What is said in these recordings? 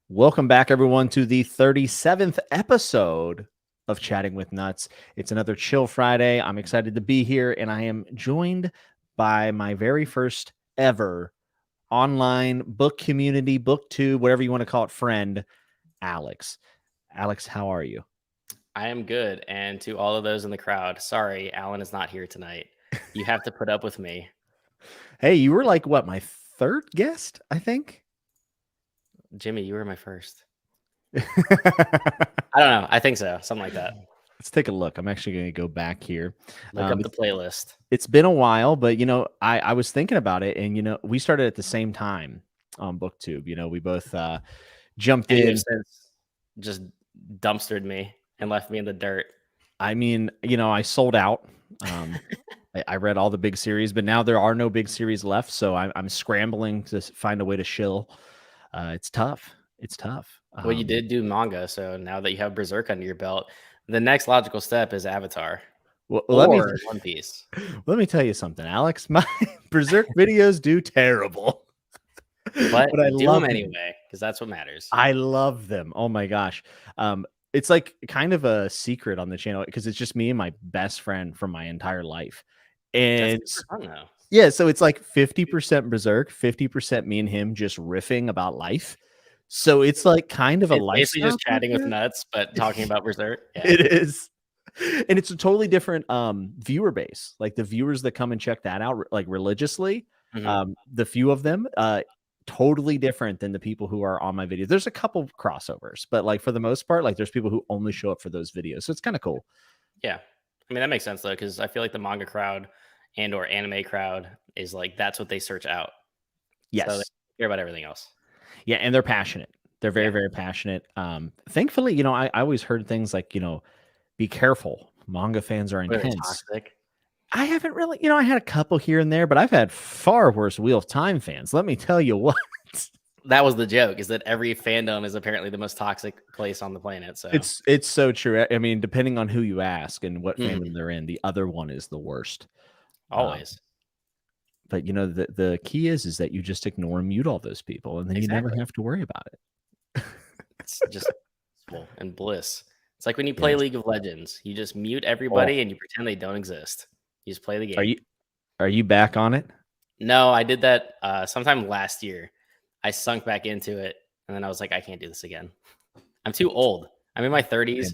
Welcome back, everyone, to the 37th episode of Chatting with Nuts. It's another chill Friday. I'm excited to be here, and I am joined by my very first ever online book community, booktube, whatever you want to call it, friend, Alex. Alex, how are you? I am good. And to all of those in the crowd, sorry, Alan is not here tonight. You have to put up with me. Hey, you were like, what, my third guest, I think? Jimmy, you were my first. I don't know. I think so. Something like that. Let's take a look. I'm actually going to go back here. Look up the playlist. It's been a while, but, I was thinking about it, and, we started at the same time on BookTube. We both jumped in. You since just dumpstered me and left me in the dirt. I mean, I sold out. I read all the big series, but now there are no big series left, so I'm scrambling to find a way to shill. It's tough. It's tough. Well, you did do manga, so now that you have Berserk under your belt, the next logical step is Avatar. Well, or One Piece. Let me tell you something, Alex. My Berserk videos do terrible. But I do them anyway, because that's what matters. I love them. Oh my gosh. It's like kind of a secret on the channel because it's just me and my best friend from my entire life. And that's super fun, though. Yeah, so it's like 50% Berserk, 50% me and him just riffing about life. So it's like kind of a lifestyle. Basically just chatting with nuts, but talking about Berserk. Yeah. It is. And it's a totally different viewer base. Like the viewers that come and check that out like religiously, the few of them, totally different than the people who are on my videos. There's a couple crossovers, but like for the most part, like there's people who only show up for those videos. So it's kind of cool. Yeah. I mean, that makes sense though, because I feel like the manga crowd and or anime crowd is like, that's what they search out. Yes. So they care about everything else. Yeah. And they're passionate. They're very, very passionate. Thankfully, I always heard things like, be careful. Manga fans are intense. Toxic. I haven't really, I had a couple here and there, but I've had far worse Wheel of Time fans. Let me tell you what. That was the joke, is that every fandom is apparently the most toxic place on the planet. So it's so true. I mean, depending on who you ask and what fandom they're in, the other one is the worst. Always. But the key is that you just ignore and mute all those people, and then you never have to worry about it. It's just peaceful and bliss. It's like when you play League of Legends, you just mute everybody and you pretend they don't exist. You just play the game. Are you back on it? No, I did that sometime last year. I sunk back into it, and then I was like, I can't do this again. I'm too old. I'm in my 30s.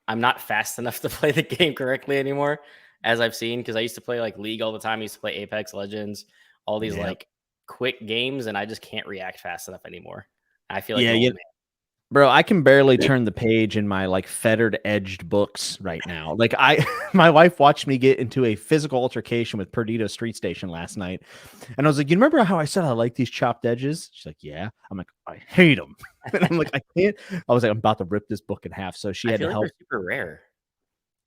I'm not fast enough to play the game correctly anymore, as I've seen, because I used to play like League all the time. I used to play Apex Legends, all these like quick games, and I just can't react fast enough anymore. I feel like bro, I can barely turn the page in my like fettered edged books right now. Like my wife watched me get into a physical altercation with Perdido Street Station last night. And I was like, you remember how I said I like these chopped edges? She's like, yeah. I'm like, I hate them. And I'm like, I can't. I was like, I'm about to rip this book in half. So she had to help. Super rare.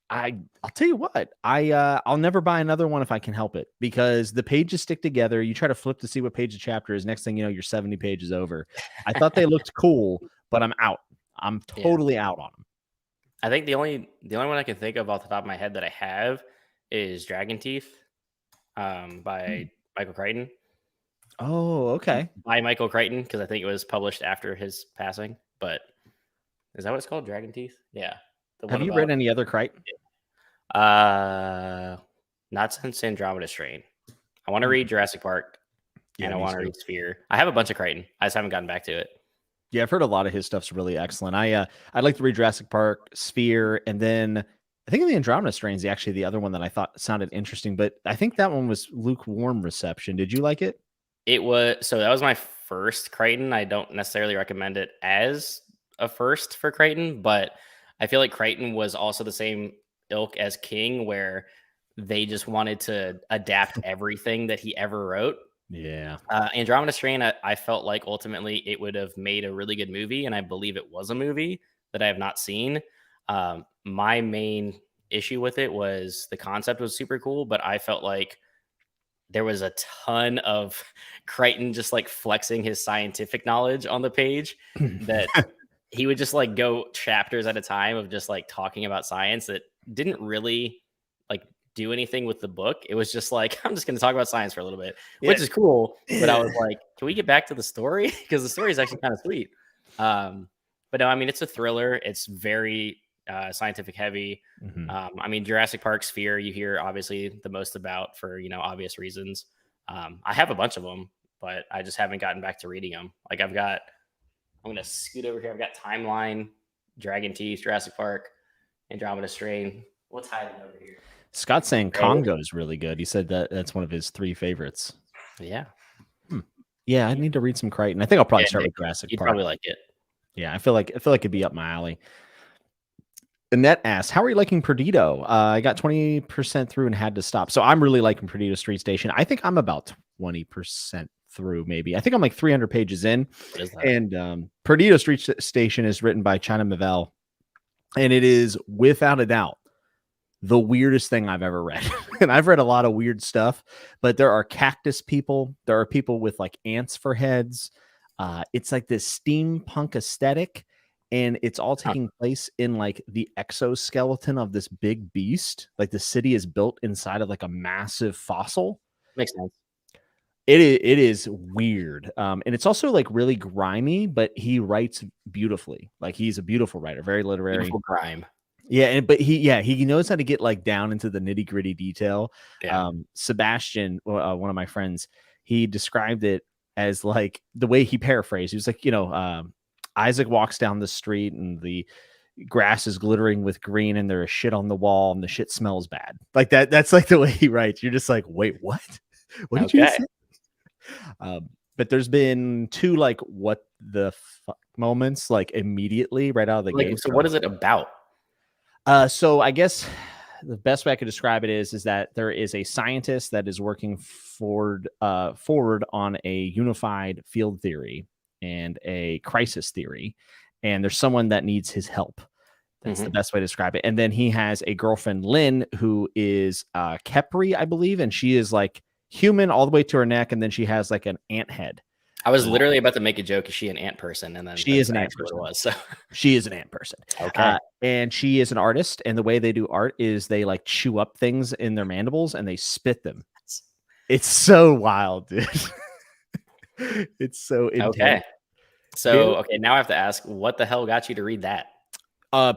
I'll tell you what, I'll never buy another one if I can help it, because the pages stick together. You try to flip to see what page the chapter is. Next thing you know, you're 70 pages over. I thought they looked cool, but I'm out. I'm totally out on them. I think the only one I can think of off the top of my head that I have is Dragon Teeth by Michael Crichton. Oh, okay. By Michael Crichton, because I think it was published after his passing. But is that what it's called? Dragon Teeth? Yeah. Have you read any other Crichton? Not since Andromeda Strain. I want to read Jurassic Park, and I want to read Sphere. I have a bunch of Crichton. I just haven't gotten back to it. Yeah, I've heard a lot of his stuff's really excellent. I'd like to read Jurassic Park, Sphere, and then I think the Andromeda Strain is actually the other one that I thought sounded interesting, but I think that one was lukewarm reception. Did you like it? It was. So that was my first Crichton. I don't necessarily recommend it as a first for Crichton, but I feel like Crichton was also the same ilk as King, where they just wanted to adapt everything that he ever wrote. Yeah. Andromeda Strain, I felt like ultimately it would have made a really good movie, and I believe it was a movie that I have not seen. My main issue with it was the concept was super cool, but I felt like there was a ton of Crichton just like flexing his scientific knowledge on the page that he would just like go chapters at a time of just like talking about science that didn't really like do anything with the book. It was just like, I'm just going to talk about science for a little bit, which is cool. But I was like, can we get back to the story? Because the story is actually kind of sweet. But no, I mean, it's a thriller. It's very scientific heavy. I mean, Jurassic Park Sphere, you hear obviously the most about for, obvious reasons. I have a bunch of them, but I just haven't gotten back to reading them. Like I'm going to scoot over here. I've got Timeline, Dragon Teeth, Jurassic Park, Andromeda Strain. What's hiding over here? Scott's saying Congo is really good. He said that's one of his 3 favorites. Yeah. Yeah, I need to read some Crichton. I think I'll probably start with Jurassic You'd Park. probably like it. Yeah, I feel like it'd be up my alley. Annette asks, how are you liking Perdido? I got 20% through and had to stop. So I'm really liking Perdido Street Station. I think I'm about 20% through, maybe. I think I'm like 300 pages in. And Perdido Street Station is written by China Miéville. And it is, without a doubt, the weirdest thing I've ever read. And I've read a lot of weird stuff, but there are cactus people. There are people with like ants for heads. It's like this steampunk aesthetic. And it's all taking place in like the exoskeleton of this big beast. Like the city is built inside of like a massive fossil. Makes sense. It is weird. And it's also like really grimy, but he writes beautifully. Like he's a beautiful writer, very literary. Beautiful grime. Yeah, but he knows how to get like down into the nitty gritty detail. Yeah. Sebastian, one of my friends, he described it as like the way he paraphrased. He was like, Isaac walks down the street and the grass is glittering with green and there is shit on the wall and the shit smells bad. Like that. That's like the way he writes. You're just like, wait, what? What did you say? But there's been 2 like what the fuck moments like immediately right out of the gate. So what is it about? So I guess the best way I could describe it is that there is a scientist that is working forward on a unified field theory and a crisis theory, and there's someone that needs his help. That's the best way to describe it. And then he has a girlfriend, Lynn, who is Kepri, I believe, and she is like human all the way to her neck, and then she has like an ant head. I was literally about to make a joke. Is she an ant person? And then she is an ant person. So she is an ant person. Okay. And she is an artist, and the way they do art is they like chew up things in their mandibles and they spit them. It's so wild, dude. It's so intense. Okay. So, now I have to ask, what the hell got you to read that?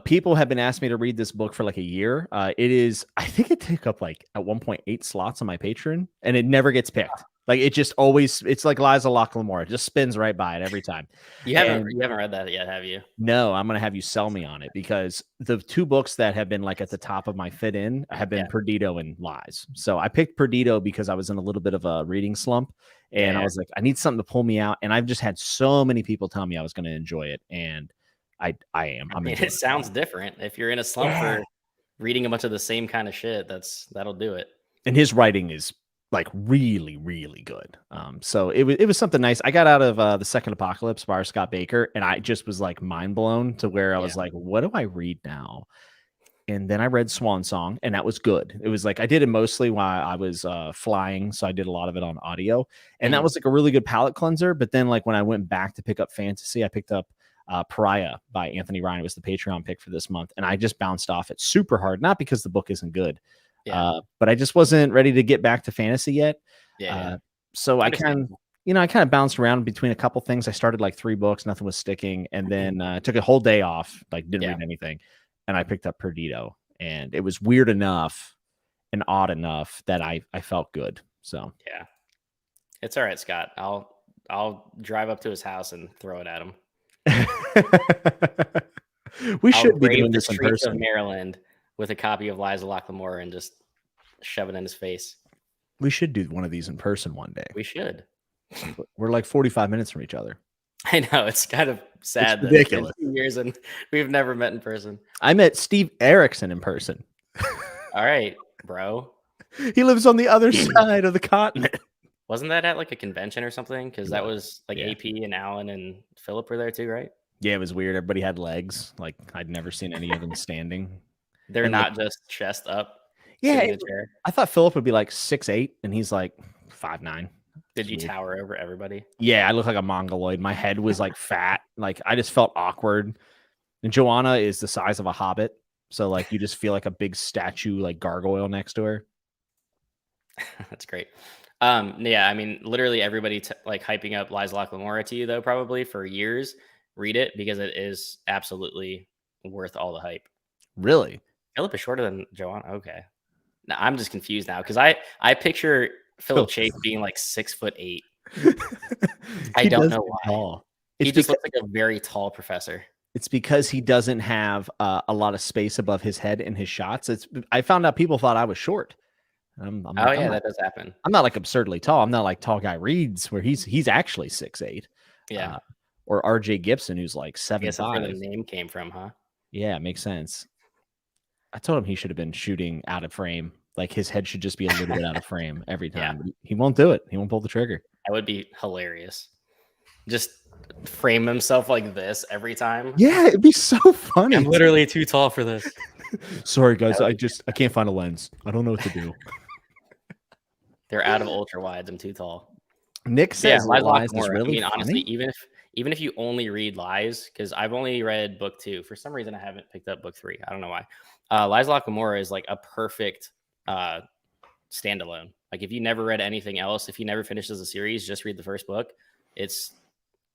People have been asking me to read this book for like a year. I think it took up like at 1.8 slots on my Patreon, and it never gets picked. Like it just always, it's like Liza Locke Lamora. It just spins right by it every time. You haven't read that yet, have you? No, I'm going to have you sell me on it because the 2 books that have been like at the top of my fit in have been Perdido and Lies. So I picked Perdido because I was in a little bit of a reading slump, and I was like, I need something to pull me out. And I've just had so many people tell me I was going to enjoy it. And I am. I mean, it sounds different. If you're in a slump for reading a bunch of the same kind of shit, that'll do it. And his writing is like really, really good. So it was something nice. I got out of The Second Apocalypse by Scott Baker, and I just was like mind blown to where I was like, what do I read now? And then I read Swan Song, and that was good. It was like I did it mostly while I was flying, so I did a lot of it on audio, and that was like a really good palate cleanser. But then like when I went back to pick up fantasy, I picked up Pariah by Anthony Ryan. It was the Patreon pick for this month, and I just bounced off it super hard, not because the book isn't good, but I just wasn't ready to get back to fantasy yet. So I kind of bounced around between a couple things. I started like 3 books, nothing was sticking, and then took a whole day off, like didn't read anything, and I picked up Perdido, and it was weird enough and odd enough that I felt good. So it's all right, Scott. I'll drive up to his house and throw it at him. We should be doing this in person. Of Maryland with a copy of Liza Locke Lamora and just shove it in his face. We should do one of these in person one day. We should. We're like 45 minutes from each other. I know, it's kind of sad. It's ridiculous. It's been 2 years and we've never met in person. I met Steve Erickson in person. All right, bro. He lives on the other side of the continent. Wasn't that at like a convention or something? Because that was like AP and Alan and Philip were there too, right? Yeah, it was weird. Everybody had legs. Like I'd never seen any of them standing. They're not just chest up. Yeah, I thought Philip would be like 6'8", and he's like 5'9". Did you tower over everybody? Yeah, I look like a mongoloid. My head was like fat. Like I just felt awkward. And Joanna is the size of a hobbit, so like you just feel like a big statue, like gargoyle next to her. That's great. Yeah, I mean, literally everybody like hyping up Liza Locke Lamora to you though, probably for years. read it because it is absolutely worth all the hype. Really? Philip is shorter than Joanna. Okay. Now, I'm just confused now because I picture Philip Chase being like 6'8". I He don't does know get why. tall. He It's just because looks like a very tall professor. it's because he doesn't have a lot of space above his head in his shots. I found out people thought I was short. I'm Oh like, yeah, that does happen. I'm not like absurdly tall. I'm not like tall guy Reeds where he's actually 6'8". Yeah. Or RJ Gibson, who's like I guess that's where the 7'5". name came from, huh? Yeah, makes sense. I told him he should have been shooting out of frame. Like his head should just be a little bit out of frame every Yeah. time. But he won't do it. He won't pull the trigger. That would be hilarious. Just frame himself like this every time. Yeah, it'd be so funny. I'm literally too tall for this. Sorry guys, I can't find a lens. I don't know what to do. They're out of ultra wides. I'm too tall. Nick Yeah, says Lies Lies is Lockmore. really I mean, honestly, funny. even if you only read Lies, because I've only read book 2. For some reason, I haven't picked up book 3. I don't know why. Lies Lockmore is like a perfect standalone. Like if you never read anything else, if you never finished as a series, just read the first book. It's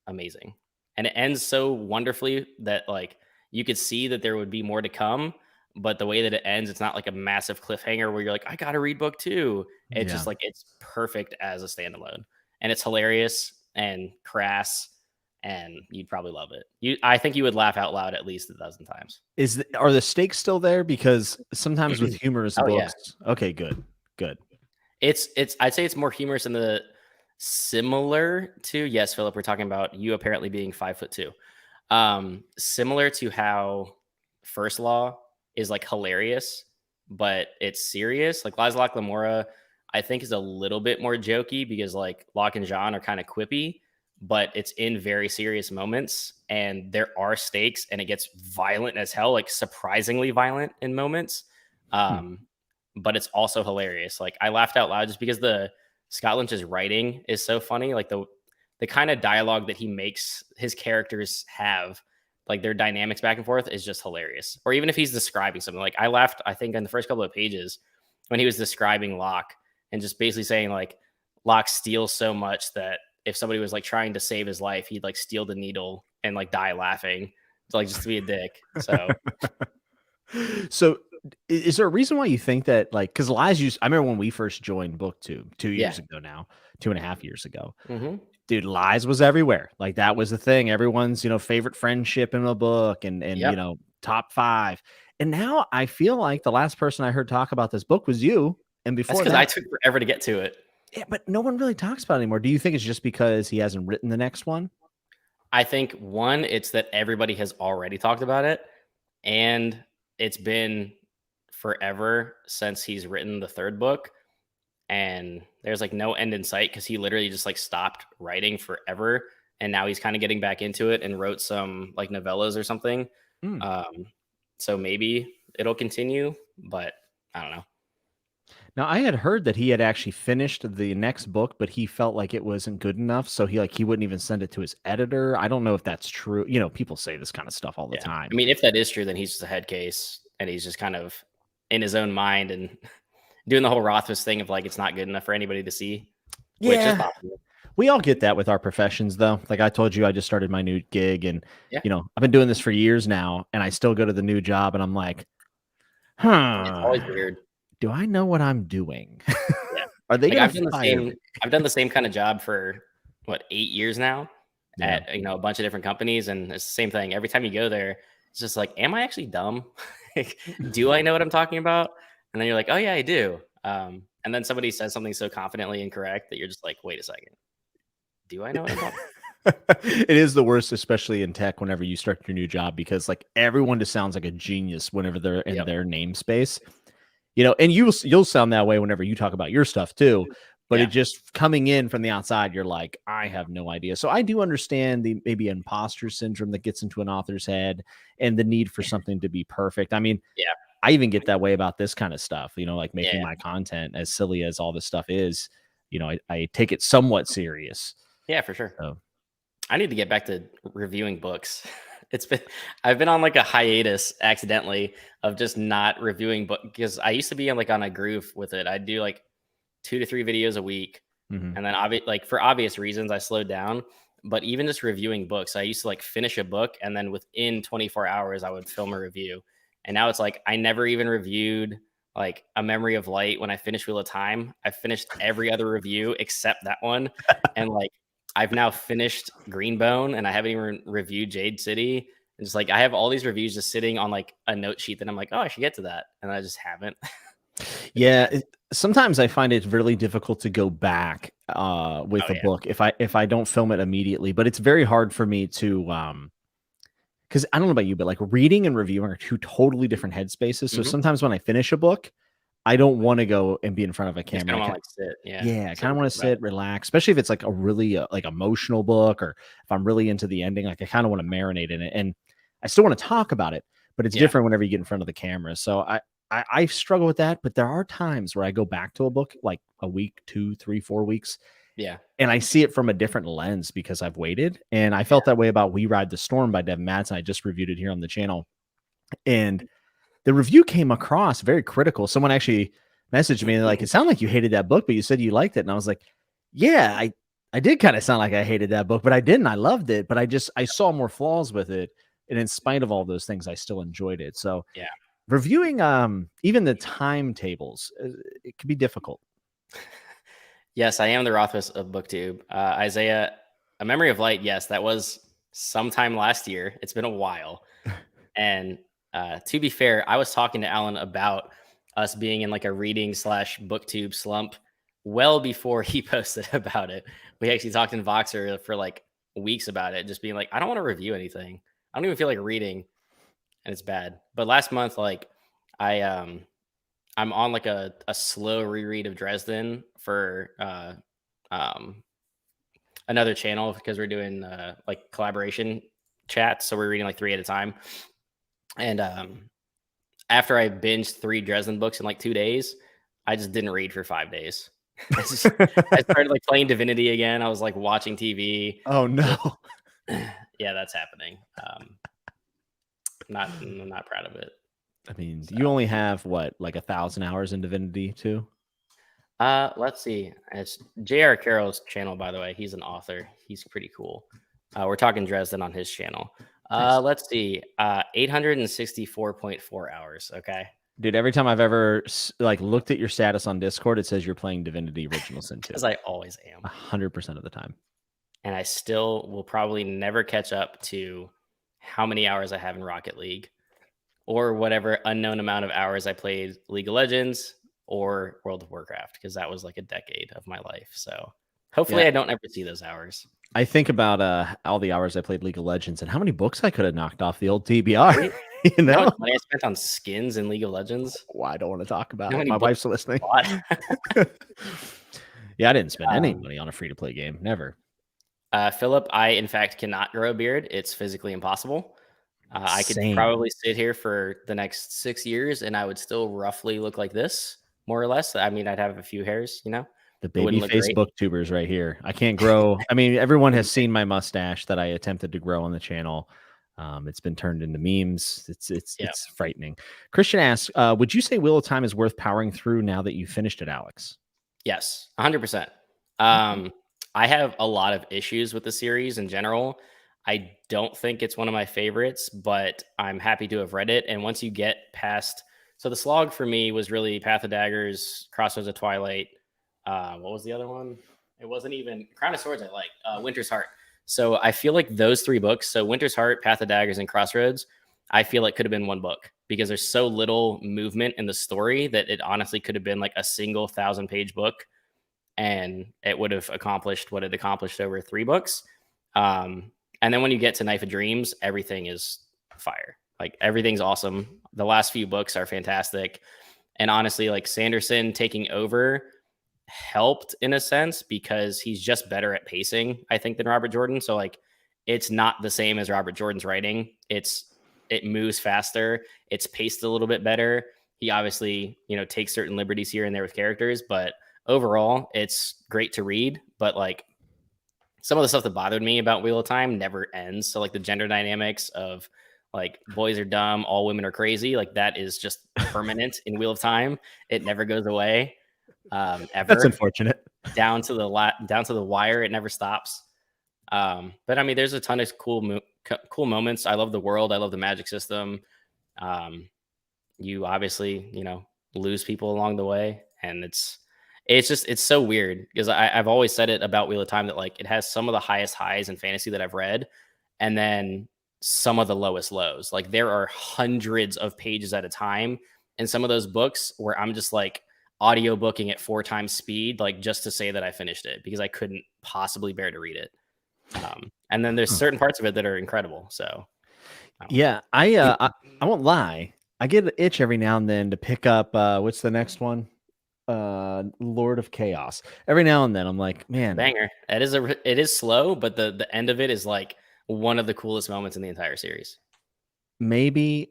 amazing, and it ends so wonderfully that like you could see that there would be more to come. But the way that it ends, it's not like a massive cliffhanger where you're like, I gotta read book 2. It's just like it's perfect as a standalone, and it's hilarious and crass, and you'd probably love it. I think you would laugh out loud at least 1,000 times. Are the stakes still there? Because sometimes with humorous Oh, books, yeah. okay, good. It's I'd say it's more humorous in the similar to, yes, Philip, we're talking about you apparently being 5'2". Similar to how First Law is like hilarious, but it's serious. Like Lies Locke Lamora, I think is a little bit more jokey because like Locke and John are kind of quippy, but it's in very serious moments and there are stakes and it gets violent as hell, like surprisingly violent in moments. But it's also hilarious. Like I laughed out loud just because the Scott Lynch's writing is so funny. Like the kind of dialogue that he makes his characters have, like their dynamics back and forth, is just hilarious. Or even if he's describing something, like I laughed, I think in the first couple of pages when he was describing Locke and just basically saying like Locke steals so much that if somebody was like trying to save his life, he'd like steal the needle and like die laughing, like just to be a dick. So So is there a reason why you think that, like, because Lies used, I remember when we first joined BookTube 2 years ago now, 2.5 years ago, dude, Lies was everywhere. Like that was the thing. Everyone's, favorite friendship in a book and top 5. And now I feel like the last person I heard talk about this book was you. And that's before because that, I took forever to get to it. yeah, but no one really talks about it anymore. Do you think it's just because he hasn't written the next one? I think one, it's that everybody has already talked about it, and it's been forever since he's written the third book, and there's like no end in sight because he literally just like stopped writing forever, and now he's kind of getting back into it and wrote some like novellas or something. So maybe it'll continue, but I don't know. Now, I had heard that he had actually finished the next book, but he felt like it wasn't good enough, so he wouldn't even send it to his editor. I don't know if that's true. People say this kind of stuff all the time. I mean, if that is true, then he's just a head case, and he's just kind of in his own mind and doing the whole Rothfuss thing of like it's not good enough for anybody to see. Which is possible. We all get that with our professions, though. Like I told you, I just started my new gig, and I've been doing this for years now, and I still go to the new job, and I'm like, It's always weird. Do I know what I'm doing? Yeah. Are they like going to fire me? I've done the same kind of job for 8 years now at a bunch of different companies, and it's the same thing. Every time you go there, it's just like, am I actually dumb? Do I know what I'm talking about? And then you're like, oh yeah, I do. And then somebody says something so confidently incorrect that you're just like, wait a second. Do I know what I'm talking about? It is the worst, especially in tech, whenever you start your new job, because like everyone just sounds like a genius whenever they're in their namespace. And you'll sound that way whenever you talk about your stuff too, but it just coming in from the outside, you're like, I have no idea. So I do understand the maybe imposter syndrome that gets into an author's head and the need for something to be perfect. I mean, I even get that way about this kind of stuff, like making my content, as silly as all this stuff is, I take it somewhat serious. Yeah, for sure. So I need to get back to reviewing books. I've been on like a hiatus accidentally of just not reviewing book because I used to be on a groove with it. I'd do like 2 to 3 videos a week. And then for obvious reasons, I slowed down. But even just reviewing books, I used to like finish a book and then within 24 hours I would film a review. And now it's like I never even reviewed like A Memory of Light when I finished Wheel of Time. I finished every other review except that one. And like I've now finished Greenbone and I haven't even reviewed Jade City. And just like I have all these reviews just sitting on like a note sheet that I'm like, oh, I should get to that. And I just haven't. Yeah, sometimes I find it really difficult to go back with a book if I don't film it immediately, but it's very hard for me to because I don't know about you, but like reading and reviewing are two totally different headspaces. So sometimes when I finish a book, I don't want to go and be in front of a camera. I want to like sit. Yeah, I kind of want to sit, relax, especially if it's like a really like emotional book or if I'm really into the ending, like I kind of want to marinate in it. And I still want to talk about it, but it's different whenever you get in front of the camera. So I struggle with that, but there are times where I go back to a book like a week, 2, 3, 4 weeks. Yeah. And I see it from a different lens because I've waited. And I felt that way about We Ride the Storm by Devin Madsen. I just reviewed it here on the channel. And the review came across very critical. Someone actually messaged me and like, it sounded like you hated that book, but you said you liked it. And I was like, yeah, I did kind of sound like I hated that book, but I didn't. I loved it, but I saw more flaws with it. And in spite of all those things, I still enjoyed it. So yeah. Reviewing even the timetables, it can be difficult. Yes, I am the Rothfuss of booktube. Isaiah, A Memory of Light, yes, that was sometime last year. It's been a while. And to be fair, I was talking to Alan about us being in like a reading / booktube slump well before he posted about it. We actually talked in Voxer for like weeks about it, just being like, I don't want to review anything. I don't even feel like reading. And it's bad. But last month, like I'm on like a slow reread of Dresden for another channel because we're doing like collaboration chats. So we're reading like 3 at a time. And after I binged 3 Dresden books in like 2 days, I just didn't read for 5 days. I started like playing Divinity again. I was like watching TV. Oh no. Yeah, that's happening. I'm not proud of it. I mean, you only have what, like 1,000 hours in Divinity too? Let's see. It's J.R. Carroll's channel, by the way. He's an author. He's pretty cool. We're talking Dresden on his channel. Nice. Let's see. 864.4 hours. Okay. Dude, every time I've ever like looked at your status on Discord, it says you're playing Divinity Original Sin 2. As I always am. 100% of the time. And I still will probably never catch up to how many hours I have in Rocket League or whatever unknown amount of hours I played League of Legends or World of Warcraft, because that was like a decade of my life. So hopefully I don't ever see those hours. I think about all the hours I played League of Legends and how many books I could have knocked off the old TBR. You know, how much money I spent on skins in League of Legends. Well, I don't want to talk about it. My wife's listening. Yeah, I didn't spend any money on a free-to-play game. Never. Philip, I in fact cannot grow a beard. It's physically impossible. I could probably sit here for the next 6 years and I would still roughly look like this, more or less. I mean, I'd have a few hairs, you know. The baby face booktubers right here. I can't grow. I mean, everyone has seen my mustache that I attempted to grow on the channel. It's been turned into memes. It's frightening. Christian asks, would you say Wheel of Time is worth powering through now that you finished it, Alex? Yes, 100%. I have a lot of issues with the series in general. I don't think it's one of my favorites, but I'm happy to have read it. And once you get past, so the slog for me was really Path of Daggers, Crossroads of Twilight. What was the other one? It wasn't even Crown of Swords. I like Winter's Heart. So I feel like those 3 books, so Winter's Heart, Path of Daggers, and Crossroads, I feel like could have been one book because there's so little movement in the story that it honestly could have been like a single 1,000-page book. And it would have accomplished what it accomplished over 3 books. And then when you get to Knife of Dreams, everything is fire. Like everything's awesome. The last few books are fantastic. And honestly, like Sanderson taking over helped in a sense because he's just better at pacing, I think, than Robert Jordan. So like it's not the same as Robert Jordan's writing. It moves faster. It's paced a little bit better. He obviously, you know, takes certain liberties here and there with characters, but overall, it's great to read, but like some of the stuff that bothered me about Wheel of Time never ends. So like the gender dynamics of like boys are dumb, all women are crazy. Like that is just permanent in Wheel of Time. It never goes away. Ever. That's unfortunate. Down to the wire. It never stops. But I mean, there's a ton of cool moments. I love the world. I love the magic system. You obviously, lose people along the way, and it's so weird because I've always said it about Wheel of Time that like it has some of the highest highs in fantasy that I've read, and then some of the lowest lows. Like there are hundreds of pages at a time in some of those books where I'm just like audiobooking at 4 times speed, like just to say that I finished it because I couldn't possibly bear to read it. And then there's certain parts of it that are incredible. So yeah, I won't lie. I get an itch every now and then to pick up what's the next one? Lord of Chaos. Every now and then I'm like, man, banger. It is slow, but the end of it is like one of the coolest moments in the entire series. maybe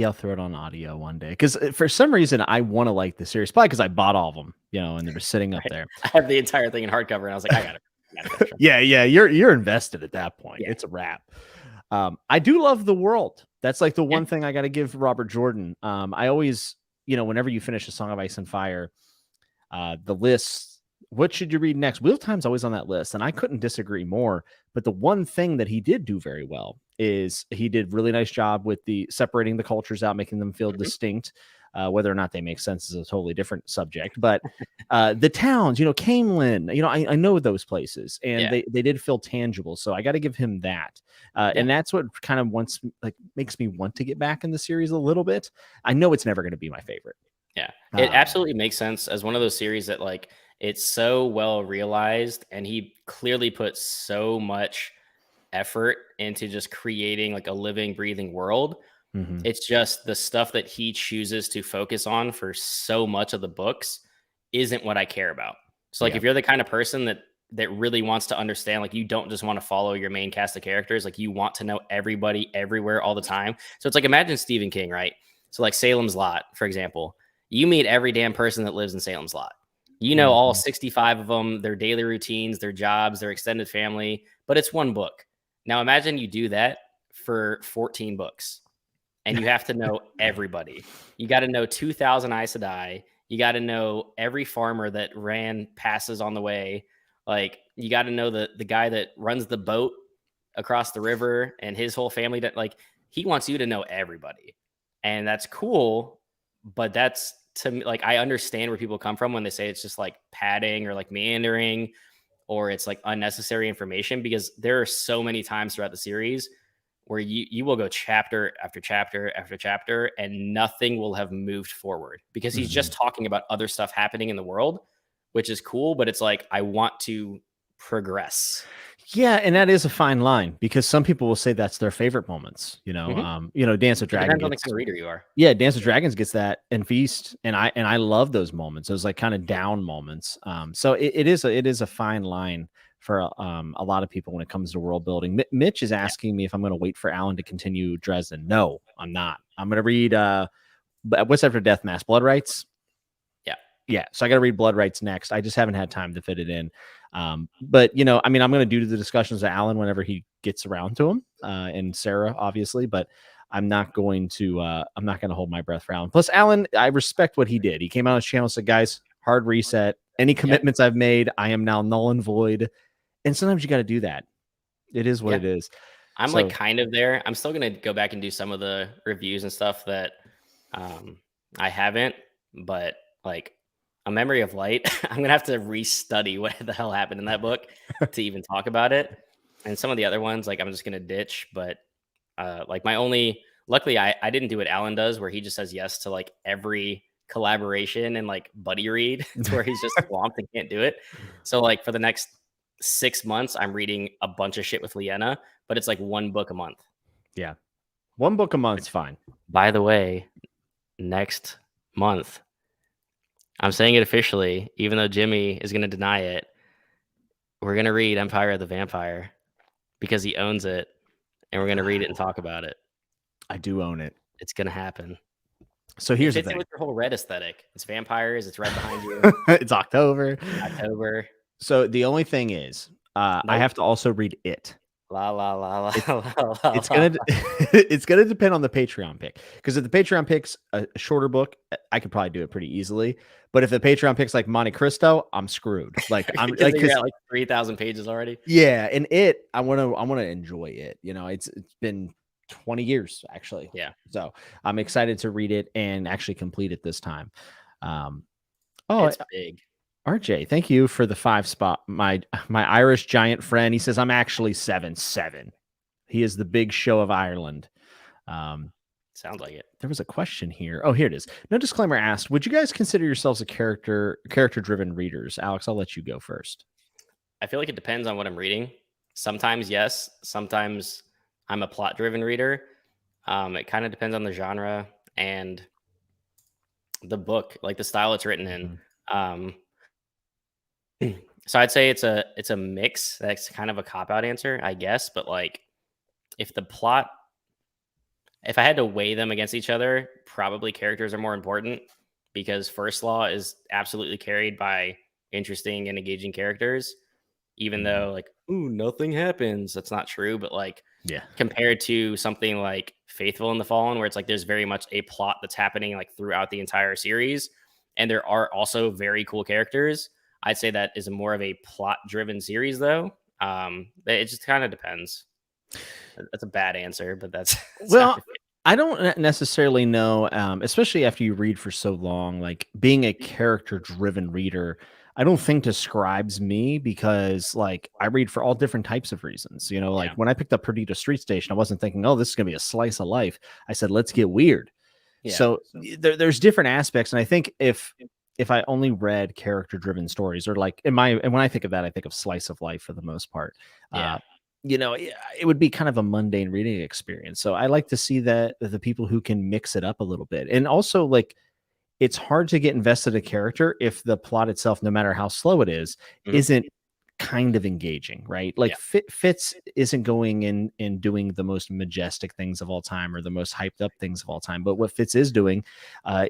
I'll throw it on audio one day because for some reason I want to like the series, probably because I bought all of them, and they're sitting up there. I have the entire thing in hardcover, and I was like, I got it. Yeah, you're invested at that point. Yeah. It's a wrap. I do love the world. That's like the one thing I got to give Robert Jordan. I always, whenever you finish A Song of Ice and Fire, the list, what should you read next? Wheel of Time's always on that list, and I couldn't disagree more. But the one thing that he did do very well is he did really nice job with the separating the cultures out, making them feel distinct. Whether or not they make sense is a totally different subject. But the towns, Camelin, I know those places, and they did feel tangible. So I got to give him that. And that's what kind of makes me want to get back in the series a little bit. I know it's never going to be my favorite. Yeah, it absolutely makes sense as one of those series that like it's so well realized, and he clearly put so much effort into just creating like a living, breathing world. Mm-hmm. It's just the stuff that he chooses to focus on for so much of the books isn't what I care about. So like if you're the kind of person that really wants to understand, like you don't just want to follow your main cast of characters, like you want to know everybody everywhere all the time. So it's like imagine Stephen King, right? So like Salem's Lot, for example, you meet every damn person that lives in Salem's Lot. All 65 of them, their daily routines, their jobs, their extended family, but it's one book. Now imagine you do that for 14 books. And you have to know everybody. You got to know 2,000 Aes Sedai. You got to know every farmer that ran passes on the way. Like you got to know the guy that runs the boat across the river and his whole family. That like he wants you to know everybody, and that's cool. But that's to me like I understand where people come from when they say it's just like padding or like meandering or it's like unnecessary information, because there are so many times throughout the series where you will go chapter after chapter after chapter and nothing will have moved forward because he's just talking about other stuff happening in the world, which is cool. But it's like, I want to progress. Yeah. And that is a fine line because some people will say that's their favorite moments, Dance of Dragons. Depends on the kind of reader you are. Yeah. Dance of Dragons gets that, and Feast. And I love those moments. Those like kind of down moments. So it is a fine line for a lot of people when it comes to world building. Mitch is asking me if I'm going to wait for Alan to continue Dresden. No, I'm not. I'm going to read what's after Death Mass? Blood Rights? Yeah. So I got to read Blood Rights next. I just haven't had time to fit it in. But I'm going to do the discussions with Alan whenever he gets around to them, and Sarah, obviously, but I'm not going to hold my breath for Alan. Plus, Alan, I respect what he did. He came out on his channel and said, guys, hard reset. Any commitments I've made, I am now null and void. And sometimes you got to do that. It is what it is. I'm like kind of there. I'm still going to go back and do some of the reviews and stuff that I haven't, but like A Memory of Light, I'm going to have to restudy what the hell happened in that book to even talk about it. And some of the other ones, like I'm just going to ditch. But like luckily I didn't do what Alan does, where he just says yes to like every collaboration and like buddy read to where he's just swamped and can't do it. So like for the next 6 months, I'm reading a bunch of shit with Leanna, but it's like one book a month. Yeah. One book a month's fine. By the way, next month, I'm saying it officially, even though Jimmy is going to deny it, we're going to read Empire of the Vampire because he owns it, and we're going to read it and talk about it. I do own it. It's going to happen. So here's the thing. It fits in with your whole red aesthetic. It's vampires. It's right behind you. It's October. October. So the only thing is, I have to also read it. La la la la It's la la it's la. gonna it's gonna depend on the Patreon pick, because if the Patreon picks a shorter book, I could probably do it pretty easily. But if the Patreon picks like Monte Cristo, I'm screwed. Like I'm Because like you're because at like 3,000 pages already. yeah, and I wanna enjoy it. You know, it's been 20 years actually, Yeah, so I'm excited to read it and actually complete it this time. Um, oh, it's big. RJ, thank you for the 5 spot. My Irish giant friend, he says I'm actually 7'7". He is the big show of Ireland. Um, Sounds like it. there was a question here. Oh, here it is. No disclaimer asked, would you guys consider yourselves a character driven readers? Alex, I'll let you go first. I feel like it depends on what I'm reading. Sometimes yes, sometimes I'm a plot driven reader. It kind of depends on the genre and the book, like the style it's written in. Mhm. Um, so I'd say it's a mix. That's kind of a cop out answer, I guess. But like, if the plot, if I had to weigh them against each other, probably characters are more important because First Law is absolutely carried by interesting and engaging characters. Even Mhm. though like, ooh, nothing happens. That's not true. But like, Yeah. compared to something like Faithful in the Fallen, where it's like there's very much a plot that's happening like throughout the entire series, and there are also very cool characters. I'd say that is more of a plot driven series, though. It just kind of depends. That's a bad answer, but that's how I Well, feel. I don't necessarily know, especially after you read for so long, like being a character driven reader, I don't think describes me because like I read for all different types of reasons. You know, like Yeah, when I picked up Perdido Street Station, I wasn't thinking, oh, this is going to be a slice of life. I said, let's get weird. yeah, So there's different aspects. And I think if I only read character driven stories or like and when I think of that, I think of slice of life for the most part. yeah. Uh, it would be kind of a mundane reading experience. So I like to see that the people who can mix it up a little bit. And also like it's hard to get invested in a character if the plot itself, no matter how slow it is, Mhm. isn't kind of engaging, right? Like Yeah. Fitz isn't going in and doing the most majestic things of all time or the most hyped up things of all time, but what Fitz is doing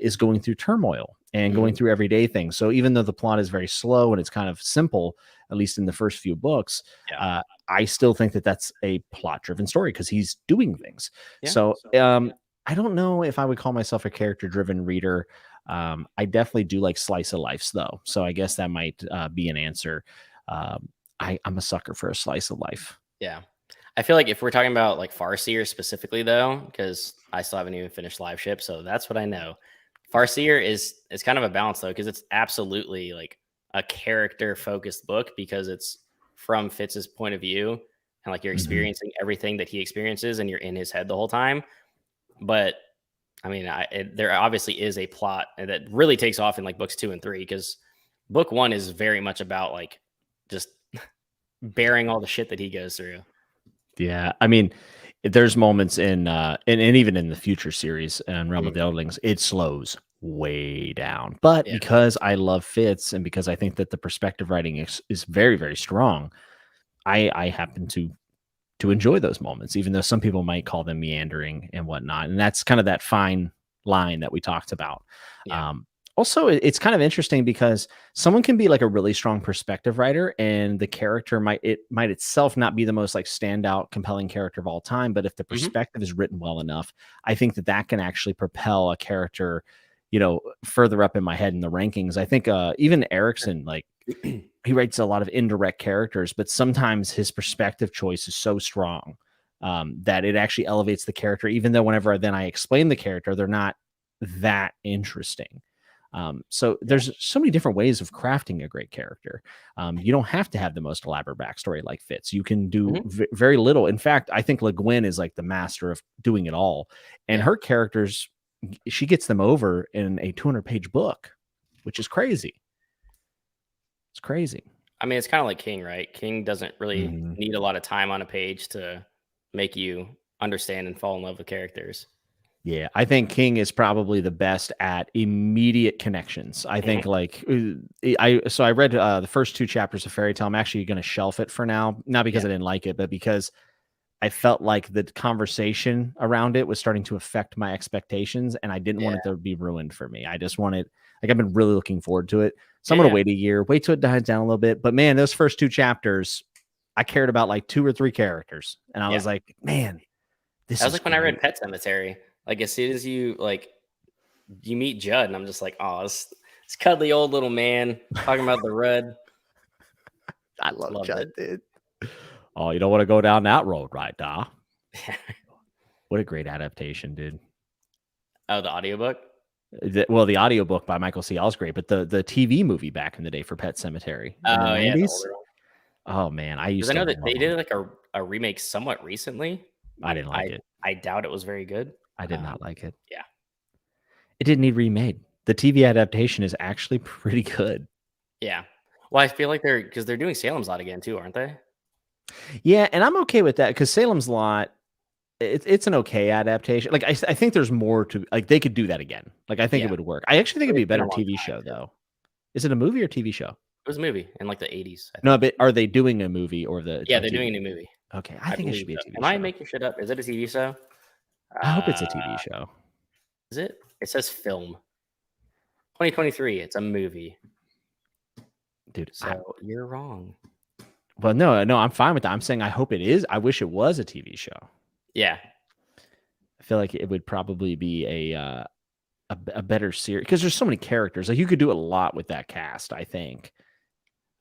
is going through turmoil and going Mhm. through everyday things. So even though the plot is very slow and it's kind of simple, at least in the first few books, Yeah. I still think that that's a plot driven story because he's doing things. Yeah. So I don't know if I would call myself a character driven reader. I definitely do like slice of life though, so I guess that might be an answer. um, I'm a sucker for a slice of life. Yeah. I feel like if we're talking about like Farseer specifically though, because I still haven't even finished Live Ship, so that's what I know. Farseer is kind of a balance though, because it's absolutely like a character focused book because it's from Fitz's point of view and like you're Mhm. experiencing everything that he experiences and you're in his head the whole time. But I mean, there obviously is a plot that really takes off in like books 2 and 3 because book 1 is very much about like just bearing all the shit that he goes through. Yeah, I mean, there's moments in and even in the future series and Realm of Mhm. the Eldlings, it slows way down. But Yeah. because I love Fitz and because I think that the perspective writing is very, very strong, I happen to enjoy those moments, even though some people might call them meandering and whatnot. And that's kind of that fine line that we talked about. Yeah. Um, Also, it's kind of interesting because someone can be like a really strong perspective writer, and the character might itself not be the most like standout, compelling character of all time. But if the Mhm. perspective is written well enough, I think that that can actually propel a character, further up in my head in the rankings. I think even Erickson, like he writes a lot of indirect characters, but sometimes his perspective choice is so strong that it actually elevates the character, even though whenever then I explain the character, they're not that interesting. So Yeah. there's so many different ways of crafting a great character. You don't have to have the most elaborate backstory like Fitz. You can do Mhm. very little. In fact, I think Le Guin is like the master of doing it all. And Yeah. her characters, she gets them over in a 200-page book, which is crazy. It's crazy. I mean, it's kind of like King, right? King doesn't really Mhm. need a lot of time on a page to make you understand and fall in love with characters. Yeah, I think King is probably the best at immediate connections. I think Mhm. like I read the first 2 chapters of Fairy Tale. I'm actually going to shelf it for now, not because Yeah. I didn't like it, but because I felt like the conversation around it was starting to affect my expectations, and I didn't Yeah. want it to be ruined for me. I just wanted like I've been really looking forward to it, so Yeah. I'm going to Yeah. wait a year, wait till it dies down a little bit. But man, those first 2 chapters, I cared about like 2 or 3 characters, and I was like, man, this That was is like when I read great. Pet Cemetery. Like as soon as you meet Judd, and I'm just like, oh, this cuddly old little man talking about the Rudd. I love Loved Judd, it. dude. Oh, you don't want to go down that road, right, Da? What a great adaptation, dude. Oh, the audiobook? Well, the audiobook by Michael C. is great, but the TV movie back in the day for Pet Cemetery in the Oh, yeah, the 90s. older one. Oh man, I Because used I to know that love they them. did like a remake somewhat recently. I didn't like I it. I doubt it was very good. I did not like it. Yeah. It didn't need remade. The TV adaptation is actually pretty good. Yeah. Well, I feel like they're doing Salem's Lot again too, aren't they? Yeah, and I'm okay with that because Salem's Lot, it's an okay adaptation. Like I think there's more to like they could do that again. Like I think Yeah. it would work. I actually think it'd be a It's been a better long TV time, show too. though. Is it a movie or TV show? It was a movie in like the 80s, I No, think. but are they doing a movie or Yeah, a they're doing a TV? new movie. Okay, I I think it believe should be a so. TV Am I show. making shit up? Is it a TV show? I hope it's a TV show. Is it? It says film. 2023. It's a movie. Dude, So you're wrong. well, no, I'm fine with that. I'm saying I hope it is. I wish it was a TV show. Yeah. I feel like it would probably be a better series because there's so many characters. Like you could do a lot with that cast, I think.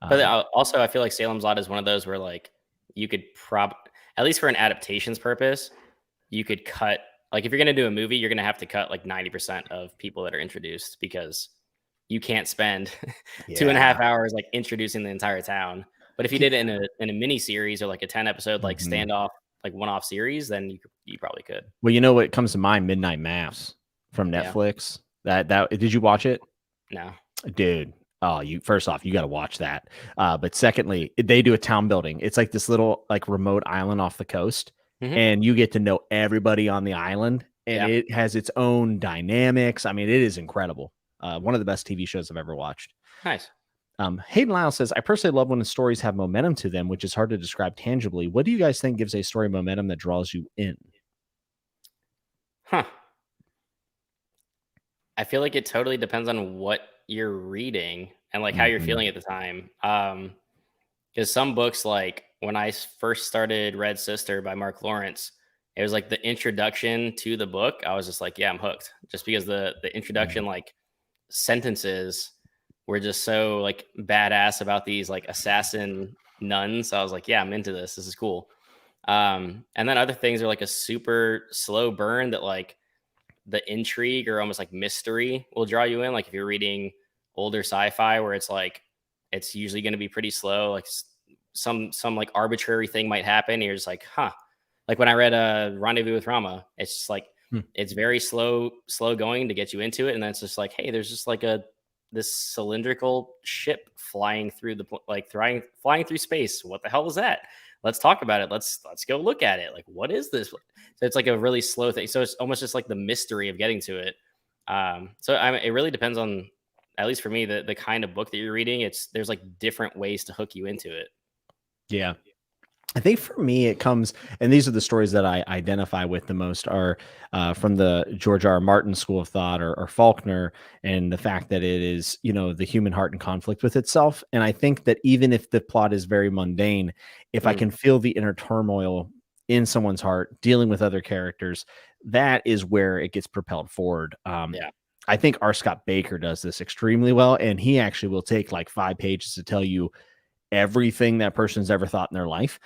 But also, I feel like Salem's Lot is one of those where like you could at least for an adaptations purpose, you could cut like if you're gonna do a movie, you're gonna have to cut like 90% of people that are introduced because you can't spend 2.5 hours like introducing the entire town. But if you did it in a mini series or like a 10 episode like standoff like one-off series, then you probably could. Well, you know what comes to mind? Midnight Mass from Netflix. Yeah. That did you watch it? No, dude. Oh, you first off, you got to watch that. But secondly, they do a town building. It's like this little like remote island off the coast, and you get to know everybody on the island, and it has its own dynamics. I mean, it is incredible. One of the best TV shows I've ever watched. Nice. Hayden Lyle says, I personally love when the stories have momentum to them, which is hard to describe tangibly. What do you guys think gives a story momentum that draws you in? Huh. I feel like it totally depends on what you're reading and like how you're feeling at the time. Because some books, like when I first started Red Sister by Mark Lawrence, it was like the introduction to the book. I was just like, yeah, I'm hooked. Just because the introduction like sentences were just so like badass about these like assassin nuns. So I was like, yeah, I'm into this. This is cool. And then other things are like a super slow burn that like the intrigue or almost like mystery will draw you in. Like if you're reading older sci-fi where it's like it's usually going to be pretty slow, like some like arbitrary thing might happen and you're just like, huh. Like when I read Rendezvous with Rama, it's just like it's very slow going to get you into it, and then it's just like, hey, there's just like this cylindrical ship flying through flying through space. What the hell is that? Let's talk about it. Let's go look at it. Like, what is this? So it's like a really slow thing. So it's almost just like the mystery of getting to it. It really depends on, at least for me, the kind of book that you're reading. There's like different ways to hook you into it. Yeah. I think for me, it comes, and these are the stories that I identify with the most are from the George R. R. Martin school of thought or Faulkner, and the fact that it is, the human heart in conflict with itself. And I think that even if the plot is very mundane, if I can feel the inner turmoil in someone's heart, dealing with other characters, that is where it gets propelled forward. I think R. Scott Baker does this extremely well, and he actually will take like 5 pages to tell you everything that person's ever thought in their life,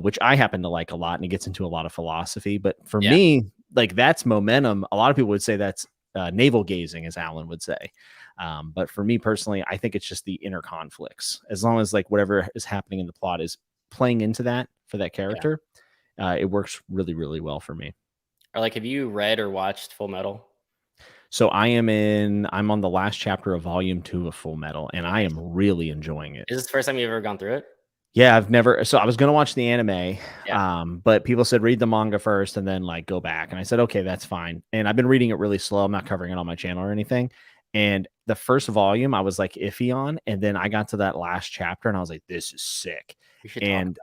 which I happen to like a lot, and it gets into a lot of philosophy. But for me, like that's momentum. A lot of people would say that's navel gazing, as Alan would say. But for me personally, I think it's just the inner conflicts. As long as like whatever is happening in the plot is playing into that for that character, it works really, really well for me. Or like, have you read or watched Full Metal? So I'm on the last chapter of volume 2 of Full Metal, and I am really enjoying it. Is this the first time you've ever gone through it? Yeah, so I was going to watch the anime, but people said read the manga first and then like go back. And I said, okay, that's fine. And I've been reading it really slow. I'm not covering it on my channel or anything. And the first volume I was like iffy on. And then I got to that last chapter and I was like, this is sick. And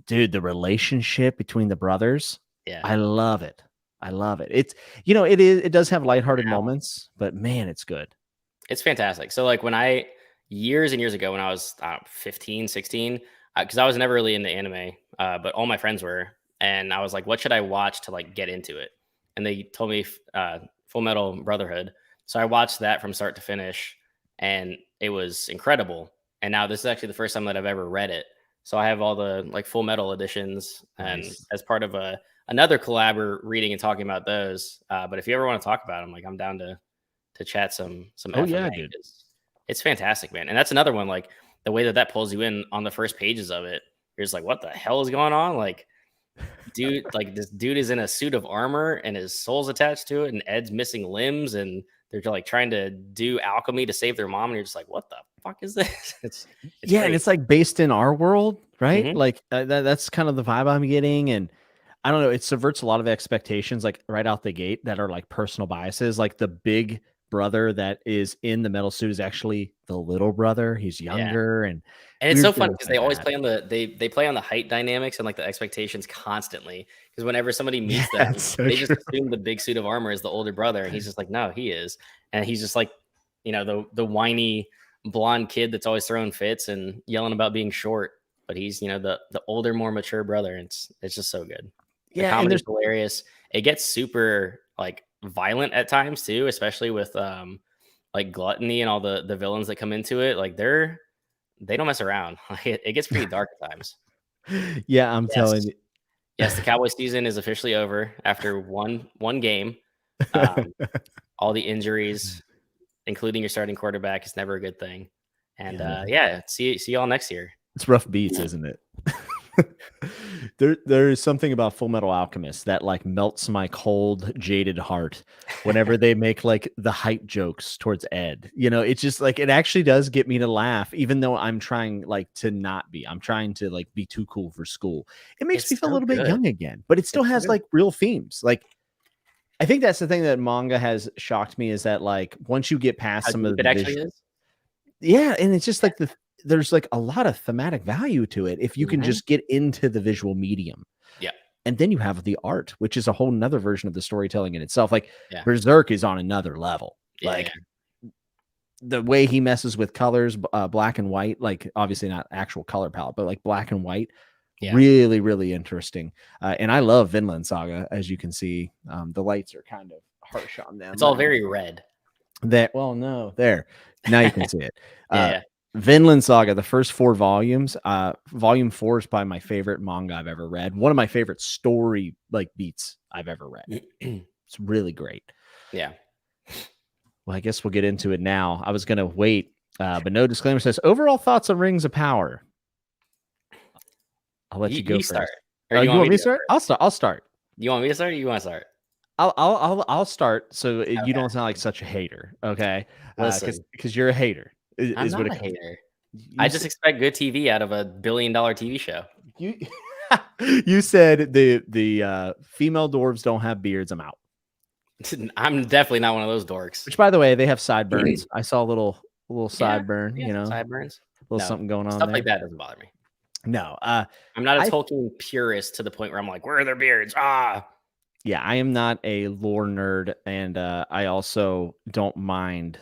dude, the relationship between the brothers, I love it. I love it. It's, it does have lighthearted moments, but man, it's good. It's fantastic. So like years and years ago when I was 15, 16, because I was never really into anime, but all my friends were, and I was like, what should I watch to like get into it? And they told me Full Metal Brotherhood, so I watched that from start to finish, and it was incredible. And now this is actually the first time that I've ever read it, so I have all the like Full Metal editions, and Nice. as part of another collab, we're reading and talking about those. But if you ever want to talk about them, like I'm down to chat some Oh yeah, FMA. dude. It's fantastic, man. And that's another one, like the way that pulls you in on the first pages of it. You're just like, what the hell is going on? Like, dude, like this dude is in a suit of armor and his soul's attached to it, and Ed's missing limbs, and they're like trying to do alchemy to save their mom, and you're just like, what the fuck is this? It's Yeah, and crazy. it's like based in our world, right? Mhm. Like that's kind of the vibe I'm getting, and I don't know, it subverts a lot of expectations, like right out the gate, that are like personal biases. Like the big brother that is in the metal suit is actually the little brother. He's Yeah. younger and And it's so weird funny things because like they always that. play on they play on the height dynamics and like the expectations constantly. Because whenever somebody Yeah, meets them, it's so they just true. assume the big suit of armor is the older brother, and he's just like, no, he is, and he's just like, the whiny blonde kid that's always throwing fits and yelling about being short, but he's the older, more mature brother. And it's just so good. The Yeah, and comedy's there's hilarious. It gets super like violent at times too, especially with like gluttony and all the villains that come into it. Like they don't mess around. Like it gets pretty dark at times. yeah, I'm telling Yes. you. Yes, the Cowboy season is officially over after one game. Um, all the injuries, including your starting quarterback, is never a good thing. And Yeah, yeah, see y'all next year. it's rough beats, isn't it? There is something about Full Metal Alchemist that like melts my cold, jaded heart whenever they make like the height jokes towards Ed. It's just like it actually does get me to laugh, even though I'm trying like to not be. I'm trying to like be too cool for school. It makes me It's feel a so little bit good. young again, but it still It's so has good. like real themes. Like I think that's the thing that manga has shocked me is that like once you get past How some deep of it the actually visual, is. yeah, and it's just Yeah. like there's like a lot of thematic value to it if you can Mhm. just get into the visual medium. Yeah. And then you have the art, which is a whole nother version of the storytelling in itself. Like Yeah. Berserk is on another level. Yeah. Like the way he messes with colors, black and white, like obviously not actual color palette, but like black and white, Yeah. really, really interesting. And I love Vinland Saga, as you can see. The lights are kind of harsh on them, It's all but very red. well, no, there. Now you can see it. Yeah. Uh, Yeah. Vinland Saga, the first 4 volumes. Volume 4 is probably my favorite manga I've ever read. One of my favorite story like beats I've ever read. It's really great. Yeah. Well, I guess we'll get into it now. I was gonna wait, but no disclaimer says overall thoughts on Rings of Power. I'll let you go You start, first. or Oh, you you want want me me to to go start? first? I'll start. You want me to start? Or you want to start? I'll start so you Okay. don't sound like such a hater, okay? Because Listen, you're a hater I'm is what not it a comes. hater. I You just said expect good TV out of a $1 billion TV show. you you said the female dwarves don't have beards. I'm out. I'm definitely not one of those dorks. Which, by the way, they have sideburns. I saw a little Yeah, sideburn. yeah, some sideburns. A little No, something going on stuff like there. that doesn't bother me. No, I'm not a I Tolkien purist to the point where I'm like, where are their beards? Ah, yeah, I am not a lore nerd, and I also don't mind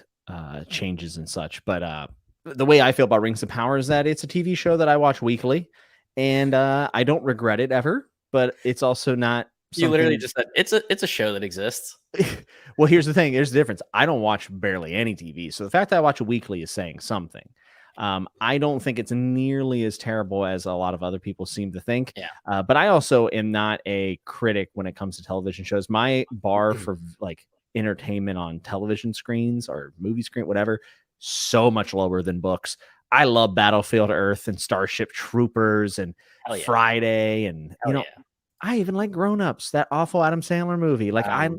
changes and such. But the way I feel about Rings of Power is that it's a TV show that I watch weekly, and I don't regret it ever. But it's also not you literally something. just said it's a show that exists. Well, here's the thing. Here's the difference. I don't watch barely any TV, so the fact that I watch it weekly is saying something. I don't think it's nearly as terrible as a lot of other people seem to think. Yeah. But I also am not a critic when it comes to television shows. My bar for like entertainment on television screens or movie screen, whatever, so much lower than books. I love Battlefield Earth and Starship Troopers and Hell yeah. Friday, and Hell yeah. I even like Grown Ups, that awful Adam Sandler movie. Like I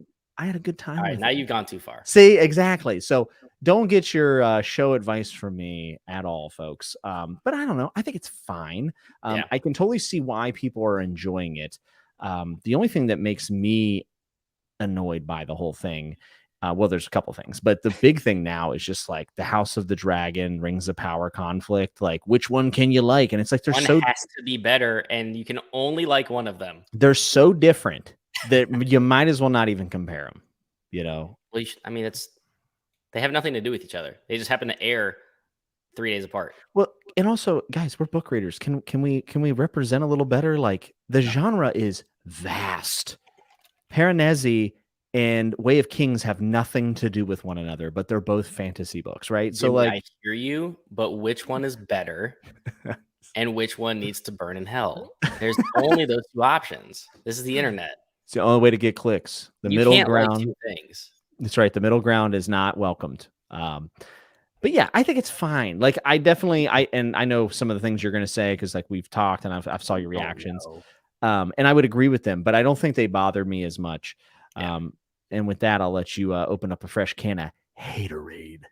had a good time All right, with now it. you've gone too far. See, exactly. So don't get your show advice from me at all, folks. But I don't know. I think it's fine. Yeah. I can totally see why people are enjoying it. The only thing that makes me annoyed by the whole thing, well, there's a couple things, but the big thing now is just like the House of the Dragon, Rings of Power conflict. Like, which one can you like? And it's like One has to be better, and you can only like one of them. they're so different that you might as well not even compare them. Well, I mean, they have nothing to do with each other. They just happen to air 3 days apart. Well, and also, guys, we're book readers. Can we represent a little better? Like the genre is vast. Piranesi and Way of Kings have nothing to do with one another, but they're both fantasy books, right? So Jimmy, like I hear you, but which one is better and which one needs to burn in hell? There's only those 2 options. This is the internet. it's the only way to get clicks. The You middle can't like ground. 2 things. That's right. The middle ground is not welcomed. But yeah, I think it's fine. Like I definitely I know some of the things you're gonna say because like we've talked and I've saw your reactions. Oh, And I would agree with them, but I don't think they bother me as much. no. Yeah. And with that, I'll let you open up a fresh can of haterade.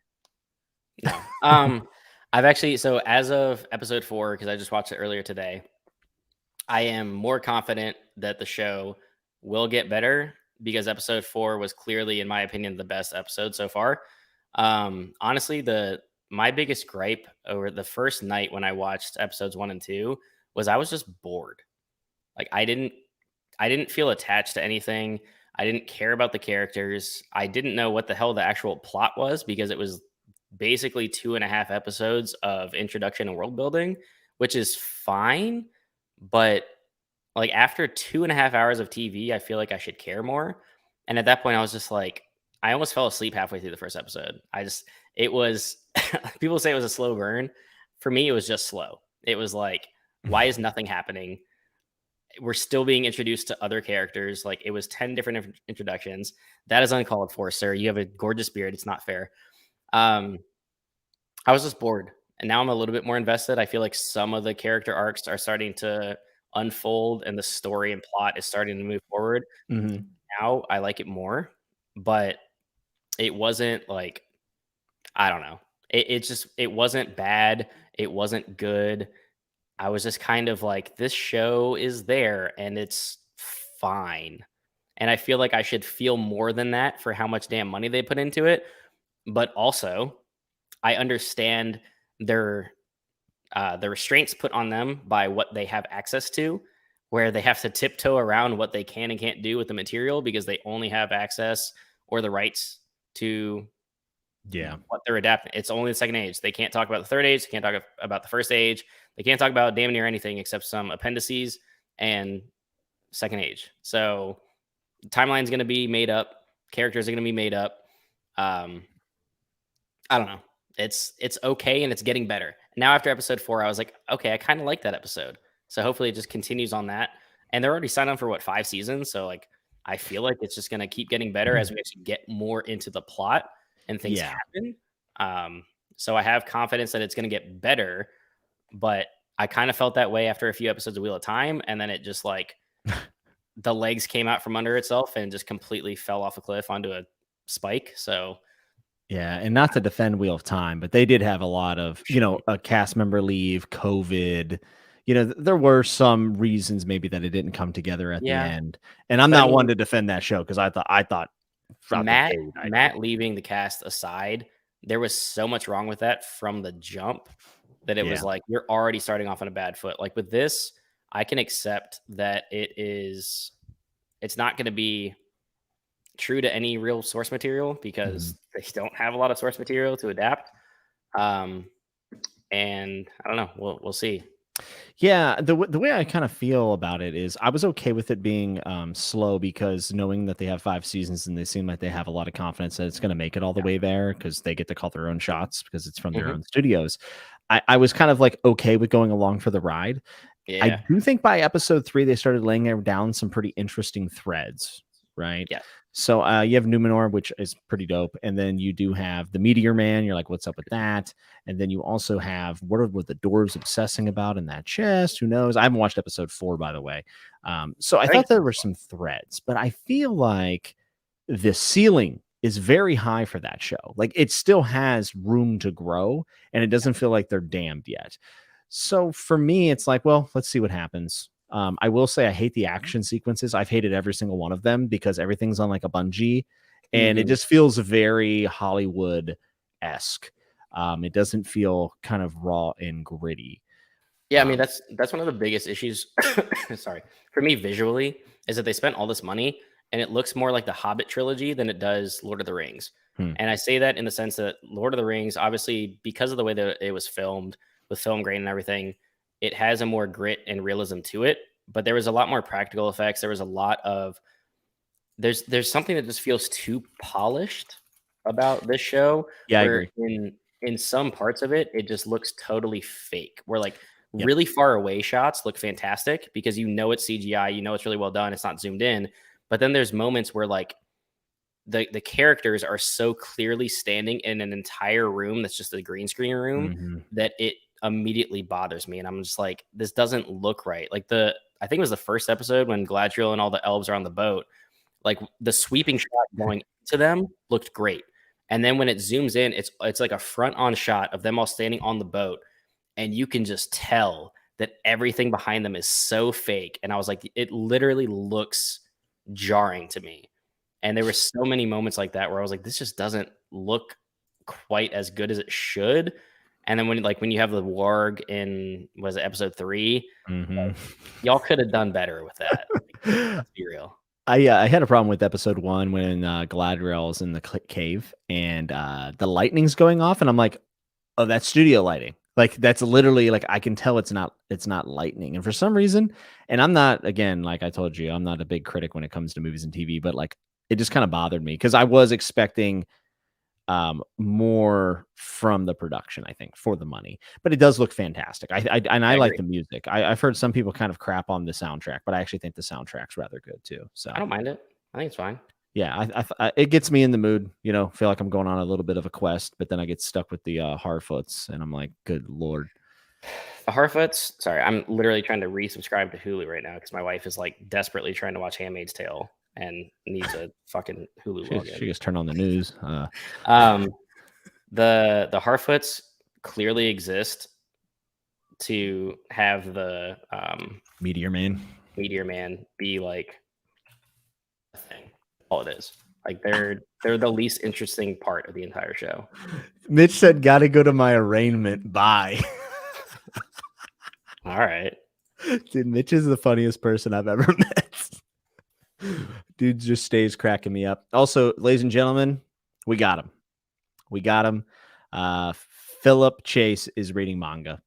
No. I've actually, so as of episode 4, because I just watched it earlier today, I am more confident that the show will get better because episode 4 was clearly, in my opinion, the best episode so far. Honestly, my biggest gripe over the first night when I watched episodes 1 and 2 was I was just bored. Like I didn't feel attached to anything. I didn't care about the characters. I didn't know what the hell the actual plot was because it was basically 2.5 episodes of introduction and world building, which is fine. But like after 2.5 hours of TV, I feel like I should care more. And at that point, I was just like, I almost fell asleep halfway through the first episode. It was, people say it was a slow burn. For me, it was just slow. It was like, why is nothing happening? We're still being introduced to other characters. Like it was 10 different introductions. That is uncalled for, sir. You have a gorgeous beard. It's not fair. I was just bored. And now I'm a little bit more invested. I feel like some of the character arcs are starting to unfold and the story and plot is starting to move forward. Mm-hmm. Now I like it more, but it wasn't like, I don't know. It wasn't bad. It wasn't good. I was just kind of like, this show is there and it's fine. And I feel like I should feel more than that for how much damn money they put into it. But also, I understand their the restraints put on them by what they have access to, where they have to tiptoe around what they can and can't do with the material because they only have access or the rights to what they're adapting. It's only the second age. They can't talk about the third age. They can't talk about the first age. They can't talk about damn near anything except some appendices and second age. So the timeline's going to be made up. Characters are going to be made up. I don't know. It's okay and it's getting better. Now after episode 4, I was like, okay, I kind of like that episode. So hopefully it just continues on that. And they're already signed on for 5 seasons. So like I feel like it's just going to keep getting better as we actually get more into the plot and things happen. So I have confidence that it's going to get better, but I kind of felt that way after a few episodes of Wheel of Time. And then it just like the legs came out from under itself and just completely fell off a cliff onto a spike. So yeah, and not to defend Wheel of Time, but they did have a lot of, a cast member leave, COVID. There were some reasons maybe that it didn't come together at the end. And I'm not one to defend that show because I thought Matt leaving the cast aside, there was so much wrong with that from the jump that it was like you're already starting off on a bad foot. Like with this, I can accept that it's not going to be true to any real source material because they don't have a lot of source material to adapt. And I don't know. We'll see. Yeah, the way I kind of feel about it is I was okay with it being slow because knowing that they have 5 seasons and they seem like they have a lot of confidence that it's going to make it all the way there because they get to call their own shots because it's from their own studios. I was kind of like okay with going along for the ride. Yeah. I do think by episode 3 they started laying down some pretty interesting threads, right? Yeah. So you have Numenor, which is pretty dope, and then you do have the Meteor Man. You're like, what's up with that? And then you also have what are the dwarves obsessing about in that chest? Who knows? I haven't watched episode 4, by the way. So I thought there were some threads, but I feel like the ceiling is very high for that show. Like it still has room to grow, and it doesn't feel like they're damned yet. So for me, it's like, well, let's see what happens. I will say I hate the action sequences. I've hated every single one of them because everything's on like a bungee and it just feels very Hollywood-esque. It doesn't feel kind of raw and gritty. Yeah, I mean, that's one of the biggest issues, sorry, for me visually, is that they spent all this money and it looks more like the Hobbit trilogy than it does Lord of the Rings. Hmm. And I say that in the sense that Lord of the Rings, obviously, because of the way that it was filmed with film grain and everything, it has a more grit and realism to it. But there was a lot more practical effects. There was a lot of there's something that just feels too polished about this show, Yeah, I where agree. in some parts of it, it just looks totally fake. Where like Yep. really far away shots look fantastic because you know it's CGI, you know it's really well done, it's not zoomed in. But then there's moments where like the characters are so clearly standing in an entire room that's just a green screen room Mhm. that it immediately bothers me, and I'm just like, this doesn't look right. Like I think it was the first episode when Galadriel and all the elves are on the boat. Like the sweeping shot going to them looked great, and then when it zooms in, it's like a front on shot of them all standing on the boat, and you can just tell that everything behind them is so fake. And I was like, it literally looks jarring to me. And there were so many moments like that where I was like, this just doesn't look quite as good as it should. And then when you have the warg in, was it episode 3, Mhm. y'all could have done better with that. Let's be real. I had a problem with episode 1 when Galadriel's in the cave and the lightning's going off, and I'm like, oh, that's studio lighting. Like that's literally like I can tell it's not lightning. And for some reason, and I'm not, again, like I told you, I'm not a big critic when it comes to movies and TV, but like it just kind of bothered me because I was expecting more from the production, I think, for the money. But it does look fantastic. I I like agree. the music. I've heard some people kind of crap on the soundtrack, but I actually think the soundtrack's rather good too. So I don't mind it. I think it's fine. yeah, it gets me in the mood. You know, feel like I'm going on a little bit of a quest, but then I get stuck with the Harfoots, and I'm like, good lord. The Harfoots, sorry, I'm literally trying to resubscribe to Hulu right now because my wife is like desperately trying to watch Handmaid's Tale and needs a fucking Hulu She login. just turned on the news. Um, the Harfoots clearly exist to have the Meteor Man. Meteor Man be like a thing. All it is. Like they're the least interesting part of the entire show. Mitch said, "Got to go to my arraignment." Bye. All right. Dude, Mitch is the funniest person I've ever met. Dude just stays cracking me up. Also, ladies and gentlemen, we got him. We got him. Philip Chase is reading manga.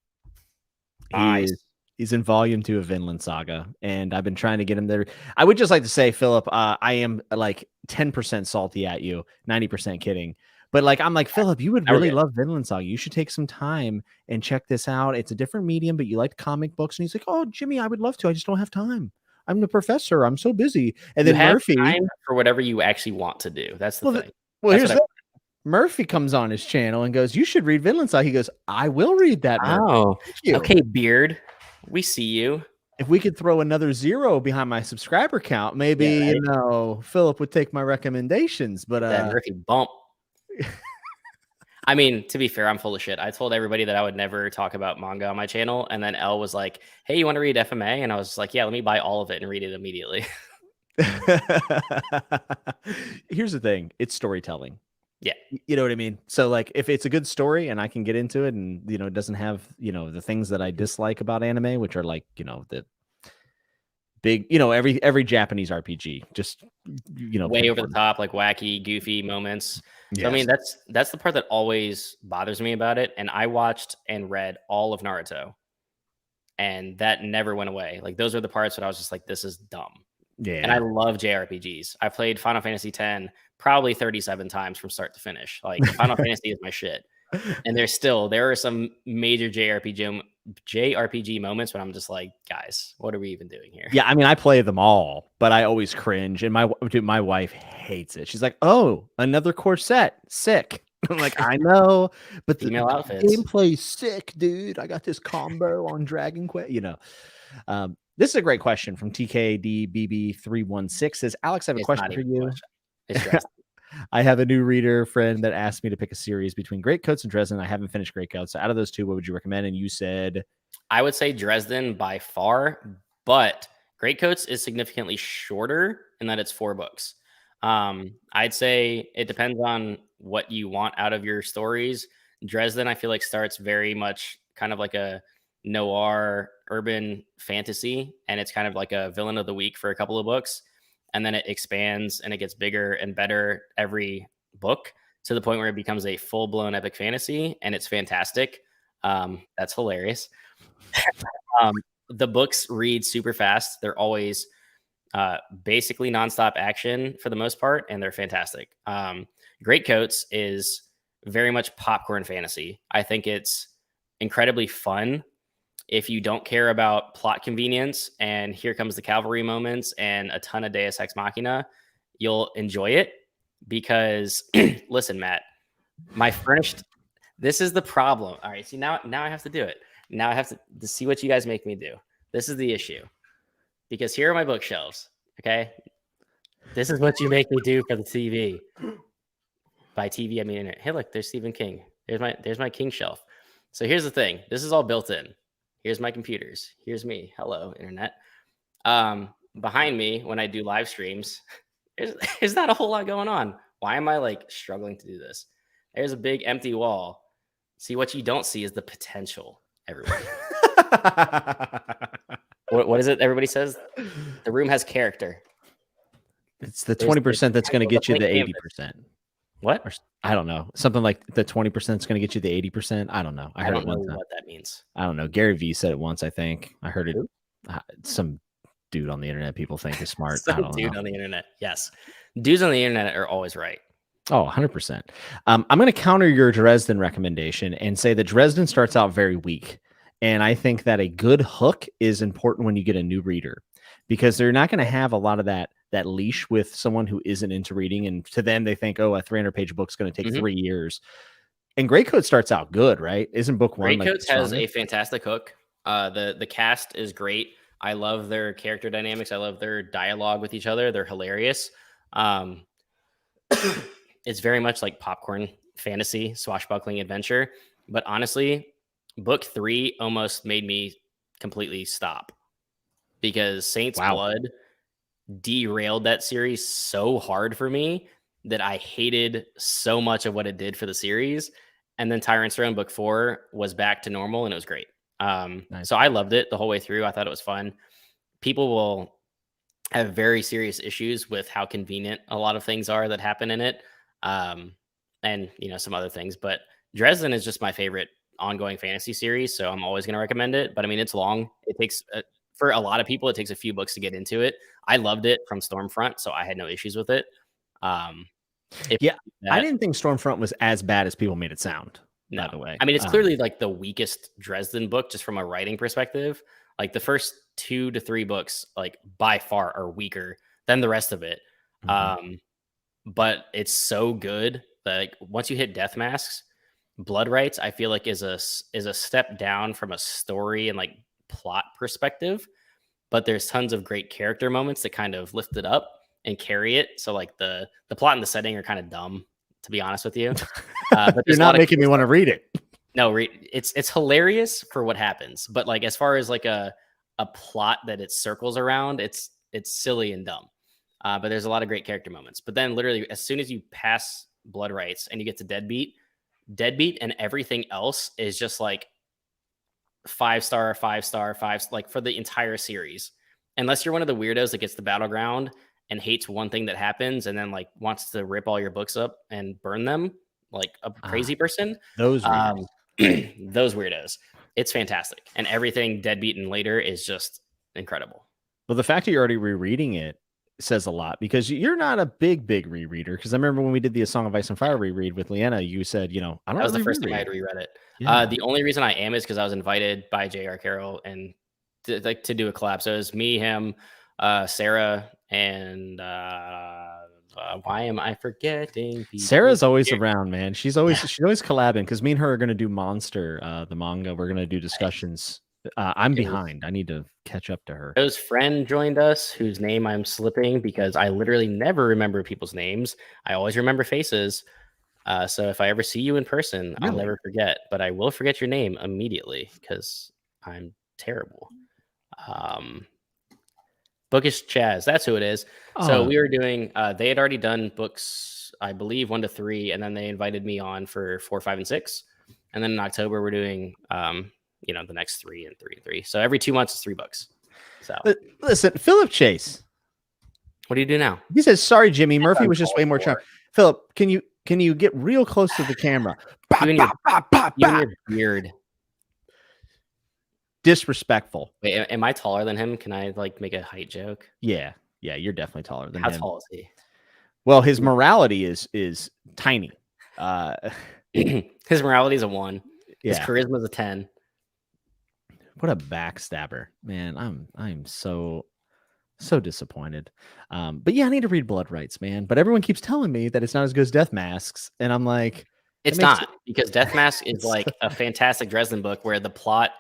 Nice. He's in volume 2 of Vinland Saga, and I've been trying to get him there. I would just like to say, Philip, I am like 10% salty at you, 90% kidding. But like, I'm like, Philip, you would really love Vinland Saga. You should take some time and check this out. It's a different medium, but you like comic books. And he's like, oh, Jimmy, I would love to. I just don't have time. I'm the professor. I'm so busy. And You then have Murphy, time for whatever you actually want to do. That's the thing. well, That's here's the Murphy comes on his channel and goes, you should read Vinland Saga. He goes, I will read that. Murphy. Oh, thank you. Okay, Beard. We see you. If we could throw another 0 behind my subscriber count, maybe, you know, Philip would take my recommendations. But that Murphy bump. I mean, to be fair, I'm full of shit. I told everybody that I would never talk about manga on my channel. And then Elle was like, hey, you want to read FMA? And I was like, yeah, let me buy all of it and read it immediately. Here's the thing. It's storytelling. Yeah. You know what I mean? So like if it's a good story and I can get into it and, you know, it doesn't have, you know, the things that I dislike about anime, which are like, you know, the big, you know, every Japanese RPG, just, you know, way over the top, like wacky, goofy moments. Yes. So, I mean, that's the part that always bothers me about it. And I watched and read all of Naruto, and that never went away. Like those are the parts that I was just like, this is dumb. Yeah. And I love JRPGs. I played Final Fantasy X probably 37 times from start to finish. Like Final Fantasy is my shit. And there are some major JRPG moments when I'm just like, guys, what are we even doing here? Yeah, I mean, I play them all, but I always cringe. And my wife hates it. She's like, "Oh, another corset, sick." I'm like, I know, but Female the outfits. gameplay's sick, dude. I got this combo on Dragon Quest. You know, this is a great question from TKDBB316. Says, Alex, I have a question for you. I have a new reader friend that asked me to pick a series between Greatcoats and Dresden. I haven't finished Greatcoats. So out of those two, what would you recommend? And you said, I would say Dresden by far, but Greatcoats is significantly shorter in that it's 4 books. I'd say it depends on what you want out of your stories. Dresden, I feel like, starts very much kind of like a noir urban fantasy, and it's kind of like a villain of the week for a couple of books. and then it expands and it gets bigger and better every book to the point where it becomes a full-blown epic fantasy, and it's fantastic. That's hilarious. The books read super fast. They're always basically nonstop action for the most part, and they're fantastic. Greatcoats is very much popcorn fantasy. I think it's incredibly fun. If you don't care about plot convenience and here comes the cavalry moments and a ton of Deus Ex Machina, you'll enjoy it because listen, Matt, this is the problem. All right, see now I have to do it. Now I have to see what you guys make me do. This is the issue. Because here are my bookshelves, okay? This is what you make me do for the TV. By TV, I mean internet. Hey, look, there's Stephen King. There's my King shelf. So here's the thing. This is all built in. Here's my computers. Here's me. Hello, internet. Behind me, when I do live streams, there's not a whole lot going on. Why am I like struggling to do this? There's a big empty wall. See, what you don't see is the potential, everyone. What is it everybody says? The room has character. It's the 20% that's going to get you the 80%. What? Or, I don't know. Something like the 20% is going to get you the 80%. I don't know. I don't know what that means. I don't know. Gary Vee said it once, I think. I heard it. Some dude on the internet people think is smart. I don't know. On the internet. Yes. Dudes on the internet are always right. Oh, 100%. I'm going to counter your Dresden recommendation and say that Dresden starts out very weak. And I think that a good hook is important when you get a new reader, because they're not going to have a lot of that leash with someone who isn't into reading. And to them, they think, oh, a 300-page book's going to take 3 years. And Greatcoats starts out good, right? Isn't book one? Greatcoats has a fantastic hook. The cast is great. I love their character dynamics. I love their dialogue with each other. They're hilarious. It's very much like popcorn fantasy, swashbuckling adventure. But honestly, book 3 almost made me completely stop, because Saint's Blood derailed that series so hard for me that I hated so much of what it did for the series. And then Tyrant's Throne book 4 was back to normal, and it was great. Nice. So I loved it the whole way through. I thought it was fun. People will have very serious issues with how convenient a lot of things are that happen in it. And some other things, but Dresden is just my favorite ongoing fantasy series, so I'm always going to recommend it. But I mean, it's long. It takes for a lot of people, it takes a few books to get into it. I loved it from Stormfront, so I had no issues with it. I didn't think Stormfront was as bad as people made it sound. No, by the way, I mean, it's clearly like the weakest Dresden book, just from a writing perspective. Like the first 2 to 3 books, like by far, are weaker than the rest of it. But it's so good that, like, once you hit Death Masks, Blood Rights, I feel like is a step down from a story and like plot perspective, but there's tons of great character moments that kind of lift it up and carry it. So like the plot and the setting are kind of dumb, to be honest with you. But you're not making me want to read it. No, it's hilarious for what happens, but like as far as like a plot that it circles around, it's silly and dumb. But there's a lot of great character moments. But then literally as soon as you pass Blood Rights and you get to Deadbeat and everything else is just like 5-star, 5-star, 5, like for the entire series. Unless you're one of the weirdos that gets the battleground and hates one thing that happens and then like wants to rip all your books up and burn them like a crazy person. Those weirdos. It's fantastic. And everything Deadbeat and later is just incredible. Well, the fact that you're already rereading it says a lot, because you're not a big rereader. Because I remember when we did the A Song of Ice and Fire reread with Leanna, you said, I don't know. That was the first time I had reread it. Yeah. The only reason I am is because I was invited by J.R. Carroll and to do a collab. So it was me, him, Sarah, and why am I forgetting people? Sarah's always around, man. She's always collabing, because me and her are going to do Monster, the manga. We're going to do discussions. I'm behind. I need to catch up to her. Joe's friend joined us, whose name I'm slipping because I literally never remember people's names. I always remember faces. So if I ever see you in person, I'll never forget, but I will forget your name immediately because I'm terrible. Bookish Chaz, that's who it is. So we were doing, they had already done books, I believe 1 to 3, and then they invited me on for 4, 5, and 6. And then in October, we're doing, the next 3 and 3 and 3. So every 2 months is 3 books. So listen, Philip Chase, What do you do now? He says, "Sorry, Jimmy. Murphy was just way more charming." Philip, can you get real close to the camera? You and your beard. Disrespectful. Wait, am I taller than him? Can I like make a height joke? Yeah, you're definitely taller than How him. tall is he? Well, his morality is tiny. His morality is a 1. His Yeah. charisma is a 10. What a backstabber, man! I'm so disappointed. But yeah, I need to read Blood Rights, man. But everyone keeps telling me that it's not as good as Death Masks, and I'm like, it's not, because Death Mask is like a fantastic Dresden book where the plot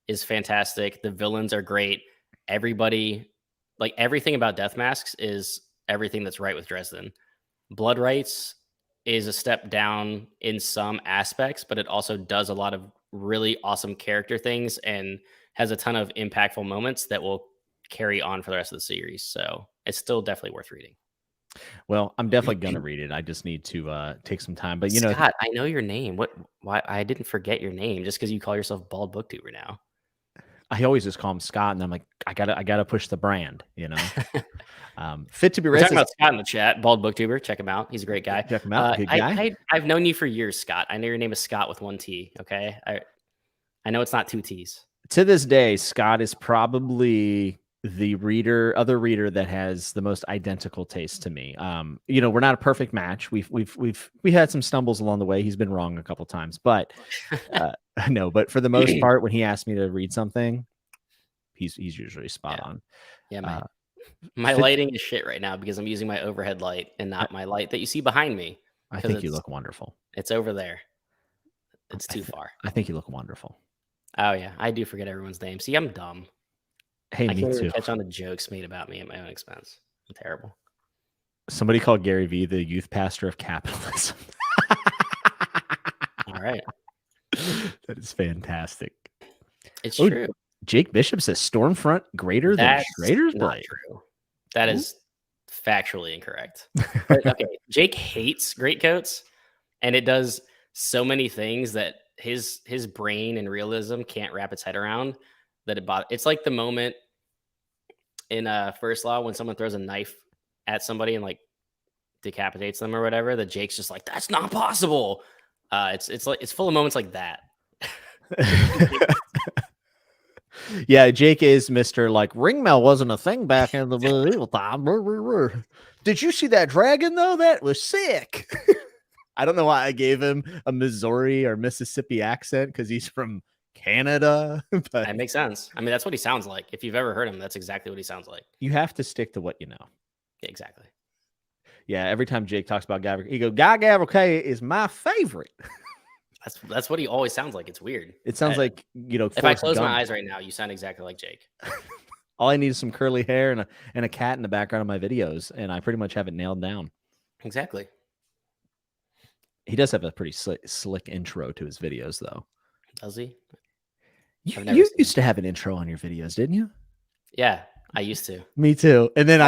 is fantastic, the villains are great, everybody, like everything about Death Masks is everything that's right with Dresden. Blood Rights is a step down in some aspects, but it also does a lot of really awesome character things and has a ton of impactful moments that will carry on for the rest of the series. So it's still definitely worth reading. Well, I'm definitely gonna read it. I just need to take some time. But Scott, I know your name. Why I didn't forget your name just because you call yourself Bald Booktuber now. I always just call him Scott, and I'm like, I gotta push the brand, Fit to be We're talking about Scott in the chat, Bald Booktuber. Check him out. He's a great guy. Check him out. Good guy. I've known you for years, Scott. I know your name is Scott with 1 T. Okay, I know it's not 2 T's. To this day, Scott is probably the other reader that has the most identical taste to me. We're not a perfect match. We had some stumbles along the way. He's been wrong a couple times, but no. But for the most part, when he asks me to read something, he's usually spot on. Yeah, my lighting is shit right now because I'm using my overhead light and not my light that you see behind me. I think you look wonderful. It's over there. It's too far. I think you look wonderful. Oh yeah, I do forget everyone's name. See, I'm dumb. Hey, I me can't too. even catch on the jokes made about me at my own expense. I'm terrible. Somebody called Gary Vee the youth pastor of capitalism. All right. That is fantastic. It's true. Jake Bishop says Stormfront greater than Schrader's Blade. True. That is factually incorrect. But, okay, Jake hates Greatcoats, and it does so many things that his brain and realism can't wrap its head around. It's like the moment in First Law when someone throws a knife at somebody and like decapitates them or whatever. That Jake's just like, that's not possible. It's full of moments like that. Yeah, Jake is Mr. like ringmail wasn't a thing back in the medieval time. Did you see that dragon though? That was sick. I don't know why I gave him a Missouri or Mississippi accent because he's from Canada. But that makes sense. I mean, that's what he sounds like. If you've ever heard him, that's exactly what he sounds like. You have to stick to what you know. Exactly. Yeah, every time Jake talks about Guy, he goes, Guy Gavrica is my favorite. That's what he always sounds like. It's weird. It sounds like, if I close my eyes right now, you sound exactly like Jake. All I need is some curly hair and a cat in the background of my videos, and I pretty much have it nailed down. Exactly. He does have a pretty slick intro to his videos, though. Does he? You used to have an intro on your videos, didn't you? Yeah, I used to. Me too. And then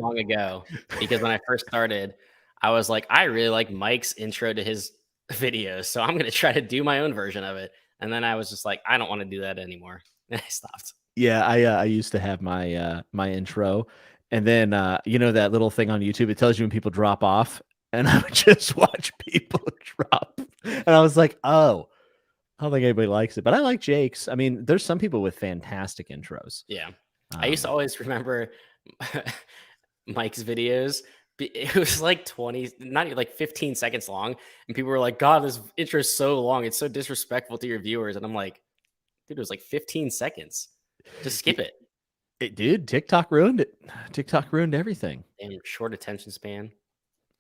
long ago, because when I first started, I was like, I really like Mike's intro to his videos, so I'm going to try to do my own version of it. And then I was just like, I don't want to do that anymore. And I stopped. Yeah, I used to have my my intro, and then that little thing on YouTube, it tells you when people drop off, and I would just watch people drop, and I was like, oh, I don't think anybody likes it, but I like Jake's. I mean, there's some people with fantastic intros. Yeah, I used to always remember Mike's videos. It was like 20, not even like 15 seconds long. And people were like, God, this intro is so long. It's so disrespectful to your viewers. And I'm like, dude, it was like 15 seconds. Just skip it. It did. TikTok ruined it. TikTok ruined everything. Damn, short attention span.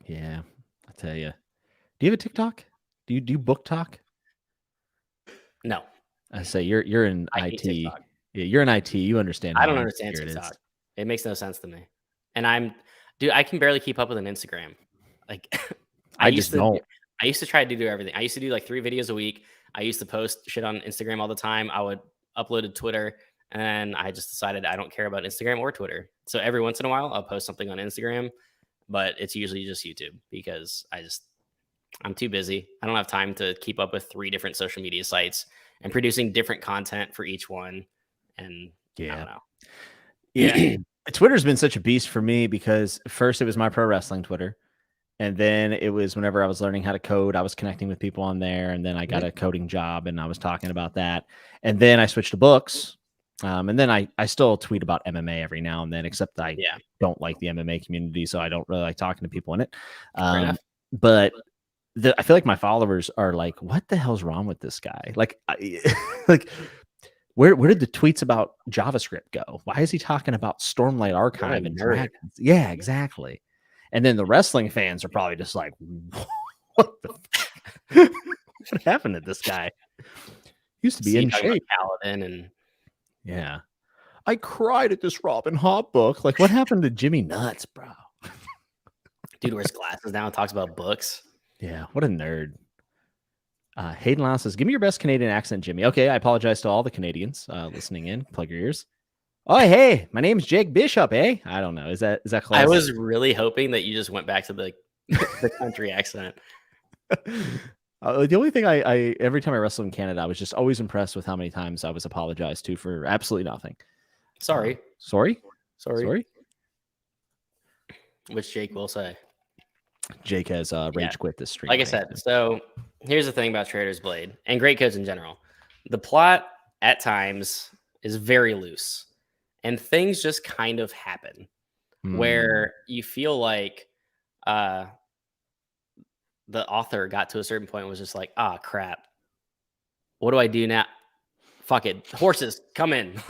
Yeah, I tell you. Do you have a TikTok? Do you book talk? No. I say you're in IT. Yeah, you're in IT. You understand. I don't understand TikTok. It makes no sense to me. And I can barely keep up with an Instagram. Like I used to try to do everything. I used to do like 3 videos a week. I used to post shit on Instagram all the time. I would upload to Twitter, and I just decided I don't care about Instagram or Twitter. So every once in a while, I'll post something on Instagram, but it's usually just YouTube because I'm too busy. I don't have time to keep up with 3 different social media sites and producing different content for each one. And yeah, I don't know. Yeah. Twitter's been such a beast for me because first it was my pro wrestling Twitter. And then it was whenever I was learning how to code, I was connecting with people on there. And then I got a coding job and I was talking about that. And then I switched to books. And then I still tweet about MMA every now and then, except that I don't like the MMA community. So I don't really like talking to people in it. But I feel like my followers are like, what the hell's wrong with this guy? Like, like where did the tweets about JavaScript go? Why is he talking about Stormlight Archive and dragons? Yeah, exactly. And then the wrestling fans are probably just like, what what happened to this guy? He used to be in shape. Paladin and yeah. I cried at this Robin Hobb book. Like, what happened to Jimmy Nuts, bro? Dude wears glasses now and talks about books. Yeah, what a nerd. Hayden Lau says, give me your best Canadian accent, Jimmy. Okay, I apologize to all the Canadians listening in. Plug your ears. Oh, hey, my name's Jake Bishop, eh? I don't know. Is that close? I was really hoping that you just went back to the country accent. The only thing I every time I wrestled in Canada, I was just always impressed with how many times I was apologized to for absolutely nothing. Sorry. Sorry. Which Jake will say. Jake has rage quit this stream. Like I said, so here's the thing about Trader's Blade and Greatcoats in general. The plot at times is very loose. And things just kind of happen where you feel like the author got to a certain point and was just like, ah, crap. What do I do now? Fuck it. Horses, come in.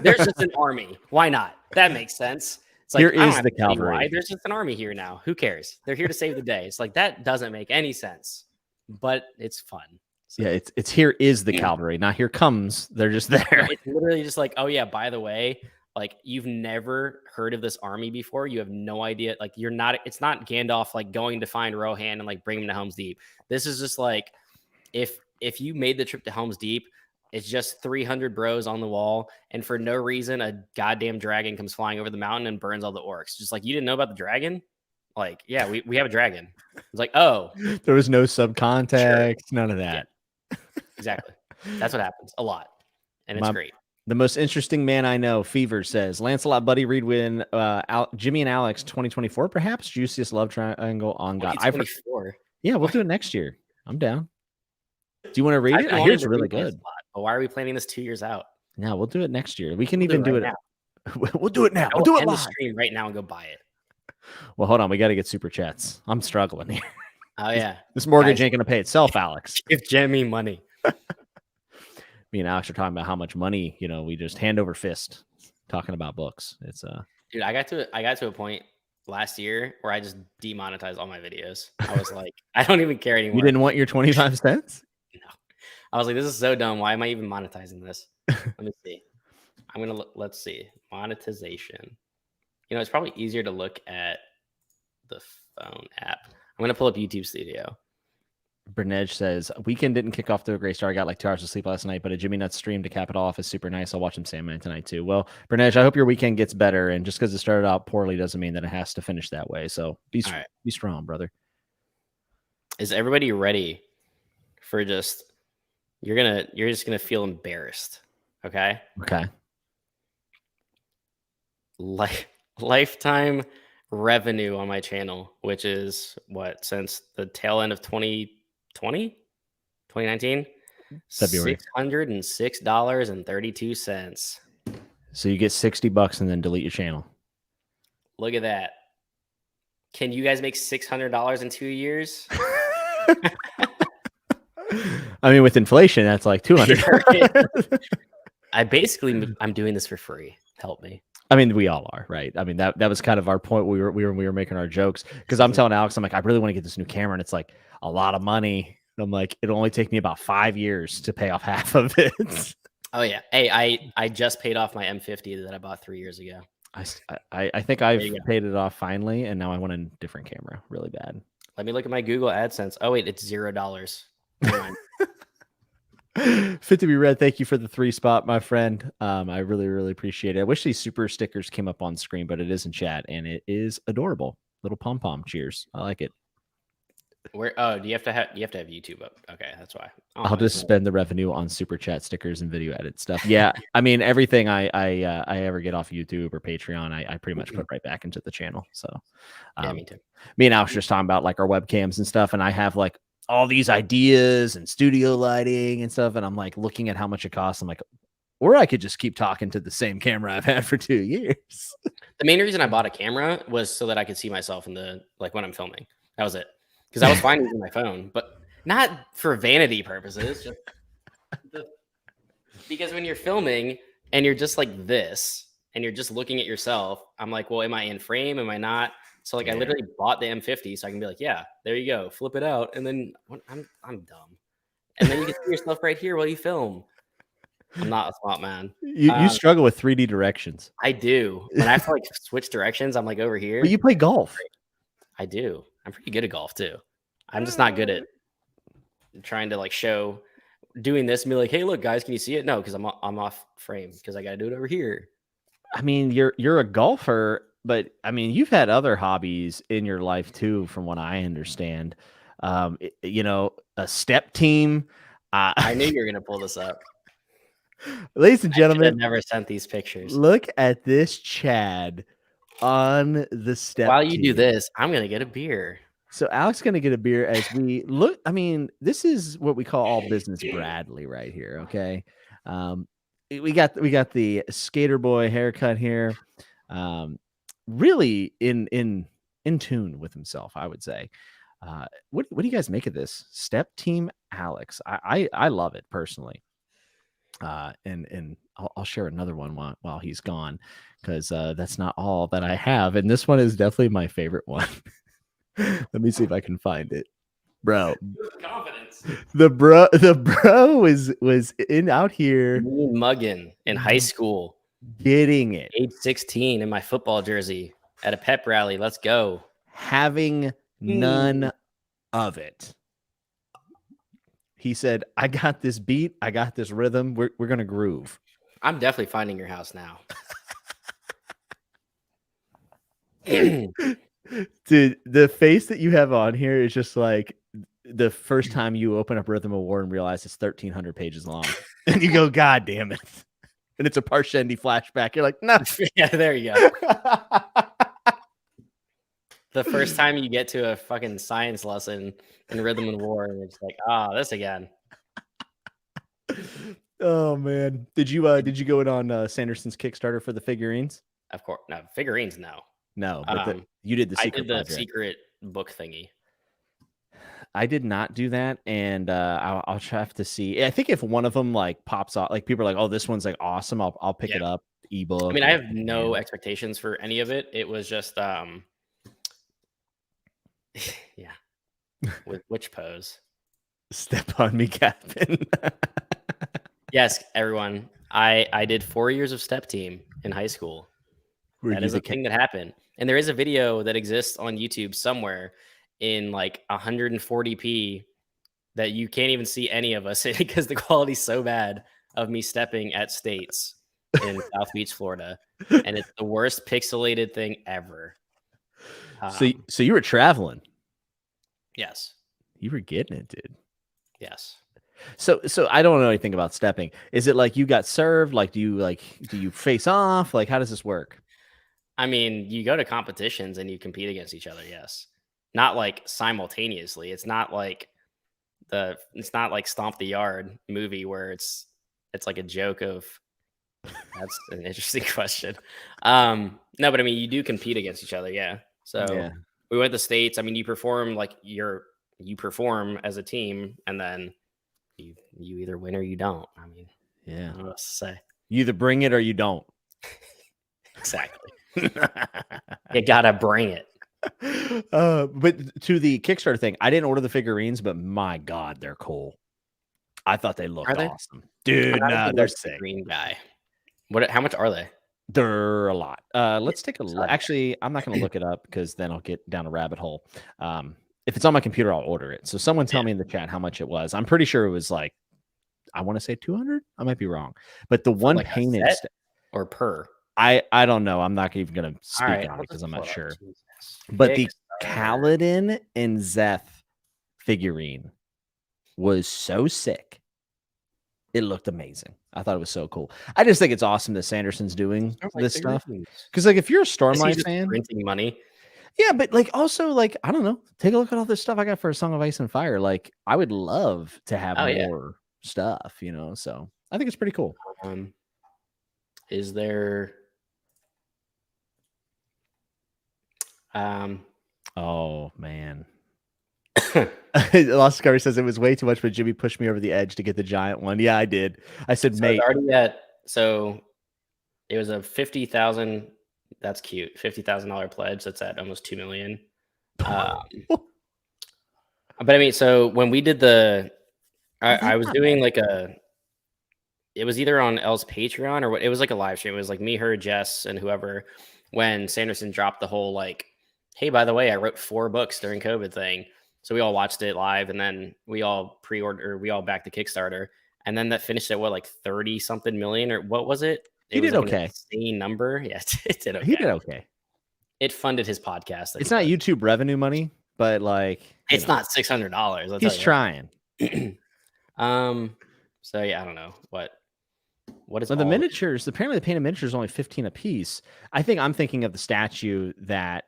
There's just an army. Why not? That makes sense. It's like, here is the cavalry. There's just an army here now. Who cares? They're here to save the day. It's like, that doesn't make any sense, but it's fun. So, yeah, it's here is the cavalry. Not here comes. They're just there. It's literally just like, oh yeah, by the way, like you've never heard of this army before. You have no idea. Like it's not Gandalf like going to find Rohan and like bring him to Helm's Deep. This is just like if you made the trip to Helm's Deep, it's just 300 bros on the wall, and for no reason, a goddamn dragon comes flying over the mountain and burns all the orcs. Just like, you didn't know about the dragon? Like, yeah, we have a dragon. It's like, oh, there was no subcontext, none of that. Yeah. Exactly. That's what happens a lot. And it's great. The most interesting man I know, Fever says, Lancelot Buddy read when Jimmy and Alex 2024, perhaps juiciest love triangle on God. Yeah, we'll do it next year. I'm down. Do you want to read it? I hear it's really good. But why are we planning this 2 years out? No, we'll do it next year. We can even do it. We'll do it now. We'll do it live. The stream right now and go buy it. Well, hold on. We got to get super chats. I'm struggling here. Oh yeah, this mortgage ain't gonna pay itself, Alex. Give Jimmy money. Me and Alex are talking about how much money, we just hand over fist talking about books. It's dude, I got to a point last year where I just demonetized all my videos. I was like, I don't even care anymore. You didn't want your 25 cents? No. I was like, this is so dumb. Why am I even monetizing this? Let me see. Let's see. Monetization. It's probably easier to look at the phone app. I'm going to pull up YouTube Studio. Bernej says, weekend didn't kick off to a great start. I got like 2 hours of sleep last night, but a Jimmy Nuts stream to cap it off is super nice. I'll watch him Sandman tonight too. Well, Bernej, I hope your weekend gets better. And just because it started out poorly doesn't mean that it has to finish that way. So be strong, brother. Is everybody ready for you're just going to feel embarrassed. Okay. Okay. Lifetime revenue on my channel, which is since the tail end of 2019, February, $606.32. So you get $60 and then delete your channel. Look at that. Can you guys make $600 in 2 years? I mean, with inflation, that's like 200. I'm doing this for free. Help me. I mean, we all are, right? I mean, that was kind of our point. We were making our jokes because I'm telling Alex, I'm like, I really want to get this new camera, and it's like a lot of money. And I'm like, it'll only take me about 5 years to pay off half of it. Oh yeah. Hey, I just paid off my M50 that I bought 3 years ago. I think I've paid it off finally, and now I want a different camera really bad. Let me look at my Google AdSense. Oh wait, it's $0. Fit to be read. Thank you for the 3 spot, my friend. I really, really appreciate it. I wish these super stickers came up on screen, but it is in chat and it is adorable. Little pom-pom cheers. I like it. Where? Oh, do you have to have YouTube up? Okay, that's why. Oh, I'll just spend the revenue on super chat stickers and video edit stuff. Yeah, I mean everything I ever get off YouTube or Patreon, I pretty much put right back into the channel. So, yeah, me too. Me and Alex were just talking about like our webcams and stuff, and I have like all these ideas and studio lighting and stuff, and I'm like looking at how much it costs. I'm like, or I could just keep talking to the same camera I've had for 2 years. The main reason I bought a camera was so that I could see myself in the when I'm filming. That was it. Because I was fine using my phone, but not for vanity purposes. Just because when you're filming and you're just like this and you're just looking at yourself, I'm like, well, am I in frame? Am I not? So I literally bought the M50 so I can be like, yeah, there you go, flip it out, and then I'm dumb, and then you can see yourself right here while you film. I'm not a smart man. You struggle with 3D directions. I do. When I have to like switch directions, I'm like over here. But you play golf. I do. I'm pretty good at golf too. I'm just not good at trying to like show doing this and be like, hey, look, guys, can you see it? No, because I'm off frame because I got to do it over here. I mean, you're a golfer, but I mean, you've had other hobbies in your life too, from what I understand. You know, a step team. I knew you were gonna pull this up. Ladies and gentlemen, I've never sent these pictures. Look at this Chad on the step. While you do this, I'm gonna get a beer. So Alex gonna get a beer as we look. I mean, this is what we call all business Bradley right here. Okay. We got the skater boy haircut here. Really in tune with himself, I would say. What do you guys make of this step team, Alex? I love it personally. And I'll share another one while he's gone, because that's not all that I have, and this one is definitely my favorite one. Let me see if I can find it, bro. Confidence. The bro was in out here mugging in high school, getting it, age 16 in my football jersey at a pep rally. Let's go. Having none of it. He said, I got this beat. I got this rhythm. We're going to groove. I'm definitely finding your house now. Dude, the face that you have on here is just like the first time you open up Rhythm of War and realize it's 1,300 pages long. And you go, God damn it. And it's a Parshendi flashback. You're like, no. Yeah, there you go. The first time you get to a fucking science lesson in Rhythm and War, and it's like, this again. Oh man, did you go in on Sanderson's Kickstarter for the figurines? Of course, no figurines. No, but you did the secret. I did the project. Secret book thingy. I did not do that, and I'll have to see. I think if one of them like pops off, like people are like, "Oh, this one's like awesome," I'll pick it up. Ebook. I mean, I have no expectations for any of it. It was just yeah. With which pose? Step on me, Captain. Yes, everyone. I did 4 years of step team in high school. That is a thing that happened. And there is a video that exists on YouTube somewhere in like 140p that you can't even see any of us in because the quality's so bad of me stepping at States in South Beach, Florida. And it's the worst pixelated thing ever. So you were traveling. Yes. You were getting it, dude. Yes. So I don't know anything about stepping. Is it like you got served? Like, do you face off? Like, how does this work? I mean, you go to competitions and you compete against each other. Yes. Not like simultaneously. It's not like Stomp the Yard movie where it's like a joke of. That's an interesting question. No, but I mean, you do compete against each other. Yeah. So we went to States. I mean, you perform as a team, and then you either win or you don't. I mean, I don't know what to say. You either bring it or you don't. Exactly. You gotta bring it. But to the Kickstarter thing, I didn't order the figurines, but my God, they're cool. I thought they looked awesome, dude. They're sick. Green guy. How much are they? They're a lot. Let's take a look. Actually, I'm not going to look it up because then I'll get down a rabbit hole. If it's on my computer, I'll order it. So someone tell me in the chat how much it was. I'm pretty sure it was like, I want to say 200. I might be wrong, but the one like painted or per. I don't know. I'm not even going to speak on it because I'm not sure. But the Kaladin and Zeth figurine was so sick. It looked amazing. I thought it was so cool. I just think it's awesome that Sanderson's doing this stuff. Because like if you're a Stormlight fan, printing money. Yeah, but like also like I don't know, take a look at all this stuff I got for A Song of Ice and Fire. Like I would love to have more stuff, you know. So I think it's pretty cool. Is there oh man. Lost Discovery says it was way too much, but Jimmy pushed me over the edge to get the giant one. Yeah, I did. I said, mate. So it was a 50,000. That's cute. $50,000 pledge. That's at almost 2 million. But I mean, so when we did I was doing like it was either on Elle's Patreon or what? It was like a live stream. It was like me, her, Jess, and whoever. When Sanderson dropped the whole like, hey, by the way, I wrote 4 books during COVID thing. So we all watched it live, and then we all backed the Kickstarter, and then that finished at what, like 30 something million, or what was it? He did okay. An insane number. Yeah, it did okay. He did okay. It funded his podcast. It's not YouTube revenue money, but like it's not $600. He's trying. So yeah, I don't know what is. Well, the miniatures. Apparently, the painted miniatures are only 15 a piece. I'm thinking of the statue that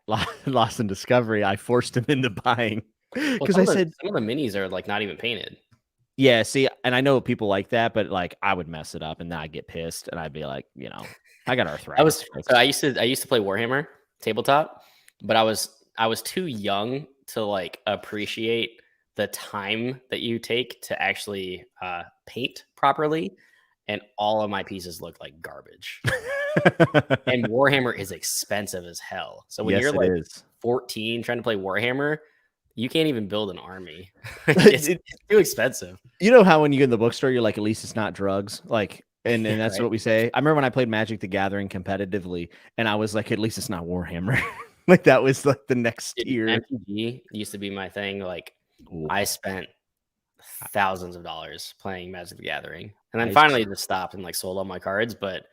Lost in Discovery. I forced him into buying. Because I said some of the minis are like not even painted. Yeah, see, and I know people like that, but like I would mess it up and then I'd get pissed and I'd be like, you know, I got arthritis. I used to play Warhammer tabletop, but I was too young to like appreciate the time that you take to actually paint properly, and all of my pieces look like garbage. And Warhammer is expensive as hell. So when you're like 14 trying to play Warhammer, you can't even build an army. It's too expensive. You know how when you get in the bookstore, you're like, at least it's not drugs. Like, and that's right. What we say. I remember when I played Magic the Gathering competitively, and I was like, at least it's not Warhammer. Like that was like the next tier. MTG used to be my thing. Like I spent thousands of dollars playing Magic the Gathering, and then finally just stopped and like sold all my cards. But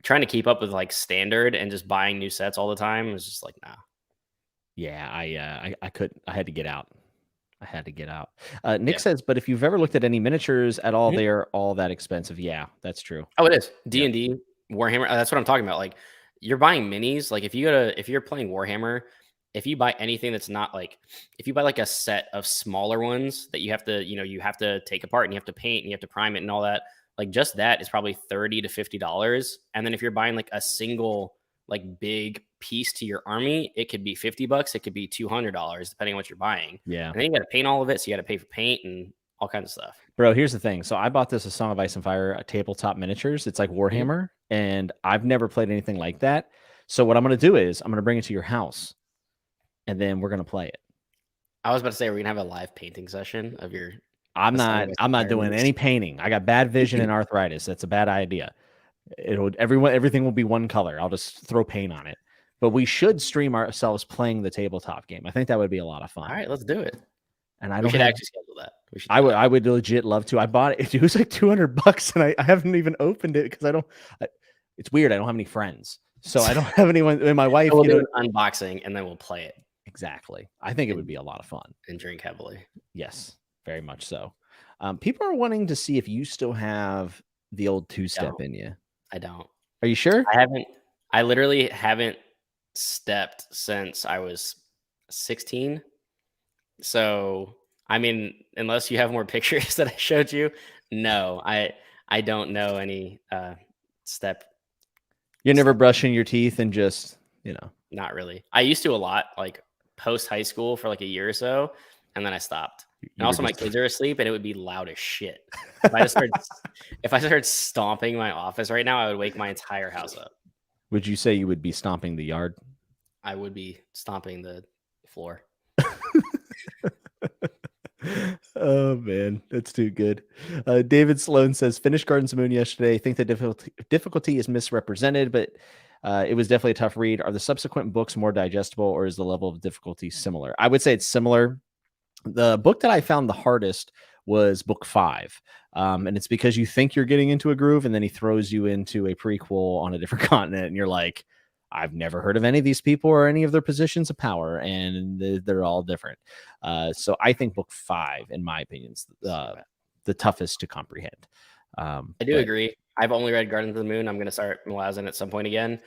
trying to keep up with like standard and just buying new sets all the time was just like, nah. Yeah, I couldn't. I had to get out. Nick says, but if you've ever looked at any miniatures at all, they are all that expensive. Yeah, that's true. Oh, it is. D&D, Warhammer. That's what I'm talking about. Like you're buying minis. Like if you're playing Warhammer, if you buy anything that's not like, if you buy like a set of smaller ones that you have to take apart and you have to paint and you have to prime it and all that, like just that is probably $30 to $50. And then if you're buying like a single like big piece to your army, it could be $50, it could be $200 depending on what you're buying. Yeah, and then you got to paint all of it, so you got to pay for paint and all kinds of stuff. Bro, here's the thing. So I bought this A Song of Ice and Fire tabletop miniatures. It's like Warhammer, and I've never played anything like that. So what I'm going to do is I'm going to bring it to your house, and then we're going to play it. I was about to say we're going to have a live painting session of your. I'm not doing any painting. I got bad vision and arthritis. That's a bad idea. Everything will be one color. I'll just throw paint on it. But we should stream ourselves playing the tabletop game. I think that would be a lot of fun. All right, let's do it. And we should actually schedule that. I would legit love to. I bought it. It was like $200, and I haven't even opened it because it's weird. I don't have any friends, so I don't have anyone. And my wife. So we'll do an unboxing, and then we'll play it. Exactly. I think it would be a lot of fun. And drink heavily. Yes, very much so. People are wanting to see if you still have the old two-step in you. I don't. Are you sure? I haven't. I literally haven't stepped since I was 16. So, I mean, unless you have more pictures that I showed you, no, I don't know any step. You're never brushing your teeth and just, Not really. I used to a lot, like post high school for like a year or so, and then I stopped. And also, my kids are asleep, and it would be loud as shit. If I started stomping my office right now, I would wake my entire house up. Would you say you would be stomping the yard? I would be stomping the floor. Oh man, that's too good. David Sloan says, finished Gardens of Moon yesterday. I think the difficulty is misrepresented, but it was definitely a tough read. Are the subsequent books more digestible, or is the level of difficulty similar? I would say it's similar. The book that I found the hardest was book 5. And it's because you think you're getting into a groove, and then he throws you into a prequel on a different continent, and you're like, I've never heard of any of these people or any of their positions of power, and they're all different. So I think book 5, in my opinion, is the toughest to comprehend. I do agree. I've only read Gardens of the Moon. I'm going to start Malazan at some point again.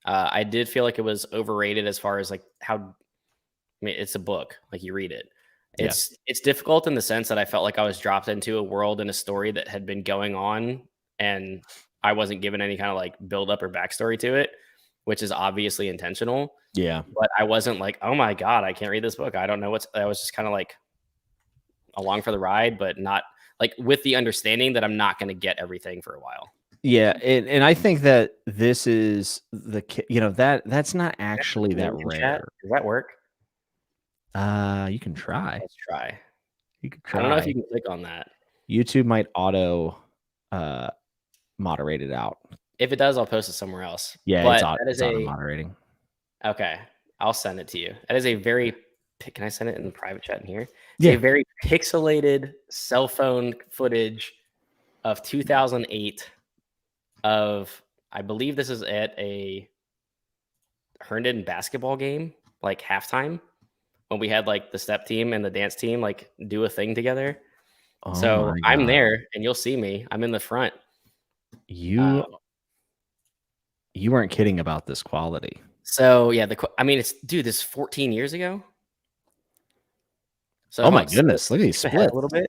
I did feel like it was overrated as far as like how, I mean, it's a book, like you read it. It's difficult in the sense that I felt like I was dropped into a world and a story that had been going on, and I wasn't given any kind of like build up or backstory to it, which is obviously intentional. Yeah. But I wasn't like, oh my God, I can't read this book. I don't know I was just kind of like along for the ride, but not like with the understanding that I'm not going to get everything for a while. Yeah, and I think that this is that's not actually that rare. Does that work? You can try. Let's try. You can try. I don't know if you can click on that. YouTube might auto moderate it out. If it does, I'll post it somewhere else. Yeah, but it's auto moderating. Okay, I'll send it to you. That is a very. Can I send it in the private chat in here? It's a very pixelated cell phone footage of 2008 of, I believe this is at a Herndon basketball game, like halftime, when we had like the step team and the dance team like do a thing together. Oh, so I'm there and you'll see me. I'm in the front. You weren't kidding about this quality. So yeah, this is 14 years ago. So oh my goodness, look at these splits. A little bit.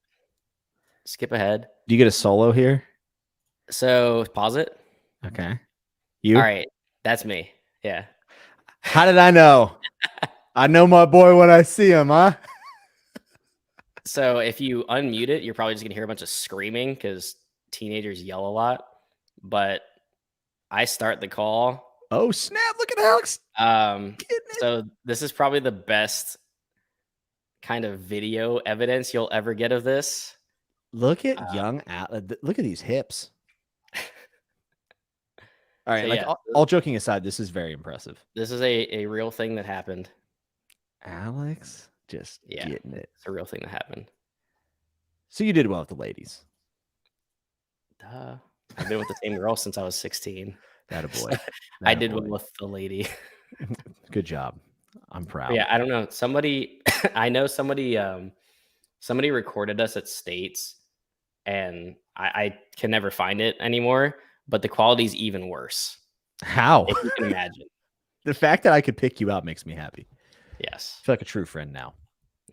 Skip ahead. Do you get a solo here? So pause it. Okay. All right. That's me. Yeah. How did I know? I know my boy when I see him, huh? So if you unmute it, you're probably just gonna hear a bunch of screaming because teenagers yell a lot. But I start the call. Oh snap! Look at Alex. So this is probably the best kind of video evidence you'll ever get of this. Look at young Atlas. Look at these hips. All right, so all joking aside, this is very impressive. This is a real thing that happened. Alex just getting it. It's a real thing that happened. So you did well with the ladies. Duh. I've been with the same girl since I was 16. That a boy. I did well with the lady. Good job. I'm proud. Yeah, I don't know. I know somebody recorded us at States, and I can never find it anymore, but the quality's even worse. How? If you can imagine. The fact that I could pick you out makes me happy. Yes. I feel like a true friend now.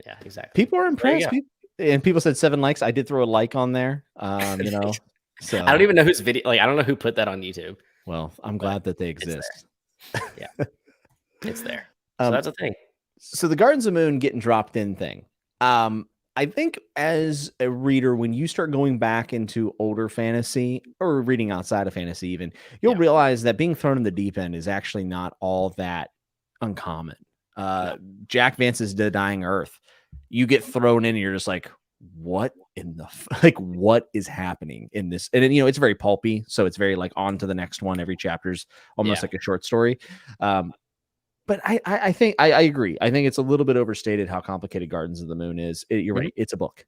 Yeah, exactly. People are impressed. And people said 7 likes. I did throw a like on there. So I don't even know whose video, like, I don't know who put that on YouTube. Well, I'm glad that they exist. Yeah. It's there. So that's a thing. So the Gardens of the Moon getting dropped in thing. I think as a reader, when you start going back into older fantasy or reading outside of fantasy, even you'll realize that being thrown in the deep end is actually not all that uncommon. Jack Vance's The Dying Earth, you get thrown in and you're just like, what in the what is happening in this? And it's very pulpy, so it's very like on to the next one. Every chapter's almost like a short story. But I think I agree. I think it's a little bit overstated how complicated Gardens of the Moon is. You're right. It's a book.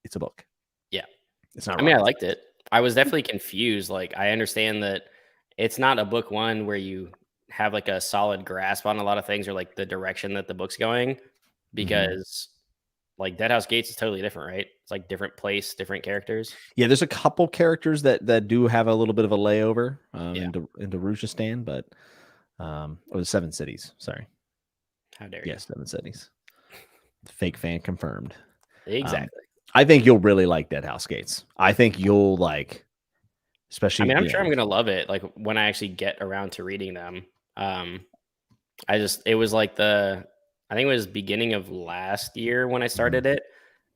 It's a book. Yeah. It's not. I mean, I liked it. I was definitely confused. Like, I understand that it's not a book one where you have like a solid grasp on a lot of things or like the direction that the book's going, because like Deadhouse Gates is totally different, right? It's like different place, different characters. Yeah, there's a couple characters that do have a little bit of a layover into Rujistan, but or the 7 cities. Sorry. How dare you? Yes, 7 cities. Fake fan confirmed. Exactly. I think you'll really like Deadhouse Gates. I think you'll like, especially. I mean, I'm sure I'm gonna love it. Like when I actually get around to reading them. It was like I think it was beginning of last year when I started it,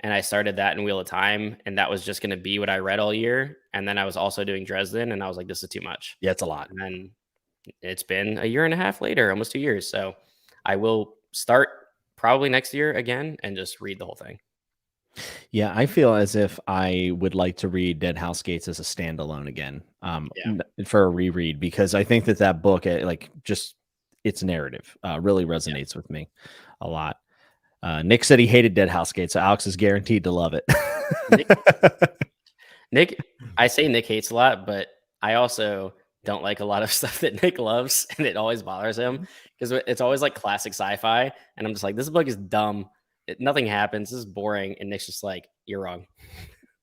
and I started that in Wheel of Time, and that was just going to be what I read all year. And then I was also doing Dresden, and I was like, this is too much. Yeah, it's a lot. And then it's been a year and a half later, almost 2 years. So I will start probably next year again and just read the whole thing. Yeah, I feel as if I would like to read Deadhouse Gates as a standalone again, for a reread, because I think that book, like just its narrative, really resonates with me a lot. Nick said he hated Deadhouse Gates, so Alex is guaranteed to love it. Nick, I say Nick hates a lot, but I also don't like a lot of stuff that Nick loves, and it always bothers him because it's always like classic sci-fi, and I'm just like, this book is dumb. Nothing happens. This is boring, and Nick's just like, you're wrong.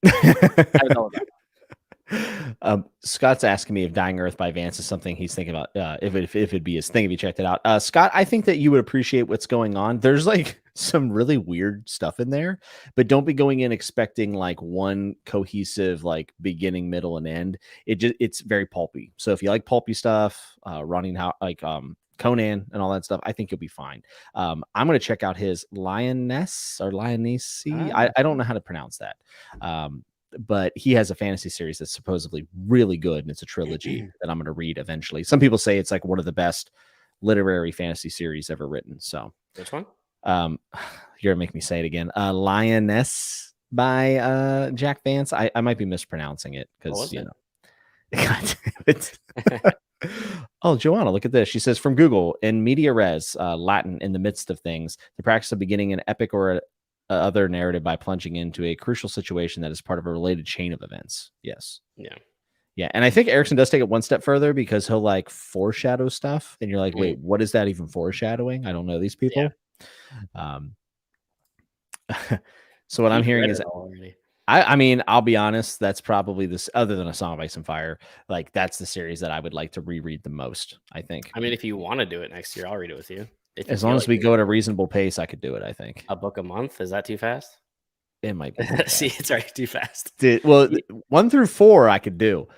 I was all about it. Scott's asking me if Dying Earth by Vance is something he's thinking about. If it'd be his thing, if you checked it out. Scott, I think that you would appreciate what's going on. There's like some really weird stuff in there, but don't be going in expecting like one cohesive like beginning, middle, and end. It's very pulpy. So if you like pulpy stuff, running how like Conan and all that stuff, I think you'll be fine. I'm gonna check out his Lioness or Lioness. I don't know how to pronounce that. But he has a fantasy series that's supposedly really good, and it's a trilogy that I'm going to read eventually. Some people say it's like one of the best literary fantasy series ever written. So which one? You're gonna make me say it again. Lioness by Jack Vance. I might be mispronouncing it because you know. God damn it. Oh, Joanna, look at this. She says from Google in media res, Latin in the midst of things, the practice of beginning an epic or other narrative by plunging into a crucial situation that is part of a related chain of events. Yes. Yeah. And I think Erickson does take it one step further because he'll like foreshadow stuff. And you're like, wait, what is that even foreshadowing? I don't know these people. Yeah. So what I'm hearing is, I mean, I'll be honest, that's probably this, other than A Song of Ice and Fire, like that's the series that I would like to reread the most, I think. I mean, if you want to do it next year, I'll read it with you. As long as we go at a reasonable pace, I could do it, I think. A book a month? Is that too fast? It might be. See, it's already too fast. Well, 1 through 4 I could do.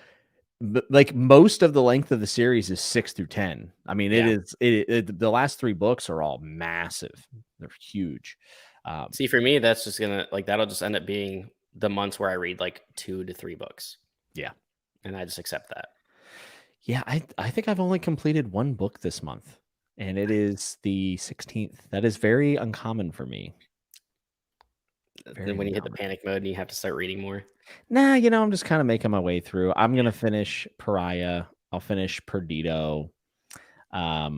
But like most of the length of the series is 6 through 10. I mean, the last 3 books are all massive. They're huge. See, for me, that's just that'll just end up being the months where I read like 2 to 3 books. Yeah. And I just accept that. Yeah, I think I've only completed 1 book this month. And it is the 16th. That is very uncommon for me. Then when you hit the panic mode and you have to start reading more. Nah, I'm just kind of making my way through. I'm going to finish Pariah. I'll finish Perdido. I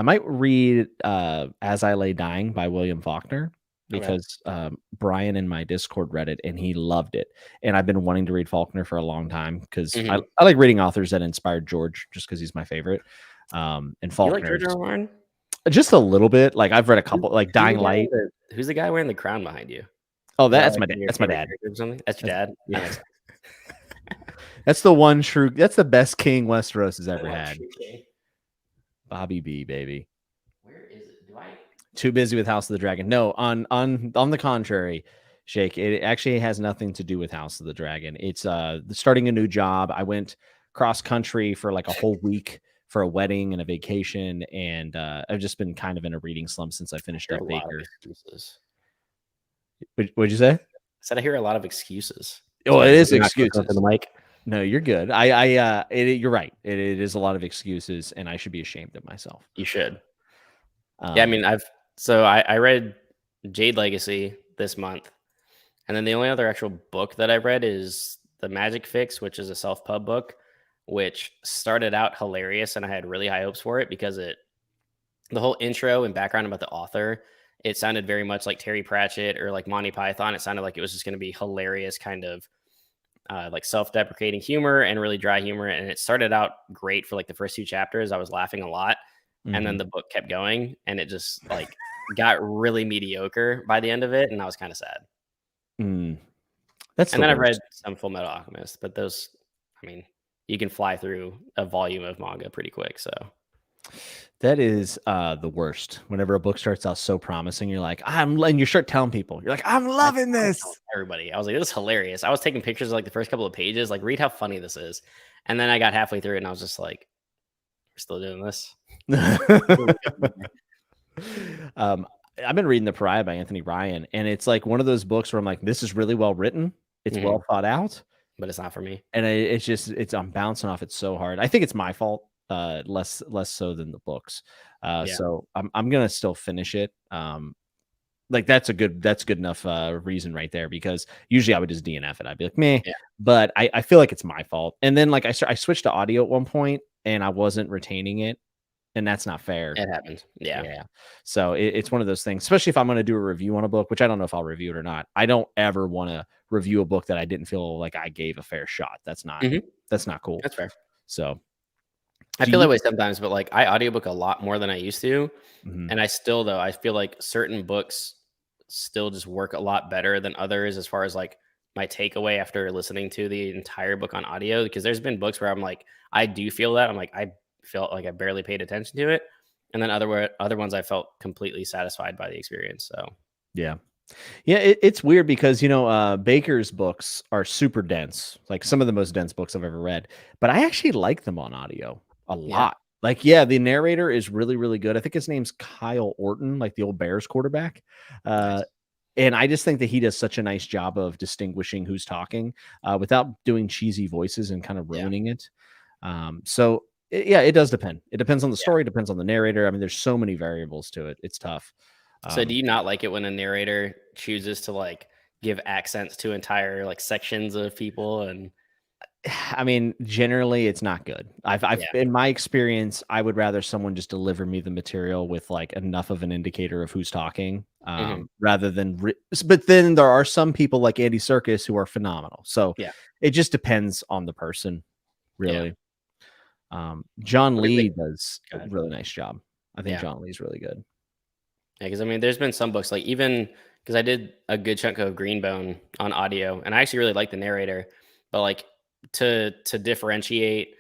might read As I Lay Dying by William Faulkner because Brian in my Discord read it and he loved it. And I've been wanting to read Faulkner for a long time because I like reading authors that inspired George just because he's my favorite. And Faulkner. You like George R. R. Martin? Just a little bit. Like I've read a couple, like Dying Light. Who's the guy wearing the crown behind you? Oh, that's my dad. That's my dad. Or something? That's your dad. Yeah. That's the one true. That's the best king Westeros has ever had. Bobby B, baby. Where is it? Too busy with House of the Dragon. No, on the contrary, Shake. It actually has nothing to do with House of the Dragon. It's starting a new job. I went cross country for like a whole week for a wedding and a vacation, and I've just been kind of in a reading slump since I finished up Baker. What'd you say? I said I hear a lot of excuses. Oh, it is excuses. The mic. No, you're good. You're right. It is a lot of excuses, and I should be ashamed of myself. You should. Yeah, I mean, I read Jade Legacy this month, and then the only other actual book that I read is The Magic Fix, which is a self-pub book, which started out hilarious, and I had really high hopes for it because the whole intro and background about the author, it sounded very much like Terry Pratchett or like Monty Python. It sounded like it was just going to be hilarious, kind of like self-deprecating humor and really dry humor. And it started out great for like the first 2 chapters. I was laughing a lot. And then the book kept going and it just like got really mediocre by the end of it. And I was kind of sad. And then I read some Full Metal Alchemist, but those, I mean, you can fly through a volume of manga pretty quick. So that is the worst. Whenever a book starts out so promising, you're like, and you start telling people, you're like, I'm loving this. Everybody, I was like, this is hilarious. I was taking pictures of like the first couple of pages, like read how funny this is. And then I got halfway through it and I was just like, we're still doing this. I've been reading The Pariah by Anthony Ryan, and it's like one of those books where I'm like, this is really well written. It's well thought out, but it's not for me. And I'm bouncing off it so hard. I think it's my fault. Less so than the books. So I'm gonna still finish it. Like that's good enough reason right there, because usually I would just DNF it. I'd be like, meh. Yeah. But I feel like it's my fault. And then like I switched to audio at one point and I wasn't retaining it, and that's not fair. It happens. Yeah. So it's one of those things, especially if I'm going to do a review on a book, which I don't know if I'll review it or not. I don't ever want to review a book that I didn't feel like I gave a fair shot. That's not cool. That's fair. So I Do feel that you? way sometimes, but like I audiobook a lot more than I used to. Mhm. And I still though, I feel like certain books still just work a lot better than others as far as like my takeaway after listening to the entire book on audio. Because there's been books where I'm like, I do feel that. I'm like, I felt like I barely paid attention to it. And then other ones I felt completely satisfied by the experience. So Yeah. Yeah, it's weird because Baker's books are super dense, like some of the most dense books I've ever read. But I actually like them on audio a yeah, lot. Like, yeah, the narrator is really, really good. I think his name's Kyle Orton, like the old Bears quarterback. Uh, nice. and I just think that he does such a nice job of distinguishing who's talking without doing cheesy voices and kind of Yeah. ruining it. Yeah, it does depend. It depends on the Yeah. story, depends on the narrator. I mean, there's so many variables to it. It's tough. So do Um, you not like it when a narrator chooses to like give accents to entire like sections of people and I mean, generally, it's not good. I've yeah. in my experience, I would rather someone just deliver me the material with like enough of an indicator of who's talking, Mhm. rather than. But then there are some people like Andy Serkis who are phenomenal. So Yeah. it just depends on the person, Yeah. really. John What is it? Lee does Go a ahead. really nice job. I think Yeah. John Lee's really good. Yeah, because I mean, there's been some books like even because I did a good chunk of Greenbone on audio, and I actually really like the narrator, but like to differentiate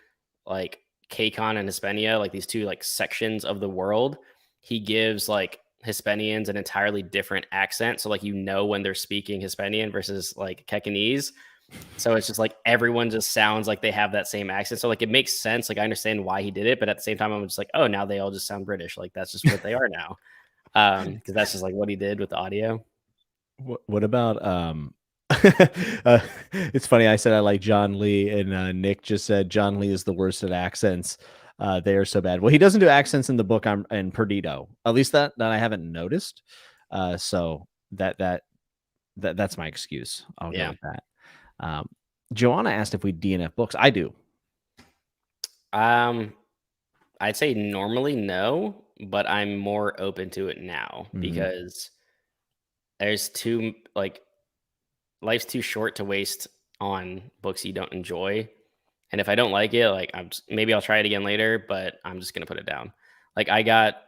like Kacon and Hispania, like these two like sections of the world, he gives like Hispanians an entirely different accent. So like when they're speaking Hispanian versus like Kekanese. So it's just like everyone just sounds like they have that same accent. So like it makes sense. Like I understand why he did it, but at the same time, I'm just like, oh, now they all just sound British. Like that's just what they are now. Because that's just like what he did with the audio. What about it's funny, I said I like John Lee, and Nick just said John Lee is the worst at accents. They are so bad. Well, he doesn't do accents in the book I'm in Perdido. At least that I haven't noticed. So that's my excuse. I'll go Yeah. with that. Um, Joanna asked if we DNF books. I do. Um, I'd say normally no, but I'm more open to it now Mhm. because there's too like life's too short to waste on books you don't enjoy. And if I don't like it, like maybe I'll try it again later, but I'm just gonna put it down. Like I got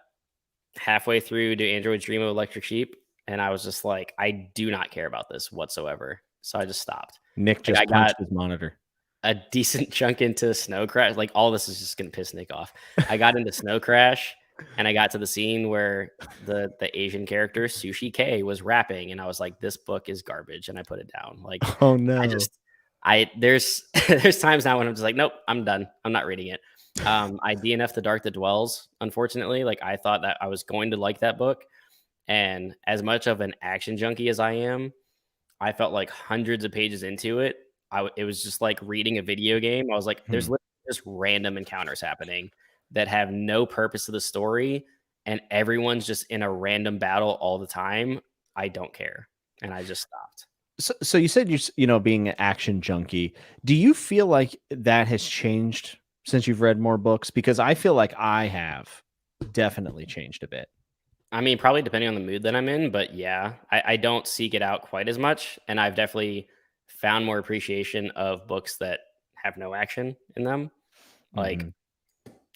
halfway through Do Androids Dream of Electric Sheep, and I was just like, I do not care about this whatsoever. So I just stopped. Nick Like I just got punched his monitor. a decent chunk into Snow Crash. Like all this is just gonna piss Nick off. I got into Snow Crash and I got to the scene where the Asian character Sushi K was rapping, and I was like, this book is garbage, and I put it down. Like Oh I no. just I there's there's times now when I'm just like, nope, I'm done. I'm not reading it. I DNF The Dark That Dwells, unfortunately. Like I thought that I was going to like that book. And as much of an action junkie as I am, I felt like hundreds of pages into it, it was just like reading a video game. I was like, there's Hmm. literally just random encounters happening that have no purpose to the story, and everyone's just in a random battle all the time. I don't care, and I just stopped. So you said being an action junkie. Do you feel like that has changed since you've read more books? Because I feel like I have definitely changed a bit. I mean, probably depending on the mood that I'm in, but yeah, I don't seek it out quite as much, and I've definitely found more appreciation of books that have no action in them. Like Mhm.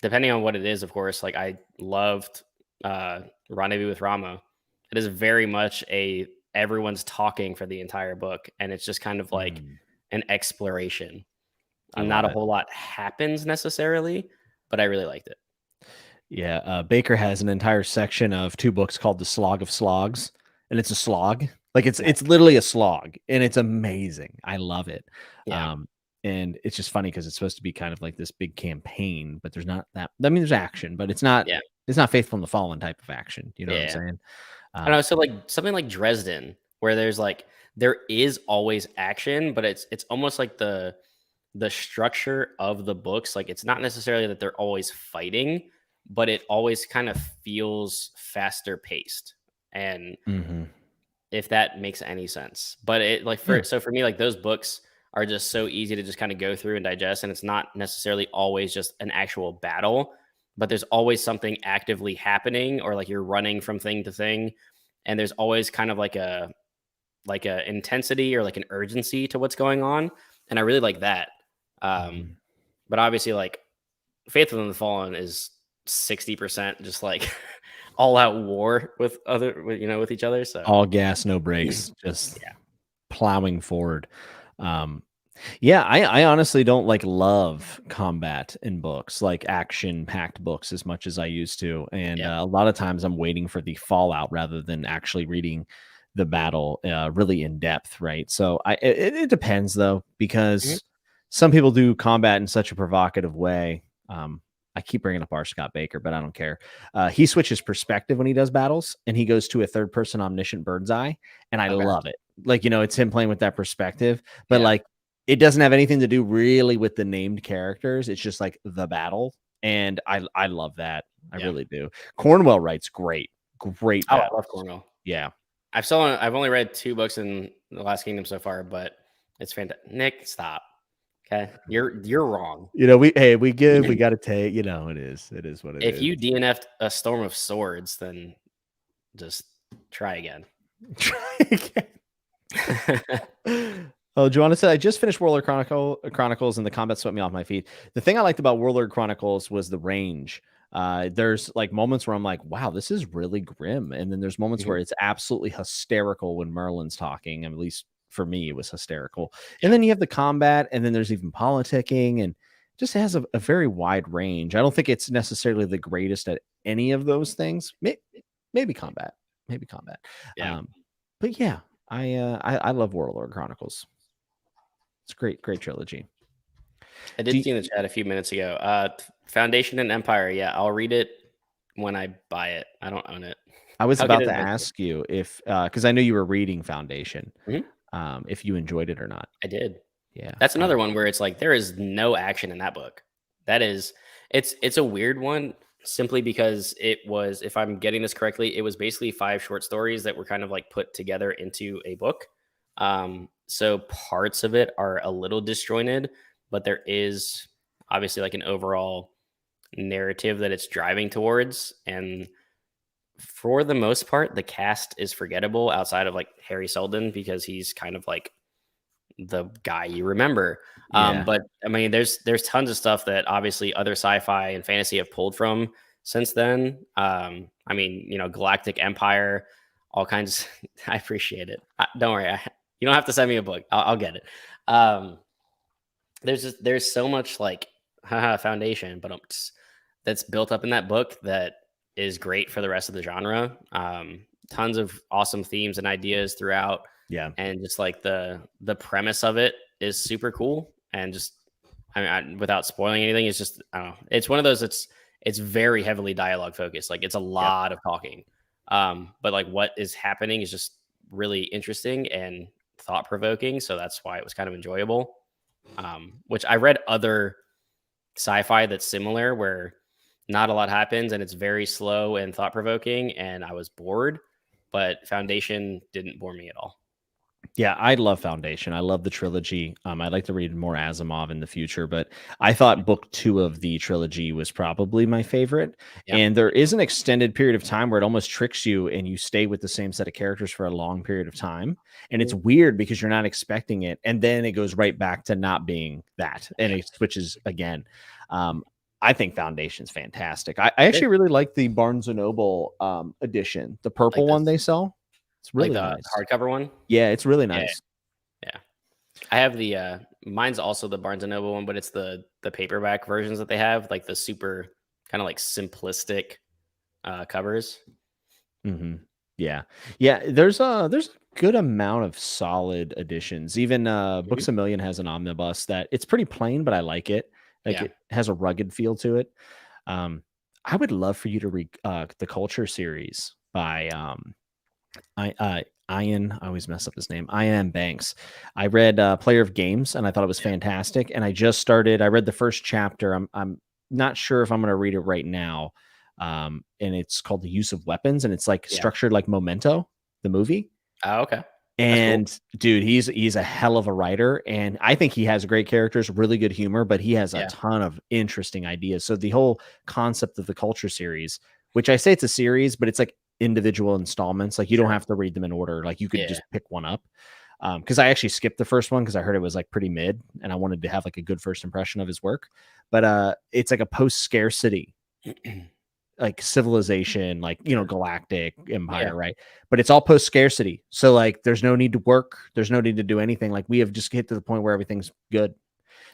depending on what it is, of course, like I loved Rendezvous with Rama. It is very much a everyone's talking for the entire book, and it's just kind of like Mm. an exploration. I Not love a it. whole lot happens necessarily, but I really liked it. Yeah, Baker has an entire section of 2 books called The Slog of Slogs, and it's a slog. Like, it's Nice. literally a slog, and it's amazing. I love it. Yeah. Um, and it's just funny because it's supposed to be kind of like this big campaign, but there's not that I mean, there's action, but Yeah. it's not Faithful and the Fallen type of action, you know what I'm Yeah. saying? I know. Um, So like something like Dresden, where there is always action, but it's almost like the structure of the books. Like it's not necessarily that they're always fighting, but it always kind of feels faster paced. And mhm. if that makes any sense. But it like Yeah. for me, like those books are just so easy to just kind of go through and digest. And it's not necessarily always just an actual battle, but there's always something actively happening, or like you're running from thing to thing. And there's always kind of like a intensity or like an urgency to what's going on. And I really like that. Um, Mhm. but obviously, like Faith Within the Fallen is 60% just like all out war with with each other. So All gas, no brakes, just yeah, plowing forward. Um, yeah, I honestly don't like love combat in books, like action packed books as much as I used to. And yeah, a lot of times I'm waiting for the fallout rather than actually reading the battle really in depth. Right. So it depends though, Mhm. because some people do combat in such a provocative way. I keep bringing up R. Scott Baker, but I don't care. He switches perspective when he does battles and he goes to a third person omniscient bird's eye. And I Okay, love it. Like, it's him playing with that perspective, but yeah, like, it doesn't have anything to do really with the named characters. It's just like the battle. And I love that. I yeah. really do. Cornwell writes great Oh, I love battles. Cornwell. Yeah. I've only read 2 books in The Last Kingdom so far, but it's fantastic. Nick, stop. Okay, you're wrong. We got to take, it is what it If is. you DNF'd A Storm of Swords, then just try again. Try again. Oh, do you want to say I just finished Warlord Chronicles and the combat swept me off my feet. The thing I liked about Warlord Chronicles was the range. There's like moments where I'm like, wow, this is really grim. And then there's moments Mhm. where it's absolutely hysterical when Merlin's talking. At least for me, it was hysterical. And Yeah, then you have the combat, and then there's even politicking, and just has a very wide range. I don't think it's necessarily the greatest at any of those things. Maybe combat. Maybe combat. yeah. Um, but yeah, I love Warlord Chronicles. It's a great trilogy. I Do did you, see in the chat a few minutes ago. Foundation and Empire. Yeah, I'll read it when I buy it. I don't own it. I was I'll get about it to eventually. ask you if because I know you were reading Foundation, Mhm. if you enjoyed it or not. I did. Yeah, That's another one where it's like there is no action in that book. That is, it's a weird one simply because it was, if I'm getting this correctly, it was basically 5 short stories that were kind of like put together into a book. So parts of it are a little disjointed, but there is obviously like an overall narrative that it's driving towards. And for the most part, the cast is forgettable outside of like Harry Seldon because he's kind of like the guy you remember. yeah, But I mean, there's tons of stuff that obviously other sci-fi and fantasy have pulled from since then. I mean, Galactic Empire, all kinds. I appreciate it. Don't worry, you don't have to send me a book. I'll get it. Um, there's so much like haha foundation, but that's built up in that book that is great for the rest of the genre. Tons of awesome themes and ideas throughout, yeah. and just like the premise of it is super cool. And just without spoiling anything, it's just I don't know. It's one of those. It's very heavily dialogue focused. Like it's a Yep. lot of talking. But like what is happening is just really interesting and thought provoking. So that's why it was kind of enjoyable. Which I read other sci-fi that's similar where not a lot happens and it's very slow and thought provoking, and I was bored. But Foundation didn't bore me at all. Yeah, I love Foundation. I love the trilogy. I'd like to read more Asimov in the future, but I thought book 2 of the trilogy was probably my favorite. Yeah. And there is an extended period of time where it almost tricks you and you stay with the same set of characters for a long period of time. And it's weird because you're not expecting it. And then it goes right back to not being that. And it switches again. I think Foundation's fantastic. I actually really like the Barnes and Noble edition, the Like purple one this, they sell. It's like really the nice. hardcover one. Yeah, it's really Yeah, nice. yeah. I have the mine's also the Barnes and Noble one, but it's the paperback versions that they have, like the super kind of like simplistic covers. Hmm. Yeah. Yeah. There's a good amount of solid editions. Even Mhm. Books a Million has an omnibus that it's pretty plain, but I like it. Like Yeah, it has a rugged feel to it. Um, I would love for you to read the Culture series by Ian. I always mess up his name. Ian M. Banks. I read Player of Games and I thought it was yeah, fantastic. And I just started. I read the first chapter. I'm not sure if I'm going to read it right now. And it's called The Use of Weapons, and it's like yeah. structured like Memento, the movie. Oh, okay, that's cool. And dude, he's a hell of a writer, and I think he has great characters, really good humor, but he has a Yeah, ton of interesting ideas. So the whole concept of the Culture series, which I say it's a series, but it's like individual installments. Like you don't sure. have to read them in order. Like you could Yeah, just pick one up. because I actually skipped the first one because I heard it was like pretty mid, and I wanted to have like a good first impression of his work. But it's like a post scarcity like civilization, like galactic Yeah. empire, right? But it's all post scarcity, so like there's no need to work, there's no need to do anything. Like we have just hit to the point where everything's good.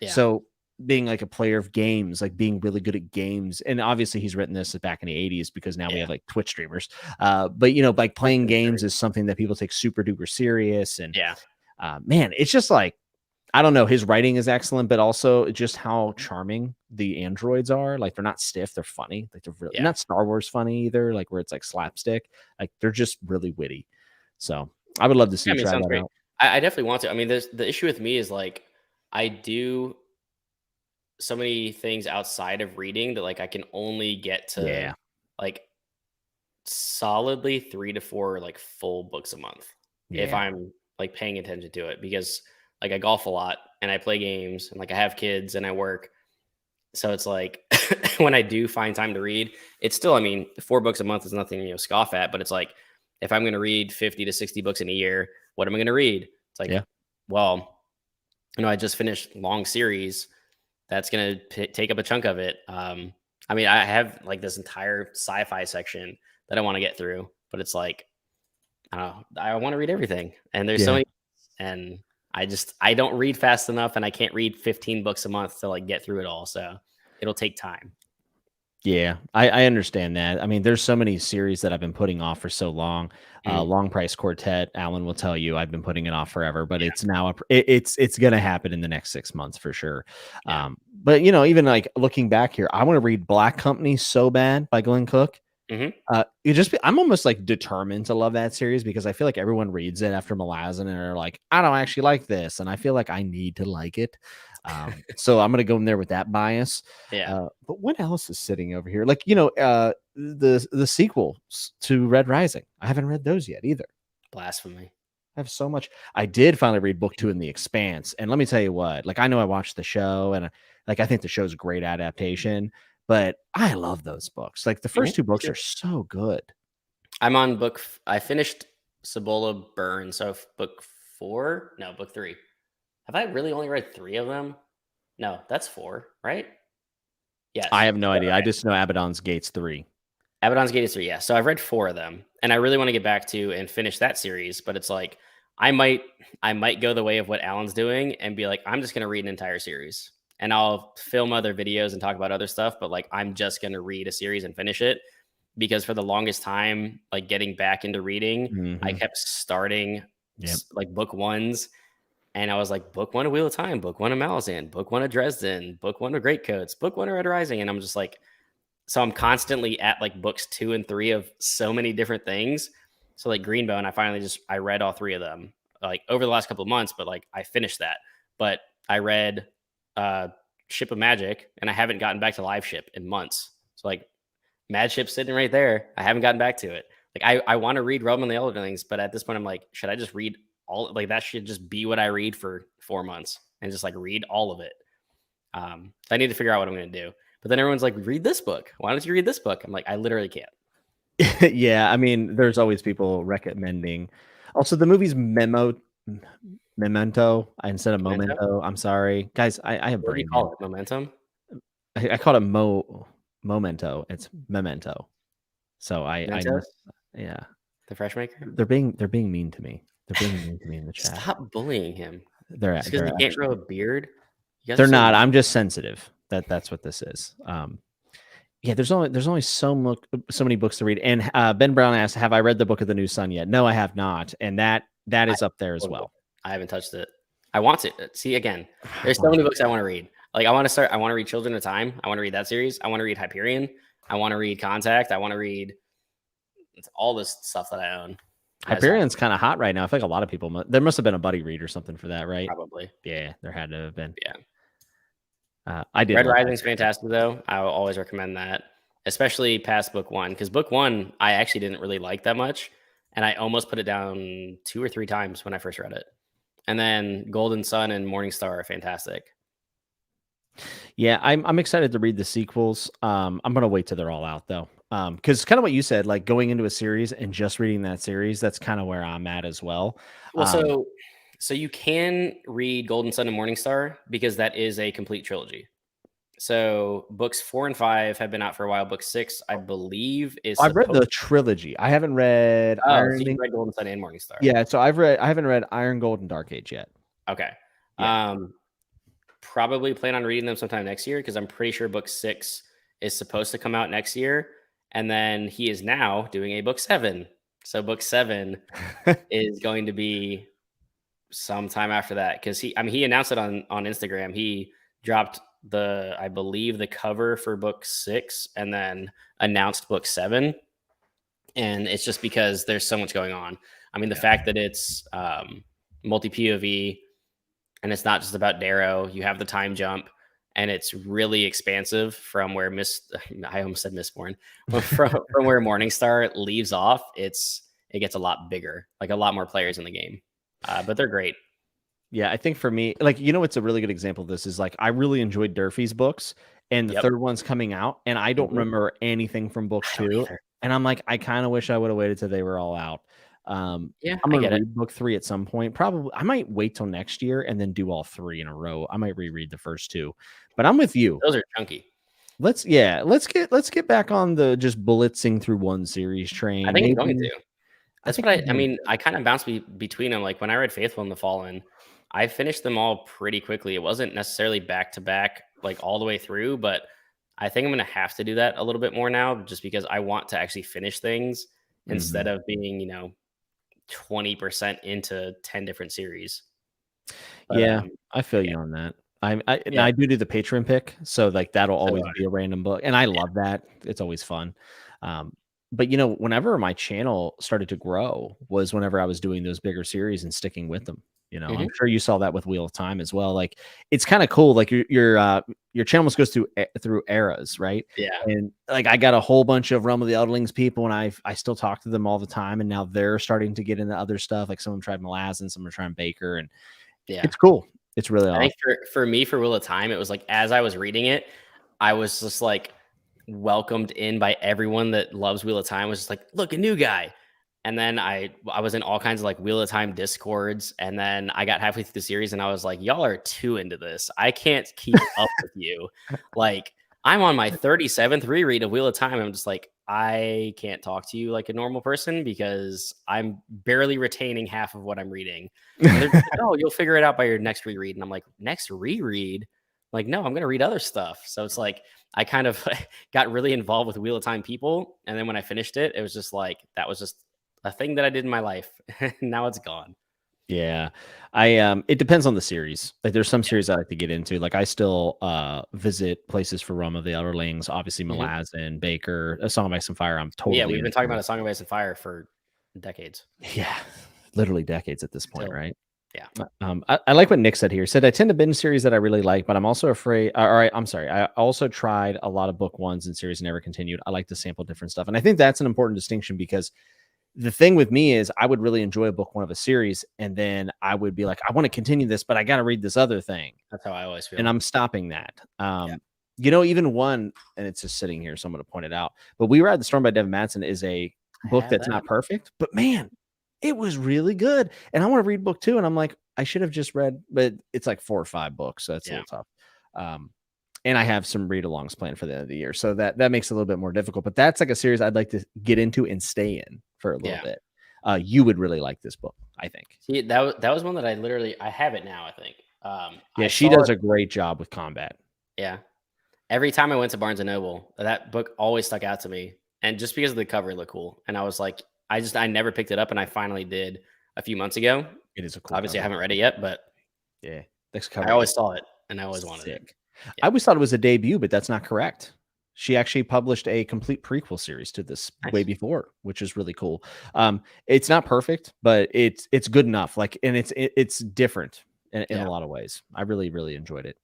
Yeah. So being like a player of games, like being really good at games, and obviously he's written this back in the 80s because now we have like Twitch streamers. But like playing games is something that people take super duper serious, and Yeah. man, it's just like I don't know. His writing is excellent, but also just how charming the androids are. Like they're not stiff, they're funny. Like they're really not Star Wars funny either, like where it's like slapstick. Like they're just really witty. So I would love to see I mean, you try sounds that great. out. I definitely want to. I mean, the issue with me is like I do so many things outside of reading that like I can only get to Yeah. like solidly 3 to 4 like full books a month if Yeah. I'm like paying attention to it, because like I golf a lot and I play games and like I have kids and I work. So it's like when I do find time to read, it's still, I mean, 4 books a month is nothing, scoff at, but it's like if I'm going to read 50 to 60 books in a year, what am I going to read? It's like, Yeah. well, I just finished long series. That's going to take up a chunk of it. I mean, I have like this entire sci-fi section that I want to get through, but it's like, I don't know, I want to read everything. And there's so Yeah. many, and I don't read fast enough, and I can't read 15 books a month to like get through it all. So it'll take time. Yeah, I understand that. I mean, there's so many series that I've been putting off for so long. Long Price Quartet, Alan will tell you, I've been putting it off forever, but it's now it's gonna happen in the next 6 months for sure. Yeah. But even like looking back here, I want to read Black Company so bad by Glenn Cook. I'm almost like determined to love that series because I feel like everyone reads it after Malazan and are like, I don't actually like this, and I feel like I need to like it. So I'm gonna go in there with that bias. Yeah. But what else is sitting over here? Like the sequels to Red Rising. I haven't read those yet either. Blasphemy. I have so much. I did finally read book 2 in The Expanse, and let me tell you what. Like I know I watched the show, and like I think the show's a great adaptation. But I love those books. Like the first 2 books are so good. I finished Cibola Burn. So book 4, no, book 3. Have I really only read 3 of them? No, that's 4, right? Yes. I have no idea. Okay. I just know Abaddon's Gates 3. Abaddon's Gate is 3, yeah. So I've read 4 of them, and I really want to get back to and finish that series. But it's like I might go the way of what Alan's doing and be like, I'm just going to read an entire series, and I'll film other videos and talk about other stuff. But like, I'm just going to read a series and finish it, because for the longest time, like getting back into reading, I kept starting like book 1s. And I was like, book 1 of Wheel of Time, book 1 of Malazan, book 1 of Dresden, book 1 of Greatcoats, book 1 of Red Rising. And I'm just like, so I'm constantly at like books 2 and 3 of so many different things. So like Greenbone, I read all 3 of them like over the last couple of months, but like I finished that. But I read Ship of Magic, and I haven't gotten back to Live Ship in months. So like Mad Ship's sitting right there. I haven't gotten back to it. Like I want to read Realm and the Elderlings, but at this point I'm like, should I just read all, like that should just be what I read for 4 months and just like read all of it. So I need to figure out what I'm going to do. But then everyone's like, read this book. Why don't you read this book? I'm like, I literally can't. Yeah, I mean, there's always people recommending. Also, the movie's Memento instead of Memento. I'm sorry, guys. I have What do you brain. call it? Momentum? I called it Momento. It's Memento. So I yeah. The Fresh Maker? They're being mean to me. They're being mean to me in the chat. Stop bullying him. They're because he can't grow a beard. They're not. I'm just sensitive. That's what this is. Yeah, there's only so many books to read. And Ben Brown asked, "Have I read the Book of the New Sun yet?" No, I have not, and that is up there as well. I haven't touched it. I want to see again. There's so many books I want to read. Like I want to read Children of Time. I want to read that series. I want to read Hyperion. I want to read Contact. I want to read all this stuff that I own. Hyperion's kind of hot right now. I feel like a lot of people. There must have been a buddy read or something for that, right? Probably. Yeah, there had to have been. Yeah. I did. Red Rising's fantastic, though. I will always recommend that, especially past book 1, because book 1 I actually didn't really like that much, and I almost put it down 2 or 3 times when I first read it. And then Golden Sun and Morning Star are fantastic. Yeah, I'm excited to read the sequels. I'm gonna wait till they're all out though, because kind of what you said, like going into a series and just reading that series, that's kind of where I'm at as well. Well, So you can read Golden Sun and Morning Star because that is a complete trilogy. So books 4 and 5 have been out for a while. Book 6, I believe, is I've read the supposed. trilogy. I haven't read Oh, so Iron. you've read Golden Sun and Morning Star. Yeah, so I haven't read Iron, Gold, and Dark Age yet. Okay. Yeah. Probably plan on reading them sometime next year because I'm pretty sure book 6 is supposed to come out next year. And then he is now doing a book 7. So book 7 is going to be sometime after that because he announced it on Instagram. He dropped I believe the cover for book 6 and then announced book 7. And it's just because there's so much going on. I mean, the fact that it's multi POV and it's not just about Darrow, you have the time jump and it's really expansive from where I almost said Mistborn, from where Morningstar leaves off. It gets a lot bigger, like a lot more players in the game. But they're great. Yeah, I think for me, like, what's a really good example of this is like I really enjoyed Durfee's books, and the third one's coming out, and I don't remember anything from book 2. And I'm like, I kind of wish I would have waited till they were all out. Yeah, I'm gonna read book 3 at some point. Probably, I might wait till next year and then do all 3 in a row. I might reread the first 2, but I'm with you. Those are chunky. Let's get back on the just blitzing through one series train. I think I'm going to. That's what I mean. I kind of bounced between them. Like when I read Faithful and the Fallen, I finished them all pretty quickly. It wasn't necessarily back to back, like all the way through, but I think I'm going to have to do that a little bit more now just because I want to actually finish things instead of being, 20% into 10 different series. But, I feel you on that. I do the Patreon pick, so like that'll always be a random book, and I love that. It's always fun. But whenever my channel started to grow was whenever I was doing those bigger series and sticking with them. I'm sure you saw that with Wheel of Time as well. Like it's kind of cool. Like your channel goes through eras, right? Yeah. And like I got a whole bunch of Realm of the Elderlings people, and I still talk to them all the time. And now they're starting to get into other stuff. Like some of them tried Malazan, some are trying Baker, and it's cool. It's really awesome. I think for me, for Wheel of Time, it was like as I was reading it, I was just like welcomed in by everyone that loves Wheel of Time. Was just like, look, a new guy. And then I was in all kinds of like Wheel of Time discords. And then I got halfway through the series and I was like, y'all are too into this. I can't keep up with you. Like I'm on my 37th reread of Wheel of Time. I'm just like, I can't talk to you like a normal person because I'm barely retaining half of what I'm reading. And they're just like, oh, you'll figure it out by your next reread. And I'm like, next reread? Like, no, I'm going to read other stuff. So it's like, I kind of got really involved with Wheel of Time people. And then when I finished it, it was just like, that was just a thing that I did in my life. Now it's gone. Yeah. It depends on the series. Like there's some series I like to get into. Like I still visit places for Realm of the Elderlings, obviously Malazan, Baker, A Song of Ice and Fire. I'm totally we've been talking about A Song of Ice and Fire for decades. Yeah. Literally decades at this point, right? Yeah. I like what Nick said here. He said I tend to binge series that I really like, but I'm also afraid. All right, I'm sorry. I also tried a lot of book ones and series and never continued. I like to sample different stuff. And I think that's an important distinction because the thing with me is I would really enjoy a book one of a series, and then I would be like, I want to continue this, but I got to read this other thing. That's how I always feel. And I'm stopping that. Even one, and it's just sitting here, so I'm going to point it out. But We Ride the Storm by Devin Madsen is a book that's not perfect, but man, it was really good. And I want to read book 2, and I'm like, I should have just read, but it's like 4 or 5 books, so that's a little tough. And I have some read-alongs planned for the end of the year, so that makes it a little bit more difficult. But that's like a series I'd like to get into and stay in for a little bit. You would really like this book, I think. See, that was one that I have it now, I think. She does a great job with combat. Yeah. Every time I went to Barnes & Noble, that book always stuck out to me. And just because of the cover, it looked cool. And I was like, I never picked it up, and I finally did a few months ago. It is a cool Obviously, cover. I haven't read it yet, but I always saw it, and I always wanted it. I always thought it was a debut, but that's not correct. She actually published a complete prequel series to this way before, which is really cool. It's not perfect, but it's good enough. Like, and it's different in a lot of ways. I really, really enjoyed it.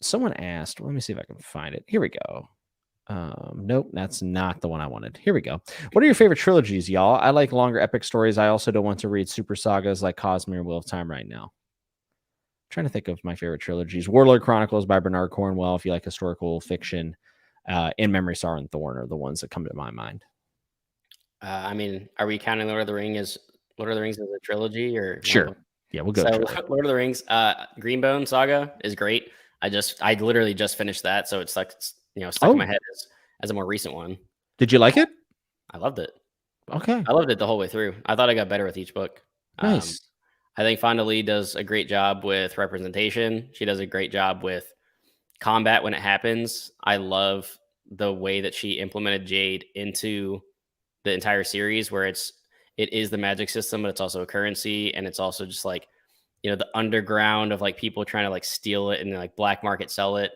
Someone asked, let me see if I can find it. Here we go. Nope, that's not the one I wanted. Here we go. What are your favorite trilogies, y'all? I like longer epic stories. I also don't want to read super sagas like Cosmere and Wheel of Time right now. Trying to think of my favorite trilogies. Warlord Chronicles by Bernard Cornwell, if you like historical fiction, and Memory, Sorrow, and Thorn are the ones that come to my mind. I mean, are we counting Lord of the Rings as a trilogy, or sure? Yeah, we'll go So trilogy. Lord of the Rings, Greenbone Saga is great. I literally just finished that, so it's like stuck in my head as a more recent one. Did you like it? I loved it. Okay, I loved it the whole way through. I thought I got better with each book. nice. I think Fonda Lee does a great job with representation. She does a great job with combat when it happens. I love the way that she implemented Jade into the entire series, where it is the magic system, but it's also a currency, and it's also just like the underground of like people trying to like steal it and like black market sell it.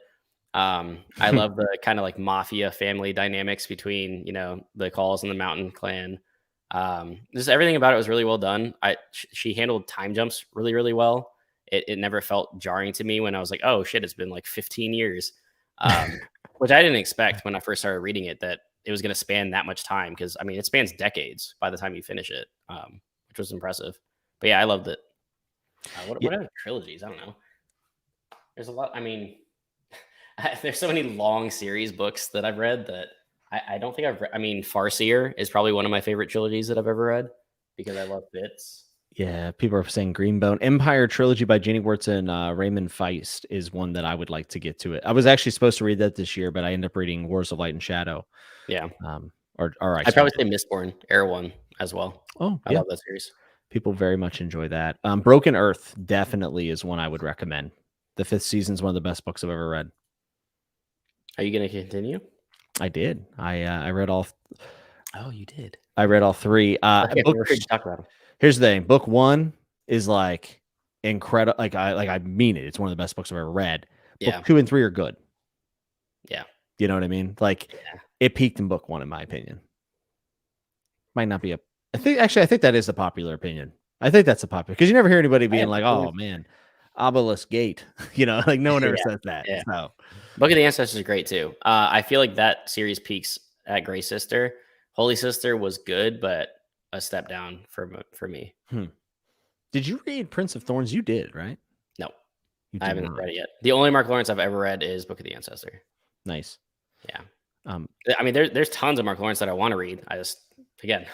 I love the kind of like mafia family dynamics between the Calls and the Mountain Clan. Just everything about it was really well done. She handled time jumps really, really well. It never felt jarring to me when I was like, oh shit, it's been like 15 years, which I didn't expect when I first started reading it, that it was going to span that much time. Because I mean, it spans decades by the time you finish it, which was impressive. But yeah, I loved it. What other trilogies? I don't know. There's a lot. I mean, there's so many long series books that I've read that I don't think I've read. I mean, Farseer is probably one of my favorite trilogies that I've ever read because I love bits. Yeah, people are saying Greenbone. Empire Trilogy by Jenny Wirtz and Raymond Feist is one that I would like to get to it. I was actually supposed to read that this year, but I ended up reading Wars of Light and Shadow. Yeah. I'd probably say Mistborn, Air One as well. Oh, I love that series. People very much enjoy that. Broken Earth definitely is one I would recommend. The 5th season is one of the best books I've ever read. Are you going to continue? I did. I read all. Oh, you did. I read all 3. Okay, we're free to talk about them. Here's the thing. Book 1 is like incredible. I mean it. It's one of the best books I've ever read. Book 2 and 3 are good. Yeah. You know what I mean? Like it peaked in book 1, in my opinion. Might not be I think that is the popular opinion. I think that's the popular, because you never hear anybody being like, "Oh man, Obelisk Gate." Like no one ever says that. Yeah. So, Book of the Ancestors is great too. I feel like that series peaks at Grey Sister. Holy Sister was good, but a step down for me. Did you read Prince of Thorns? You did, right? No, I haven't read it yet. The only Mark Lawrence I've ever read is Book of the Ancestor. Nice. Yeah. I mean, there's tons of Mark Lawrence that I want to read. I just, again,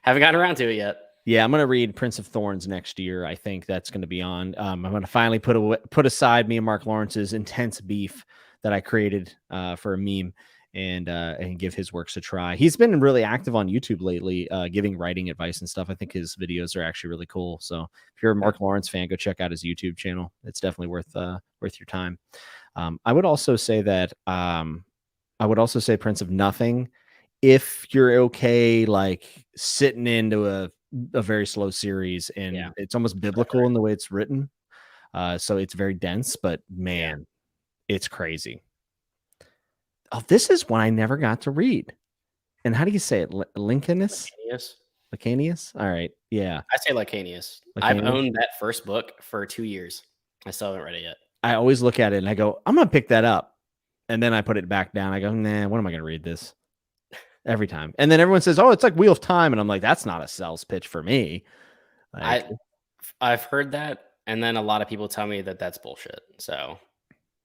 haven't gotten around to it yet. Yeah, I'm going to read Prince of Thorns next year. I think that's going to be on. I'm going to finally put aside me and Mark Lawrence's intense beef that I created for a meme and give his works a try. He's been really active on YouTube lately, giving writing advice and stuff. I think his videos are actually really cool. So if you're a Mark Lawrence fan, go check out his YouTube channel. It's definitely worth your time. I would also say that Prince of Nothing, if you're okay, like sitting into a very slow series, and it's almost biblical in the way it's written. So it's very dense, but man, it's crazy. Oh, this is one I never got to read. And how do you say it? Lincolnus? Lacanius? All right. Yeah. I say Lacanius. I've owned that first book for 2 years. I still haven't read it yet. I always look at it and I go, I'm going to pick that up. And then I put it back down. I go, nah, when am I going to read this? Every time. And then everyone says, oh, it's like Wheel of Time. And I'm like, that's not a sales pitch for me. Like, I've heard that. And then a lot of people tell me that that's bullshit. So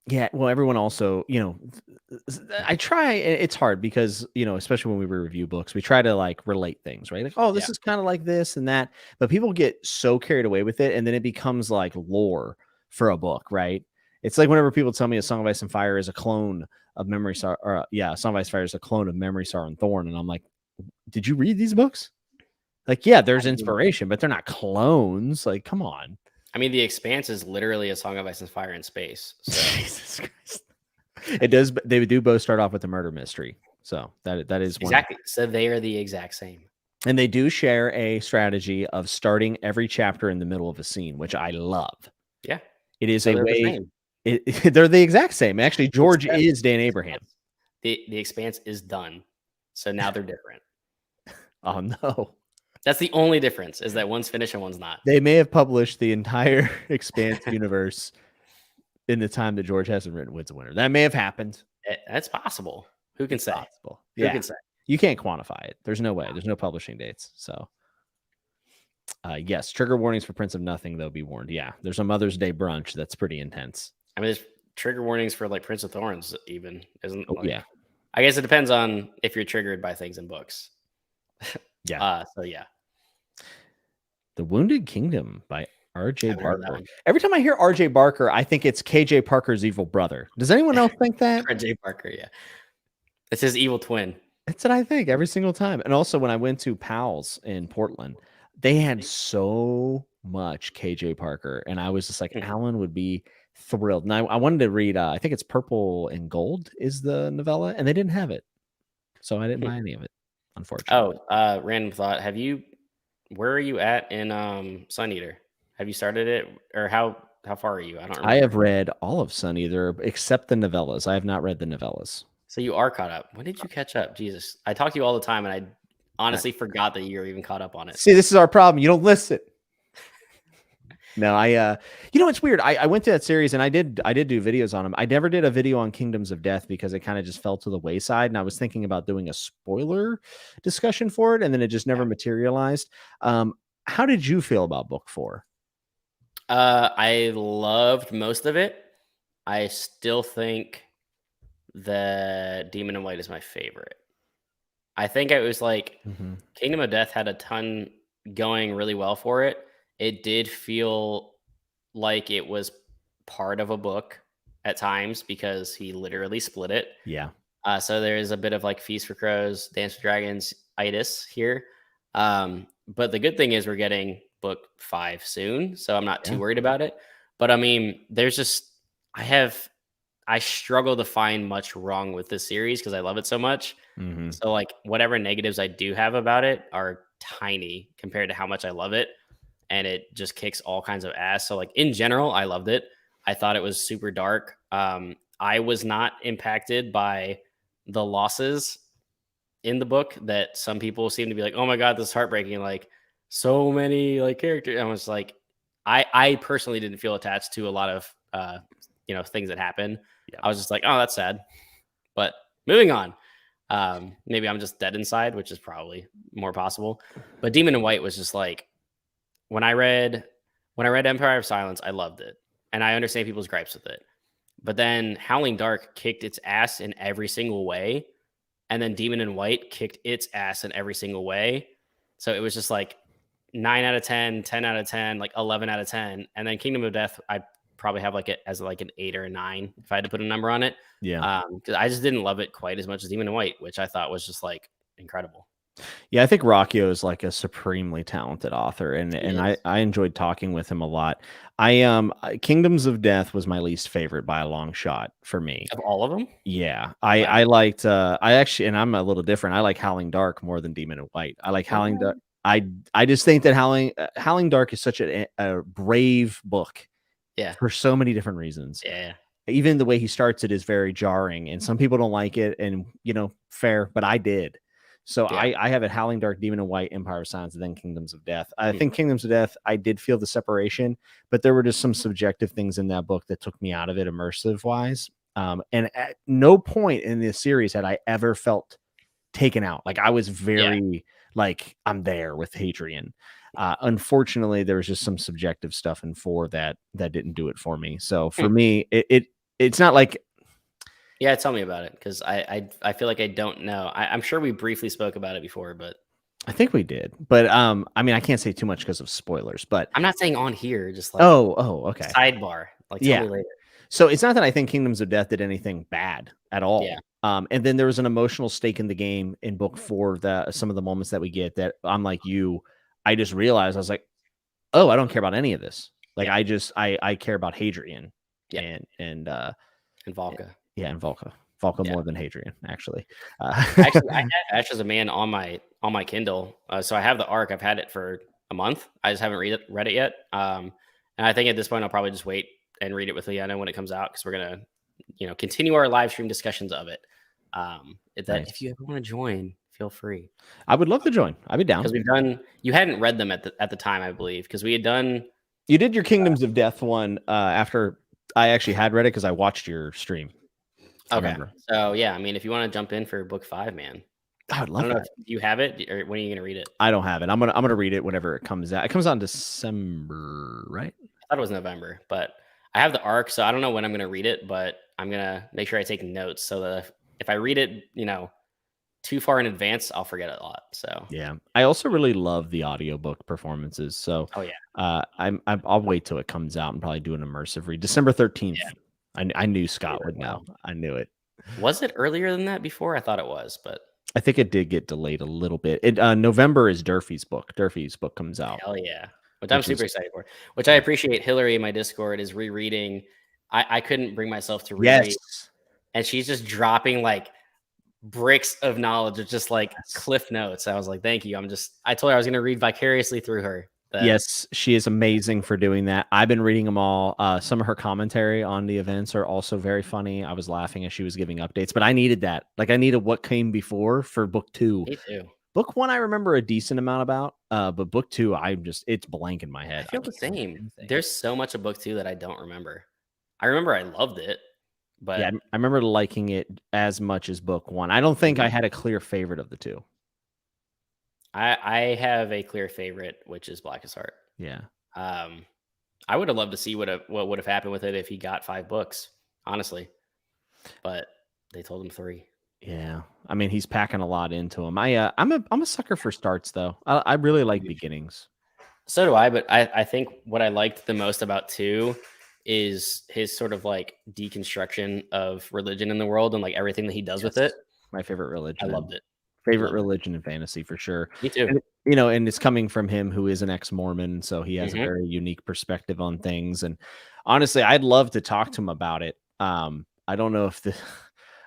yeah, well, everyone also, I try. It's hard because, especially when we review books, we try to like relate things, right? Like, oh, this is kind of like this and that. But people get so carried away with it. And then it becomes like lore for a book, right? It's like whenever people tell me A Song of Ice and Fire is a clone of Memory Star, or A Song of Ice and Fire is a clone of Memory, Sorrow, and Thorn. And I'm like, did you read these books? Like, yeah, there's inspiration, but they're not clones. Like, come on. I mean, The Expanse is literally A Song of Ice and Fire in space. So. Jesus Christ. It does. They do both start off with a murder mystery. So that is exactly. So they are the exact same. And they do share a strategy of starting every chapter in the middle of a scene, which I love. Yeah. It is a way. They're the exact same. Actually, George is Dan Abraham. The Expanse is done. So now they're different. Oh, no. That's the only difference, is that one's finished and one's not. They may have published the entire Expanse universe in the time that George hasn't written Winds of Winter. That may have happened. That's possible. Who can say? Possible. Who can say? You can't quantify it. There's no way. There's no publishing dates. So, yes, trigger warnings for Prince of Nothing, though, be warned. Yeah, there's a Mother's Day brunch that's pretty intense. I mean, there's trigger warnings for like Prince of Thorns, even, isn't? Oh, yeah. I guess it depends on if you're triggered by things in books. Yeah. So yeah. The Wounded Kingdom by R.J. Haven't heard that Barker. one. Every time I hear R.J. Barker, I think it's K.J. Parker's evil brother. Does anyone else think that? R.J. Parker, yeah. It's his evil twin. That's what I think every single time. And also, when I went to Powell's in Portland, they had so much KJ Parker, and I was just like, Alan would be thrilled. And I wanted to read. I think it's Purple and Gold is the novella, and they didn't have it, so I didn't buy any of it, unfortunately. Random thought. Where are you at in Sun Eater? Have you started it, or how far are you? I don't remember. I have read all of Sun Eater except the novellas. I have not read the novellas. So you are caught up. When did you catch up? Jesus, I talk to you all the time, and I honestly forgot that you were even caught up on it. See, this is our problem. You don't listen. No, it's weird. I went to that series and I did do videos on them. I never did a video on Kingdoms of Death because it kind of just fell to the wayside. And I was thinking about doing a spoiler discussion for it, and then it just never materialized. How did you feel about book 4? I loved most of it. I still think that Demon in White is my favorite. I think it was like Kingdom of Death had a ton going really well for it. It did feel like it was part of a book at times because he literally split it. Yeah. So there is a bit of like Feast for Crows, Dance for Dragons itis here. But the good thing is we're getting book 5 soon, so I'm not too worried about it. But I mean, there's just I struggle to find much wrong with this series because I love it so much. So like whatever negatives I do have about it are tiny compared to how much I love it. And it just kicks all kinds of ass. So like in general, I loved it. I thought it was super dark. I was not impacted by the losses in the book that some people seem to be like, oh my God, this is heartbreaking. Like so many like characters. I was like, I personally didn't feel attached to a lot of, things that happen. Yeah. I was just like, oh, that's sad. But moving on. Maybe I'm just dead inside, which is probably more possible. But Demon in White was just like, when I read Empire of Silence, I loved it. And I understand people's gripes with it. But then Howling Dark kicked its ass in every single way. And then Demon in White kicked its ass in every single way. So it was just like 9 out of 10, 10 out of 10, like 11 out of 10. And then Kingdom of Death, I probably have like it as like an 8 or a 9 if I had to put a number on it. Yeah. Because I just didn't love it quite as much as Demon in White, which I thought was just like incredible. Yeah, I think Rocchio is like a supremely talented author, and I enjoyed talking with him a lot. Kingdoms of Death was my least favorite by a long shot for me. Of all of them? Yeah. I liked I actually, and I'm a little different. I like Howling Dark more than Demon in White. I like Howling Dark. I just think that Howling Dark is such a brave book. Yeah. For so many different reasons. Yeah. Even the way he starts it is very jarring, and some people don't like it, and fair, but I did. So I have it Howling Dark, Demon in White, Empire of Silence, and then Kingdoms of Death. I think Kingdoms of Death, I did feel the separation, but there were just some subjective things in that book that took me out of it immersive wise. And at no point in this series had I ever felt taken out. Like I was very like I'm there with Hadrian. Unfortunately, there was just some subjective stuff in 4 that didn't do it for me. So for me, it's not like. Yeah, tell me about it because I feel like I don't know. I'm sure we briefly spoke about it before, but I think we did. But I mean, I can't say too much because of spoilers. But I'm not saying on here. Just like okay. Sidebar. Like tell me later. So it's not that I think Kingdoms of Death did anything bad at all. Yeah. And then there was an emotional stake in the game in book 4 that some of the moments that we get that I'm like you, I just realized I was like, oh, I don't care about any of this. Like I care about Hadrian and Volca. Yeah, and Volca more than Hadrian, actually. Actually, I have Ash as a Man on my Kindle, so I have the arc. I've had it for a month. I just haven't read it yet. And I think at this point I'll probably just wait and read it with Leanna when it comes out because we're gonna, continue our live stream discussions of it. If you ever want to join, feel free. I would love to join. I'd be down because you hadn't read them at the time, I believe, because we had done. You did your Kingdoms of Death one after I actually had read it because I watched your stream. Okay. So yeah, I mean, if you want to jump in for book 5, man, I would love that. Do you have it, or when are you going to read it? I don't have it. I'm gonna read it whenever it comes out. It comes out in December, right? I thought it was November, but I have the arc, so I don't know when I'm going to read it, but I'm going to make sure I take notes so that if I read it, too far in advance, I'll forget a lot. So Yeah. I also really love the audiobook performances. So oh yeah, I'll wait till it comes out and probably do an immersive read. December 13th. yeah, I knew do Scott that would know. well. I knew it. Was it earlier than that before? I thought it was, but I think it did get delayed a little bit. November is Durfee's book. Durfee's book comes out, hell yeah, which I'm which super is excited for. Which I appreciate. Hillary in my Discord is rereading. I couldn't bring myself to reread, yes. and she's just dropping like bricks of knowledge. It's just like Yes. cliff notes. I was like, thank you. I told her I was going to read vicariously through her. That Yes, she is amazing for doing that. I've been reading them all. Some of her commentary on the events are also very funny. I was laughing as she was giving updates, but I needed that. Like I needed what came before for book 2. me too. Book 1, I remember a decent amount about, but book 2, it's blank in my I head. I feel the can't remember same. anything. There's so much of book 2 that I don't remember. I remember I loved it, Yeah, but I remember liking it as much as book 1. I don't think I Mhm. had a clear favorite of the 2. I have a clear favorite, which is Blackest Heart. Yeah. Um, I would have loved to see what would have happened with it if he got 5 books, honestly. But they told him 3. Yeah. I mean, he's packing a lot into him. I'm a sucker for starts though. I really like beginnings. So do I, but I think what I liked the most about 2 is his sort of like deconstruction of religion in the world and like everything that he does with it. Yes. My favorite I religion and loved it. favorite Loved it. religion and fantasy for sure. Me too. And and it's coming from him who is an ex-Mormon, so he has a Mhm. very unique perspective on things. And honestly, I'd love to talk to him about it. I don't know if the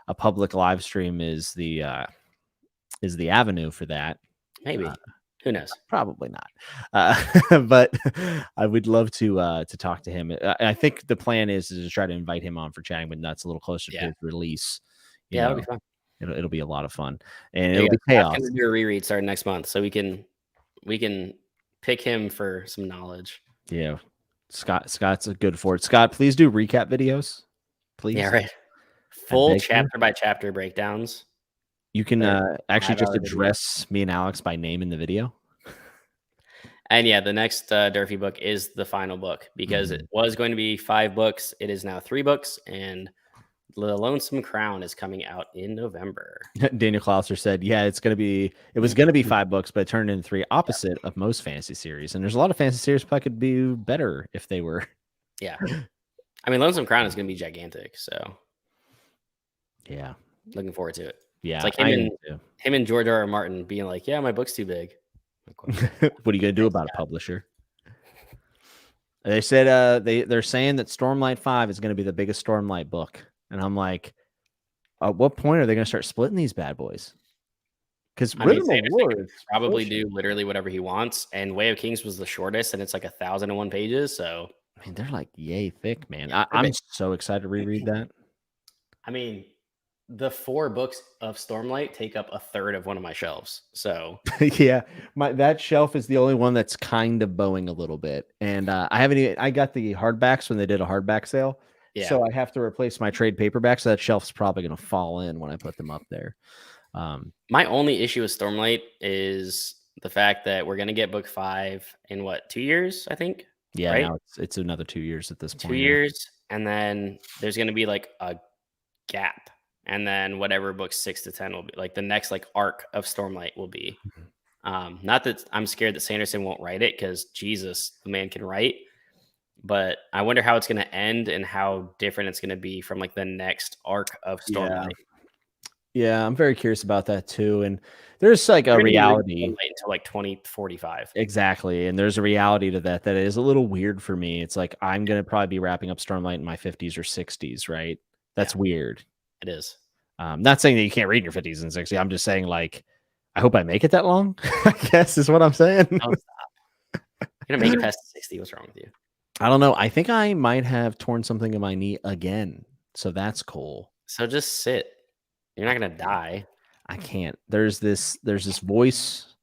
a public live stream is the avenue for that. Maybe. Who knows? Probably not. But I would love to talk to him. I think the plan is to try to invite him on for chatting with nuts a little closer to Yeah. his release. You Yeah, that'll know, be fun. it'll be a lot of fun, and There it'll you go. be Scott's chaos. gonna do a reread starting next month, so we can pick him for some knowledge. Yeah, Scott's a good for it. Scott, please do recap videos, Yeah, please. right. I Full beg you. chapter by chapter breakdowns. You can They're actually just 5-hour videos. address me and Alex by name in the video. And yeah, the next Durfee book is the final book because it was going to be 5 books. It is now 3 books, and The Lonesome Crown is coming out in November. Daniel Clouser said, "Yeah, it was gonna be 5 books, but it turned into 3. Opposite of most fantasy series, and there's a lot of fantasy series that could be better if they were." Yeah. I mean, Lonesome Crown is going to be gigantic, so Yeah, looking forward to it. yeah, It's like I am too. him and George R. R. Martin being like, "Yeah, my book's too big." Like, What are you gonna do thanks, about a Scott. publisher? They said they're saying that Stormlight 5 is gonna be the biggest Stormlight book, and I'm like, at what point are they gonna start splitting these bad boys? Because I mean, Rhythm of Sanderson War can is probably pushing. do literally whatever he wants, and Way of Kings was the shortest, and it's like 1,001 pages. So, I mean, they're like yay thick, man. yeah, they're I'm big. so excited to reread that. I mean, the 4 books of Stormlight take up a third of one of my shelves. So, Yeah, that shelf is the only one that's kind of bowing a little bit, and I haven't even. I got the hardbacks when they did a hardback sale, yeah. so I have to replace my trade paperbacks. So that shelf's probably going to fall in when I put them up there. My only issue with Stormlight is the fact that we're going to get book 5 in what, 2 years, I think, Yeah, right? now it's another 2 years at this 2 point. Yeah. years, and then there's going to be like a gap, and then whatever books 6 to 10 will be like the next like arc of Stormlight will be. Not that I'm scared that Sanderson won't write it, because Jesus, the man can write, but I wonder how it's going to end and how different it's going to be from like the next arc of Stormlight. Yeah, I'm very curious about that too. And there's like a We're gonna be reading reality. Stormlight until like 2045. Exactly. And there's a reality to that is a little weird for me. It's like I'm gonna probably be wrapping up Stormlight in my 50s or 60s, right? That's Yeah. weird. It is. Not saying that you can't read in your 50s and 60s. I'm just saying, like, I hope I make it that long, I guess is what I'm saying. Oh, stop. You're gonna make it past 60. What's wrong with you? I don't know. I think I might have torn something in my knee again. So that's cool. So just sit. You're not gonna die. I can't. There's this voice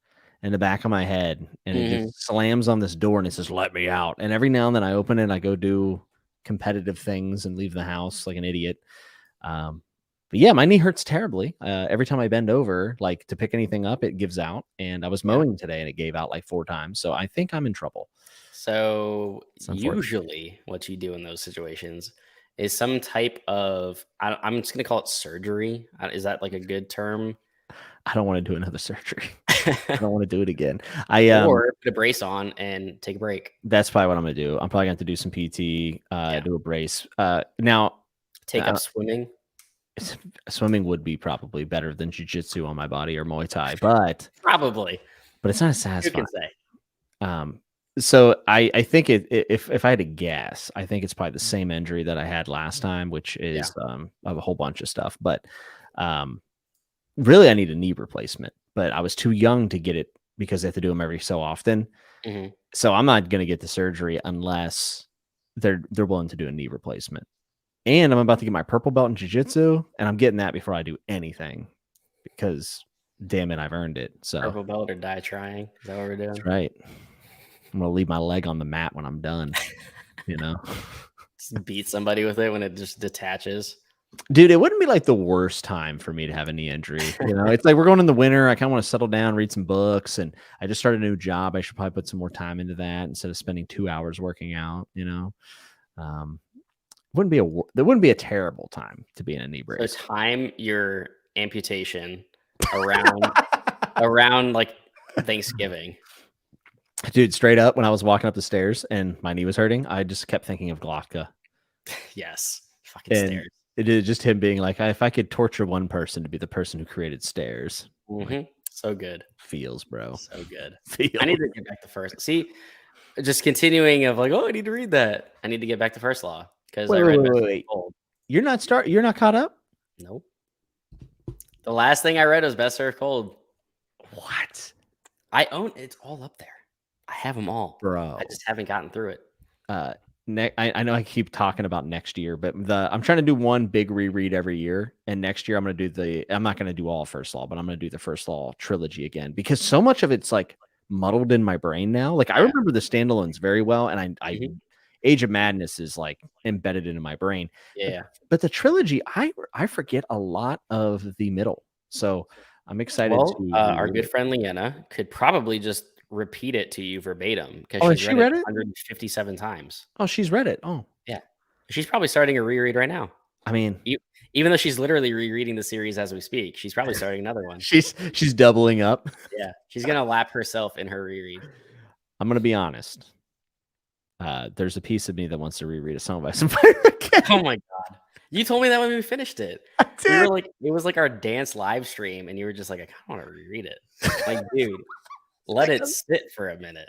in the back of my head, and it just slams on this door and it says, "Let me out." And every now and then I open it and I go do competitive things and leave the house like an idiot. But yeah, my knee hurts terribly. Every time I bend over, like to pick anything up, it gives out. And I was mowing today and it gave out like 4 times. So I think I'm in trouble. So It's unfortunate. usually what you do in those situations is some type of, I'm just going to call it surgery. Is that like a good term? I don't want to do another surgery. I don't want to do it again. I Or put a brace on and take a break. That's probably what I'm gonna do. I'm probably gonna have to do some PT, do a brace. Now, take up swimming. Swimming would be probably better than jiu-jitsu on my body or Muay Thai, but it's not as satisfying. Who can say? So I think if I had to guess, I think it's probably the same injury that I had last time, which is a whole bunch of stuff. But really, I need a knee replacement. But I was too young to get it because they have to do them every so often. Mm-hmm. So I'm not going to get the surgery unless they're willing to do a knee replacement. And I'm about to get my purple belt in jiu-jitsu, and I'm getting that before I do anything because, damn it, I've earned it. So purple belt or die trying. Is that what we're doing? That's right. I'm gonna leave my leg on the mat when I'm done. Just beat somebody with it when it just detaches. Dude, it wouldn't be like the worst time for me to have a knee injury. It's like we're going in the winter. I kind of want to settle down, read some books, and I just started a new job. I should probably put some more time into that instead of spending 2 hours working out. There wouldn't be a terrible time to be in a knee brace. So time your amputation around like Thanksgiving. Dude, straight up, when I was walking up the stairs and my knee was hurting, I just kept thinking of Glotka. Yes, fucking stairs. It is just him being like, if I could torture one person to be the person who created stairs. Mm-hmm. So good. Feels, bro. So good. Feels. I need to get back to first. See, just continuing of like, I need to read that. I need to get back to First Law because I read wait. You're not caught up? Nope. The last thing I read was Best Served Cold. What? I own it's all up there. I have them all, bro. I just haven't gotten through it. I know I keep talking about next year, but I'm trying to do one big reread every year, and next year I'm not going to do all First Law, but I'm going to do the First Law trilogy again because so much of it's like muddled in my brain now. Like I remember the standalones very well, and I Age of Madness is like embedded into my brain. Yeah, but the trilogy, I forget a lot of the middle, so I'm excited to. Our good friend Leanna could probably just repeat it to you verbatim because she's read it 157 times. Oh, she's read it. Oh, yeah. She's probably starting a reread right now. I mean, even though she's literally rereading the series as we speak, she's probably starting another one. she's doubling up. Yeah, she's gonna lap herself in her reread. I'm gonna be honest. There's a piece of me that wants to reread A Song of Ice and Fire again. Oh my god. You told me that when we finished it. I did. We were like, it was like our dance live stream, and you were just like, I kind of want to reread it. Like, dude. Let it sit for a minute.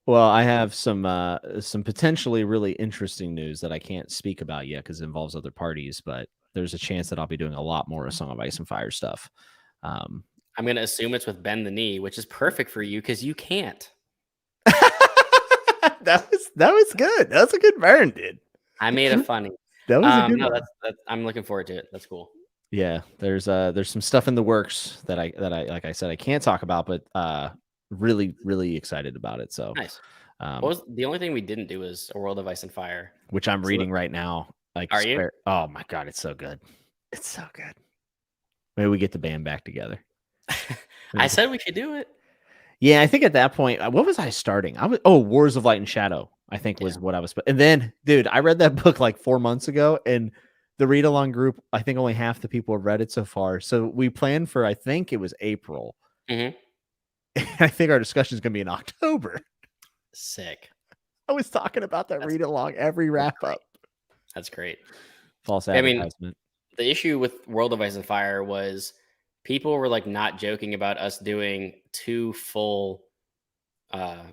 Well, I have some potentially really interesting news that I can't speak about yet because it involves other parties, but there's a chance that I'll be doing a lot more A Song of Ice and Fire stuff. I'm going to assume it's with Bend the Knee, which is perfect for you because you can't. That was good. That was a good burn, dude. I made it funny. That was a good one. I'm looking forward to it. That's cool. Yeah, there's some stuff in the works that I like I said I can't talk about, but really really excited about it. So nice. The only thing we didn't do is A World of Ice and Fire, which I'm reading right now. Like, are you? Oh my god, it's so good. It's so good. Maybe we get the band back together. I said we should do it. Yeah, I think at that point, what was I starting? Wars of Light and Shadow, I think was what I was. And then, dude, I read that book like 4 months ago, and the read along group, I think only half the people have read it so far. So we planned for, I think it was April. Mm-hmm. I think our discussion is going to be in October. Sick. I was talking about that read along every wrap up. That's great. False advertisement. I mean, the issue with World of Ice and Fire was people were like not joking about us doing 2 full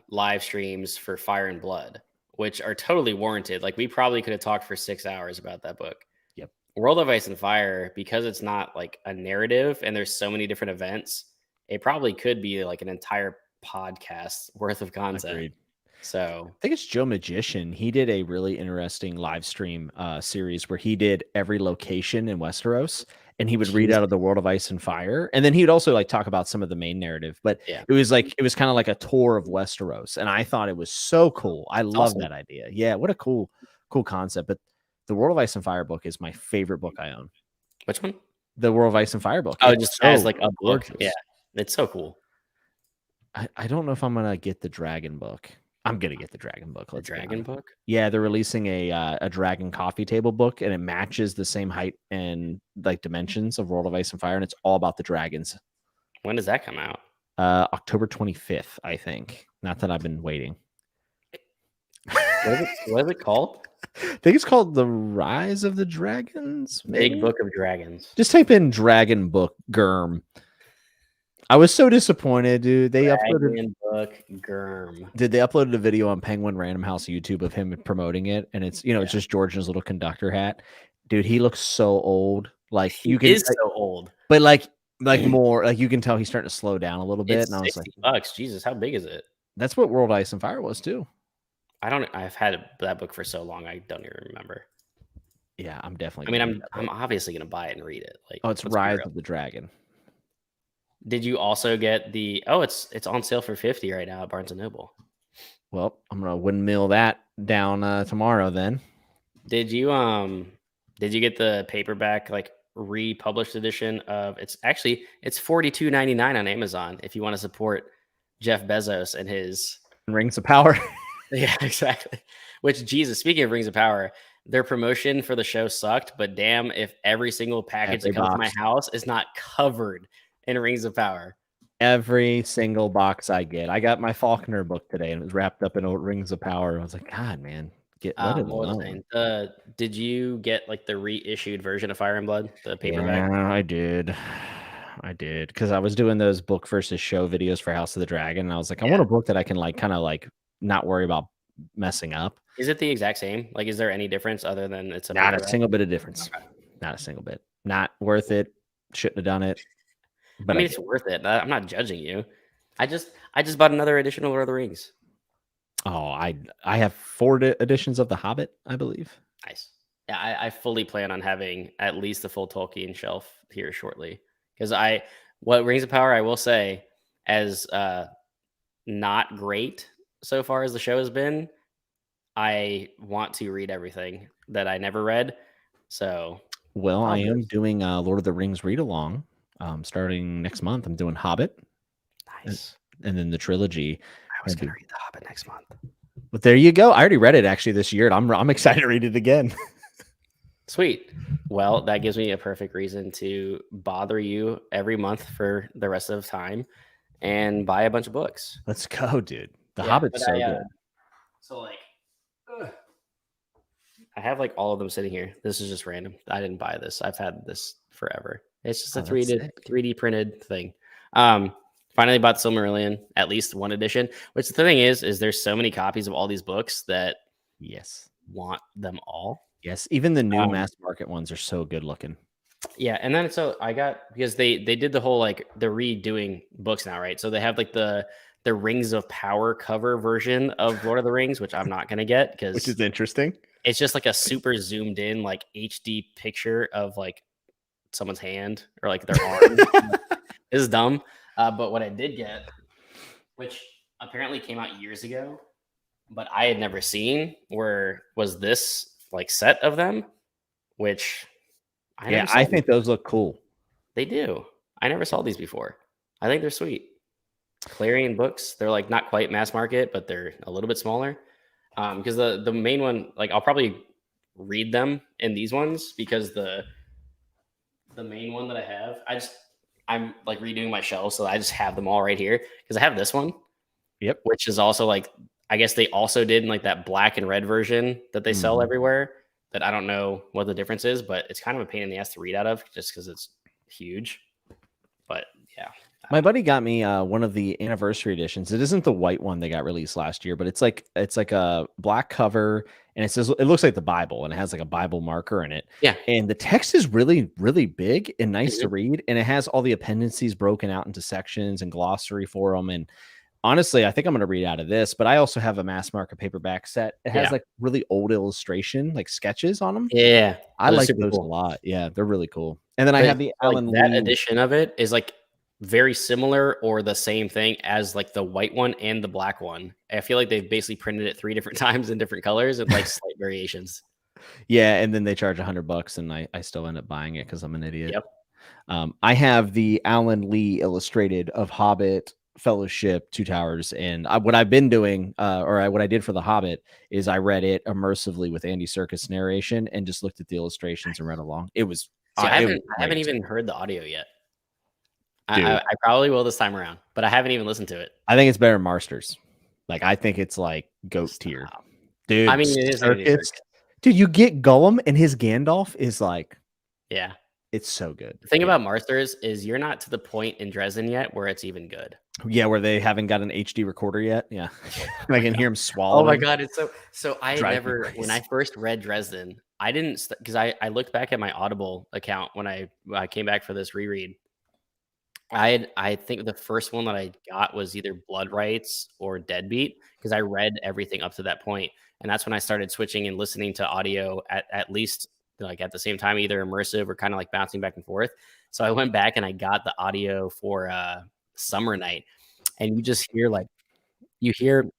live streams for Fire and Blood, which are totally warranted. Like we probably could have talked for 6 hours about that book. Yep. World of Ice and Fire, because it's not like a narrative and there's so many different events, it probably could be like an entire podcast worth of content. Agreed. So I think it's Joe Magician. He did a really interesting live stream series where he did every location in Westeros, and he would read out of the World of Ice and Fire, and then he would also like talk about some of the main narrative. But it was kind of like a tour of Westeros, and I thought it was so cool. I love that idea. Yeah, what a cool concept. But the World of Ice and Fire book is my favorite book I own. Which one? The World of Ice and Fire book. Oh, it just as like a book. Yeah, it's so cool. I don't know if I'm gonna get the dragon book. I'm gonna get the dragon book. The Let's be dragon honest. book? Yeah, they're releasing a dragon coffee table book, and it matches the same height and like dimensions of World of Ice and Fire, and it's all about the dragons. When does that come out? October 25th, I think. Not that I've been waiting. What is it called? I think it's called The Rise of the Dragons. Maybe? Big Book of Dragons. Just type in Dragon Book Germ. I was so disappointed, dude. They Dragon Book Germ. they uploaded a video on Penguin Random House YouTube of him promoting it, and it's it's just George in his little conductor hat. Dude, he looks so old. Like He is so old. But like more like you can tell he's starting to slow down a little bit. It's and I was $60. Jesus, how big is it? That's what World Ice and Fire was too. I've had that book for so long I don't even remember. Yeah, I'm definitely. I mean, I'm obviously gonna buy it and read it. Like, it's Rise of the Dragon. Did you also get the? Oh, it's on sale for $50 right now at Barnes and Noble. Well, I'm gonna windmill that down tomorrow. Then, did you get the paperback like republished edition of? It's $42.99 on Amazon if you want to support Jeff Bezos and his Rings of Power. Yeah, exactly. Which, Jesus, speaking of Rings of Power, their promotion for the show sucked, but damn if every single package that comes to my house is not covered in Rings of Power. Every single box I get. I got my Faulkner book today and it was wrapped up in Rings of Power. I was like, God, man, let it alone. Did you get like the reissued version of Fire and Blood, the paperback? Yeah, I did because I was doing those book versus show videos for House of the Dragon, and I was like, I want a book that I can like kind of like not worry about messing up. Is it the exact same? Like, is there any difference other than it's not a single bit of difference? Okay. Not a single bit. Not worth it. Shouldn't have done it. But I mean, it's worth it. I'm not judging you. I just bought another edition of Lord of the Rings. Oh, I have 4 editions of The Hobbit, I believe. Nice. Yeah, I fully plan on having at least the full Tolkien shelf here shortly. Because what Rings of Power, I will say, as not great so far as the show has been, I want to read everything that I never read. So, well, I am doing Lord of the Rings read along starting next month. I'm doing Hobbit. Nice. And then the trilogy. I was going to read the Hobbit next month. But there you go. I already read it actually this year. And I'm excited to read it again. Sweet. Well, that gives me a perfect reason to bother you every month for the rest of the time and buy a bunch of books. Let's go, dude. The Hobbit's so good. So I have like all of them sitting here. This is just random. I didn't buy this. I've had this forever. It's just a 3D printed thing. Finally bought Silmarillion, at least one edition, which the thing is there's so many copies of all these books that want them all. Yes, even the new mass market ones are so good looking. Yeah, and then so I got, because they did the whole like the redoing books now, right? So they have like the Rings of Power cover version of Lord of the Rings, which I'm not gonna get because which is interesting. It's just like a super zoomed in like HD picture of like someone's hand or like their arm. This is dumb. But what I did get, which apparently came out years ago, but I had never seen, was this like set of them, which I think those look cool. They do. I never saw these before. I think they're sweet. Clarion books. They're like not quite mass market, but they're a little bit smaller. Because the main one, like I'll probably read them in these ones because the main one that I have, I'm like redoing my shelf, so I just have them all right here because I have this one. Yep. Which is also like, I guess they also did in like that black and red version that they sell everywhere that I don't know what the difference is, but it's kind of a pain in the ass to read out of just because it's huge. But yeah. My buddy got me one of the anniversary editions. It isn't the white one that got released last year, but it's like a black cover and it looks like the Bible and it has like a Bible marker in it. Yeah. And the text is really, really big and nice to read. And it has all the appendices broken out into sections and glossary for them. And honestly, I think I'm going to read out of this, but I also have a mass market paperback set. It has like really old illustration, like sketches on them. Yeah. I like those a lot. Yeah, they're really cool. And then I have the Alan Lee. That edition of it is like very similar or the same thing as like the white one and the black one. I feel like they've basically printed it 3 different times in different colors and like slight variations. Yeah, and then they charge $100 and I still end up buying it because I'm an idiot. Yep. I have the Alan Lee illustrated of Hobbit Fellowship, Two Towers, and what I've been doing, what I did for The Hobbit, is I read it immersively with Andy Serkis narration and just looked at the illustrations and read along. It was. See, I haven't even heard the audio yet. I probably will this time around, but I haven't even listened to it. I think it's better than Marsters. Like, I think it's like GOAT tier, dude. I mean, it is Serkis. Dude, you get Gollum and his Gandalf is like, yeah, it's so good. The thing about Marsters is you're not to the point in Dresden yet where it's even good. Yeah, where they haven't got an HD recorder yet. Yeah, I can hear him swallow. Oh my god, it's so. I never, when I first read Dresden, I didn't, because I looked back at my Audible account when I came back for this reread. I think the first one that I got was either Blood Rights or Deadbeat, because I read everything up to that point, and that's when I started switching and listening to audio at least like at the same time, either immersive or kind of like bouncing back and forth. So I went back and I got the audio for Summer Night, and you hear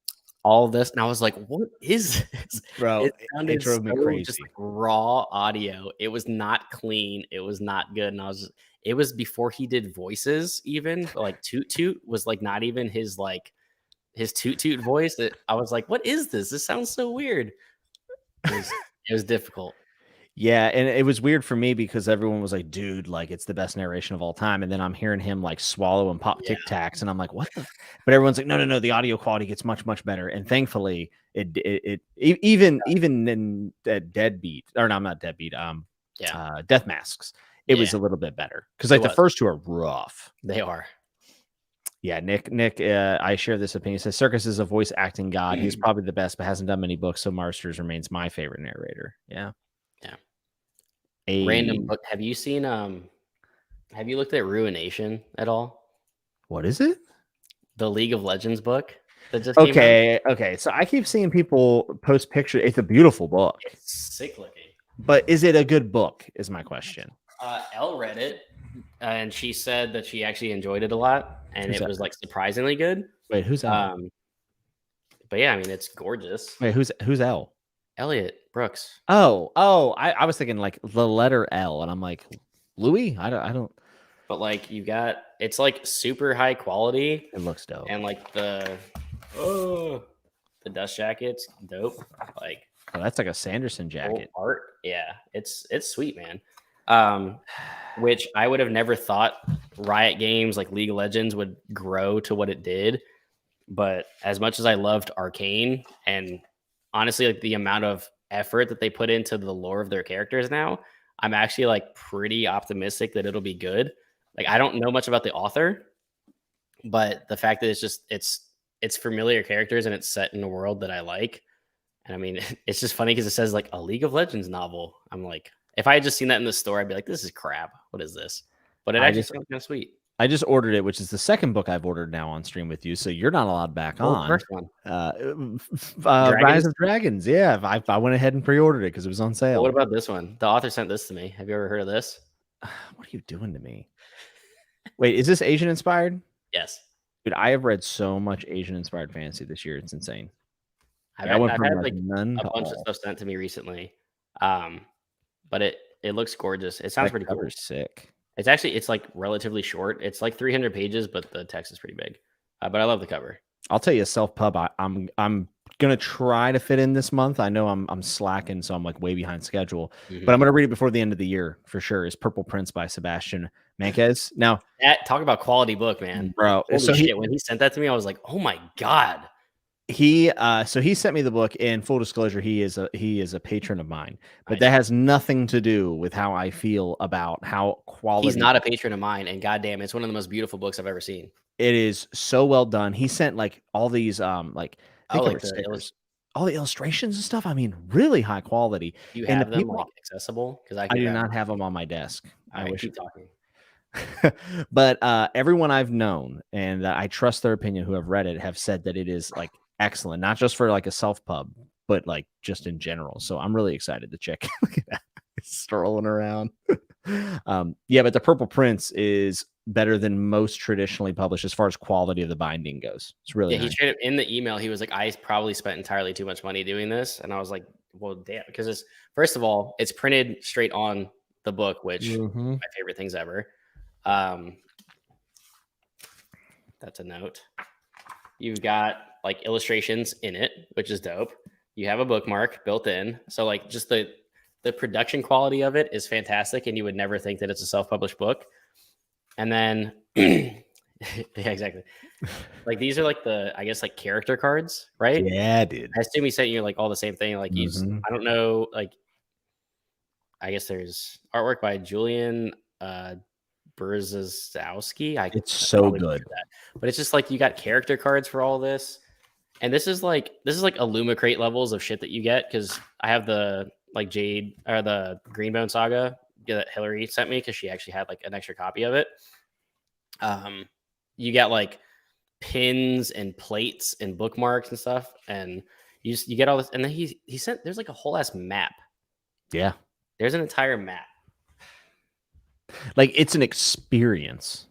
all this, and I was like, "What is this, bro?" It drove me crazy. Just like raw audio. It was not clean. It was not good, and it was before he did voices. Even like Toot Toot was like not even his Toot Toot voice. I was like, "What is this? This sounds so weird." It was difficult. Yeah, and it was weird for me because everyone was like, dude, like, it's the best narration of all time. And then I'm hearing him like swallow and pop Tic Tacs, and I'm like, what the? But everyone's like, no, the audio quality gets much, much better. And thankfully, even in Deadbeat, or no, not Deadbeat, Death Masks, it was a little bit better, because like the first two are rough. They are. Yeah, Nick, I share this opinion. He says Serkis is a voice acting god. He's probably the best, but hasn't done many books, so Marsters remains my favorite narrator. Yeah. Random book. Have you seen have you looked at Ruination at all? What is it? The League of Legends book that just came out? Okay. So I keep seeing people post pictures. It's a beautiful book. It's sick looking. But is it a good book is my question. Elle read it, and she said that she actually enjoyed it a lot, and it was like surprisingly good. Wait, who's Elle? But yeah, I mean, it's gorgeous. Wait, who's Elle? Elliot Brooks. Oh, I was thinking like the letter L, and I'm like, Louis? I don't. But like it's like super high quality. It looks dope. And like the dust jacket's dope. Like, oh, that's like a Sanderson jacket. Art. Yeah, it's sweet, man. Which I would have never thought Riot Games like League of Legends would grow to what it did. But as much as I loved Arcane, and honestly, like the amount of effort that they put into the lore of their characters now, I'm actually like pretty optimistic that it'll be good. Like, I don't know much about the author, but the fact that it's familiar characters and it's set in a world that I like. And I mean, it's just funny because it says like a League of Legends novel. I'm like, if I had just seen that in the store, I'd be like, this is crap. What is this? But it actually sounds kind of sweet. I just ordered it, which is the second book I've ordered now on stream with you, so you're not allowed back on. First one, Rise of Dragons. Yeah, I went ahead and pre-ordered it because it was on sale. Well, what about this one? The author sent this to me. Have you ever heard of this? What are you doing to me? Wait, is this Asian inspired? Yes. Dude, I have read so much Asian inspired fantasy this year. It's insane. I've had like none a bunch of stuff sent to me recently. But it looks gorgeous. It sounds pretty cool. Sick. It's like relatively short. It's like 300 pages, but the text is pretty big. But I love the cover. I'll tell you a self-pub I'm gonna try to fit in this month. I know I'm slacking, so I'm like way behind schedule. Mm-hmm. But I'm gonna read it before the end of the year for sure. Is Purple Prince by Sebastian Manquez. Now, talk about quality book, man, bro. Holy shit! When he sent that to me, I was like, oh my god. He sent me the book. In full disclosure, he is a patron of mine, but that has nothing to do with how I feel about how quality. He's not a patron of mine, and goddamn, it's one of the most beautiful books I've ever seen. It is so well done. He sent like all these all the illustrations and stuff. I mean, really high quality. You have them like accessible? Because I do not have them on my desk. I wish. Keep talking. But everyone I've known and I trust their opinion who have read it have said that it is like excellent, not just for like a self pub, but like just in general. So I'm really excited to check. Look at that. Strolling around. Yeah, but the Purple Prince is better than most traditionally published as far as quality of the binding goes. It's really nice. He straight up in the email, he was like, I probably spent entirely too much money doing this. And I was like, well, damn, because it's first of all, it's printed straight on the book, which my favorite things ever. That's a note. You've got like illustrations in it, which is dope. You have a bookmark built in. So like just the production quality of it is fantastic, and you would never think that it's a self-published book. And then yeah, exactly. Like these are like I guess like character cards, right? Yeah, dude. I assume he sent you like all the same thing. Like I don't know, like I guess there's artwork by Julian Berzozowski. It's so good. But it's just like you got character cards for all this. And this is like Illumicrate levels of shit that you get, because I have the like Jade or the Greenbone Saga that Hillary sent me because she actually had like an extra copy of it. You get like pins and plates and bookmarks and stuff, and you get all this. And then he sent, there's like a whole ass map. Yeah, there's an entire map. Like it's an experience.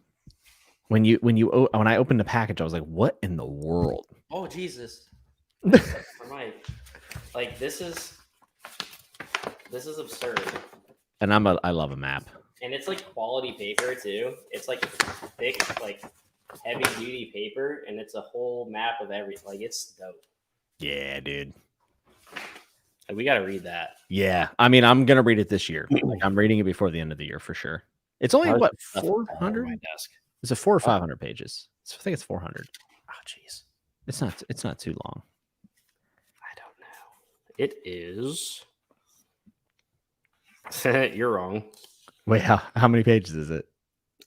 When I opened the package, I was like, "What in the world?" Oh Jesus! Like this is absurd. And I love a map. And it's like quality paper too. It's like thick, like heavy duty paper, and it's a whole map of everything. Like it's dope. Yeah, dude. Like, we got to read that. Yeah, I mean, I'm gonna read it this year. Like I'm reading it before the end of the year for sure. It's only what 400? My desk. Is it 400 or 500 pages? I think it's 400. Oh, jeez. It's not too long. I don't know. It is. You're wrong. Wait, how many pages is it?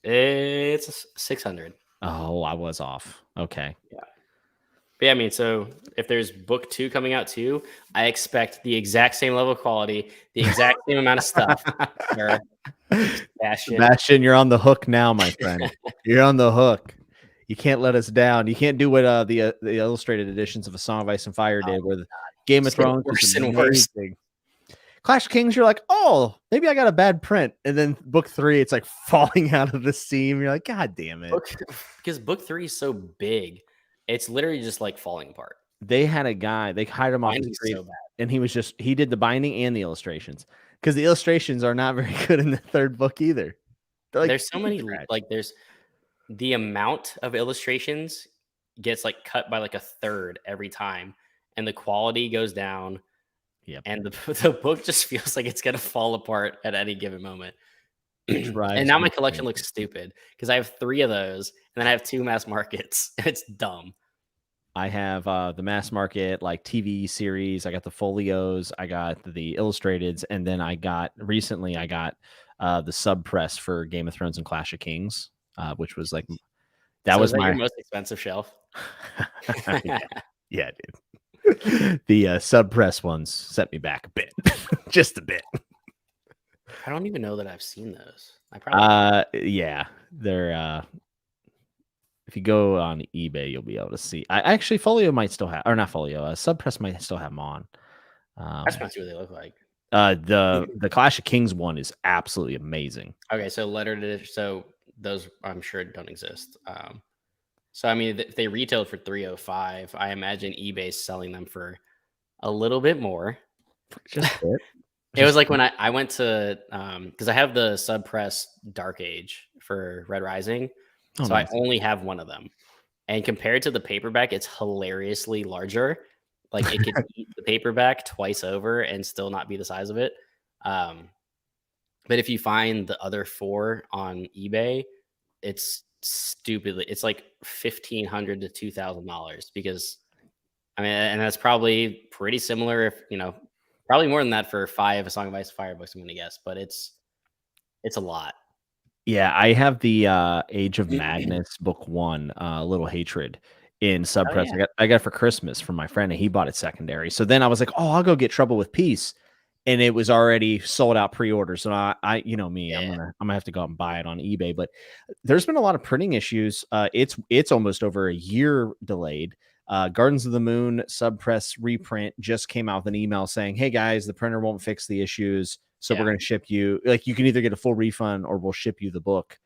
It's 600. Oh, I was off. Okay. Yeah. But yeah, I mean, so if there's book 2 coming out too, I expect the exact same level of quality, the exact same amount of stuff. Sebastian, you're on the hook now, my friend. You're on the hook. You can't let us down. You can't do what the illustrated editions of A Song of Ice and Fire did, where the Game of Thrones worse and worse. Clash of Kings, you're like, oh, maybe I got a bad print, and then book 3, it's like falling out of the seam. You're like, God damn it! Because book 3 is so big, it's literally just like falling apart. They had a guy, they hired him off the street, and he did the binding and the illustrations, because the illustrations are not very good in the third book either. Like, there's so many, like there's the amount of illustrations gets like cut by like a third every time, and the quality goes down. Yep. And the book just feels like it's gonna fall apart at any given moment. And now my collection looks stupid because I have 3 of those, and then I have 2 mass markets. It's dumb. I have the mass market like TV series. I got the folios. I got the illustrateds, and then I got the sub press for Game of Thrones and Clash of Kings, which was like was my your most expensive shelf. Yeah, dude. The sub press ones set me back a bit, just a bit. I don't even know that I've seen those. I probably yeah, they're if you go on eBay, you'll be able to see. I actually folio might still have, or not folio. Sub press might still have them on. I just want to see what they look like. The Clash of Kings one is absolutely amazing. Okay, so so those I'm sure don't exist. So I mean, if they retailed for $305, I imagine eBay's selling them for a little bit more. Just a bit. It was like when I went to because I have the sub press Dark Age for Red Rising, so nice. I only have one of them, and compared to the paperback, it's hilariously larger. Like it could eat the paperback twice over and still not be the size of it. But if you find the other 4 on eBay, it's stupidly, it's like $1,500 to $2,000, because I mean, and that's probably pretty similar, if probably more than that for 5 A Song of Ice and Fire books, I'm gonna guess, but it's a lot. Yeah, I have the Age of Madness book 1, Little Hatred, in sub press. Yeah. I got it for Christmas from my friend, and he bought it secondary. So then I was like, oh, I'll go get Trouble with Peace, and it was already sold out pre-order. So I you know me, yeah. I'm gonna have to go out and buy it on eBay. But there's been a lot of printing issues. It's almost over a year delayed. Gardens of the Moon sub press reprint just came out with an email saying, hey guys, the printer won't fix the issues, so we're gonna ship you, like, you can either get a full refund or we'll ship you the book.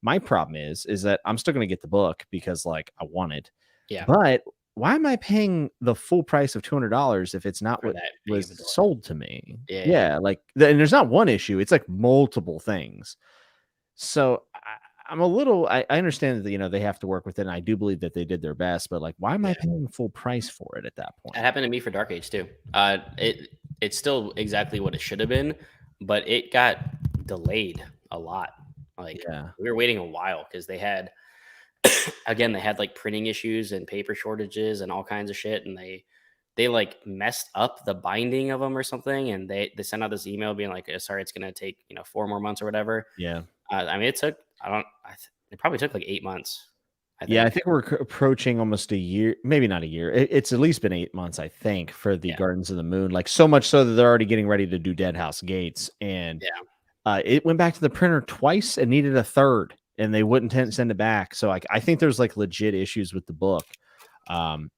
My problem is that I'm still gonna get the book because, like, I want it. Yeah. But why am I paying the full price of $200 if it's not what was sold to me? Yeah. Like, and there's not one issue; it's like multiple things. So I'm a little. I understand that they have to work with it, and I do believe that they did their best. But like, why am I Yeah, paying full price for it at that it point? happened to me for Dark Age too. It's still exactly what it should have been, but it got delayed a lot. Like Yeah, we were waiting a while because they had again they had like printing issues and paper shortages and all kinds of shit, and they like messed up the binding of them or something, and they sent out this email being like, sorry, it's gonna take 4 more months or whatever. yeah. I mean, it took it probably took like 8 months, I Yeah, I think. think we're approaching almost a year, maybe not a year. It's at least been 8 months, I think, for the Yeah, Gardens of the Moon. Like so much so that they're already getting ready to do Dead House Gates, and yeah, it went back to the printer twice and needed a third, and they wouldn't send it back. So like, I think there's like legit issues with the book.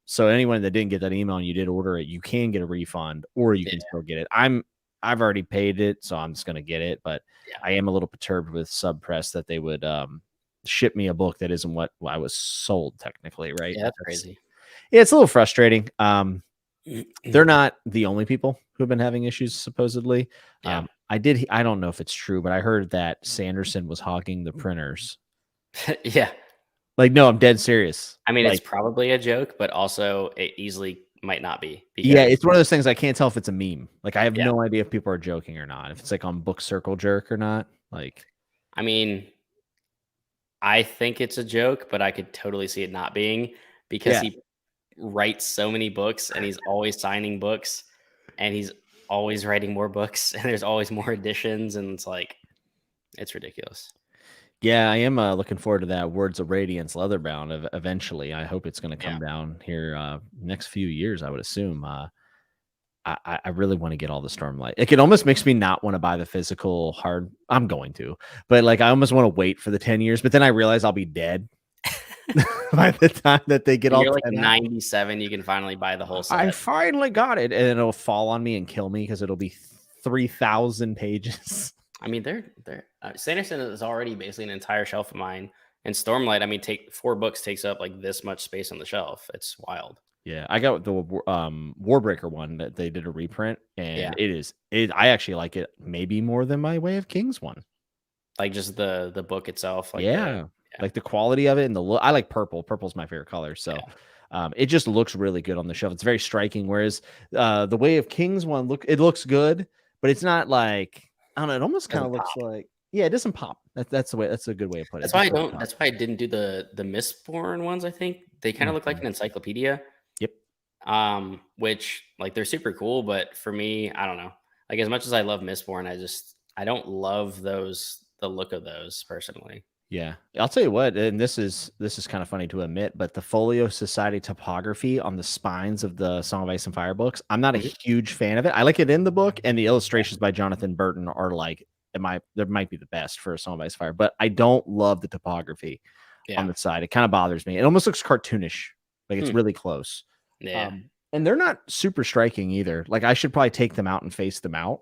So anyone that didn't get that email and you did order it, you can get a refund, or you yeah, can still get it. I've already paid it, so I'm just gonna get it. But yeah, I am a little perturbed with Subpress that they would ship me a book that isn't what I was sold technically, right? yeah. Like That's crazy. yeah, it's a little frustrating. They're not the only people who've been having issues, supposedly. Yeah, I don't know if it's true, but I heard that Sanderson was hogging the printers. yeah. Like, no, I'm dead serious. I mean, it's Like, probably a joke, but also it easily might not be yeah, because it's one of those things I can't tell if it's a meme. Like, I have yeah. no idea if people are joking or not. If it's like on Book Circle Jerk or not. Like, I mean, I think it's a joke, but I could totally see it not being because yeah, he writes so many books and he's always signing books and he's always writing more books and there's always more editions and it's like it's ridiculous. yeah, I am looking forward to that Words of Radiance leatherbound eventually. I hope it's going to Yeah. come down here next few years, I would assume. I really want to get all the Stormlight. It almost makes me not want to buy the physical hard. I'm going to, but like I almost want to wait for the 10 years. But then I realize I'll be dead by the time that they get When all you're like 10 out. 97, you can finally buy the whole I set. finally got it, and it'll fall on me and kill me because it'll be 3,000 pages. I mean, they're Sanderson is already basically an entire shelf of mine. And Stormlight, I mean, take 4 books takes up like this much space on the shelf. It's wild. Yeah, I got the Warbreaker one that they did a reprint, Yeah. and I actually like it maybe more than my Way of Kings one. Like just the book itself, like the Yeah, yeah, like the quality of it and the look. I like purple. Purple's my favorite color, so yeah. it just looks really good on the shelf. It's very striking. Whereas the Way of Kings one looks good, but it's not like I don't know. It almost kind Doesn't of looks pop. like yeah, it doesn't pop. That's the way. That's a good way to put it. It That's why just I doesn't don't. pop. That's why I didn't do the Mistborn ones. I think they kind of look like Mhm. an encyclopedia. Yep. Which like they're super cool, but for me, I don't know. Like as much as I love Mistborn, I don't love the look of those personally. Yeah, I'll tell you what, and this is kind of funny to admit, but the Folio Society topography on the spines of the Song of Ice and Fire books, I'm not a Mhm. huge fan of it. I like it in the book, and the illustrations by Jonathan Burton are like, there might be the best for a Song of Ice and Fire, but I don't love the topography on Yeah. the side. It kind of bothers me. It almost looks cartoonish, like it's Hmm. really close. Yeah. And they're not super striking either. Like I should probably take them out and face them out,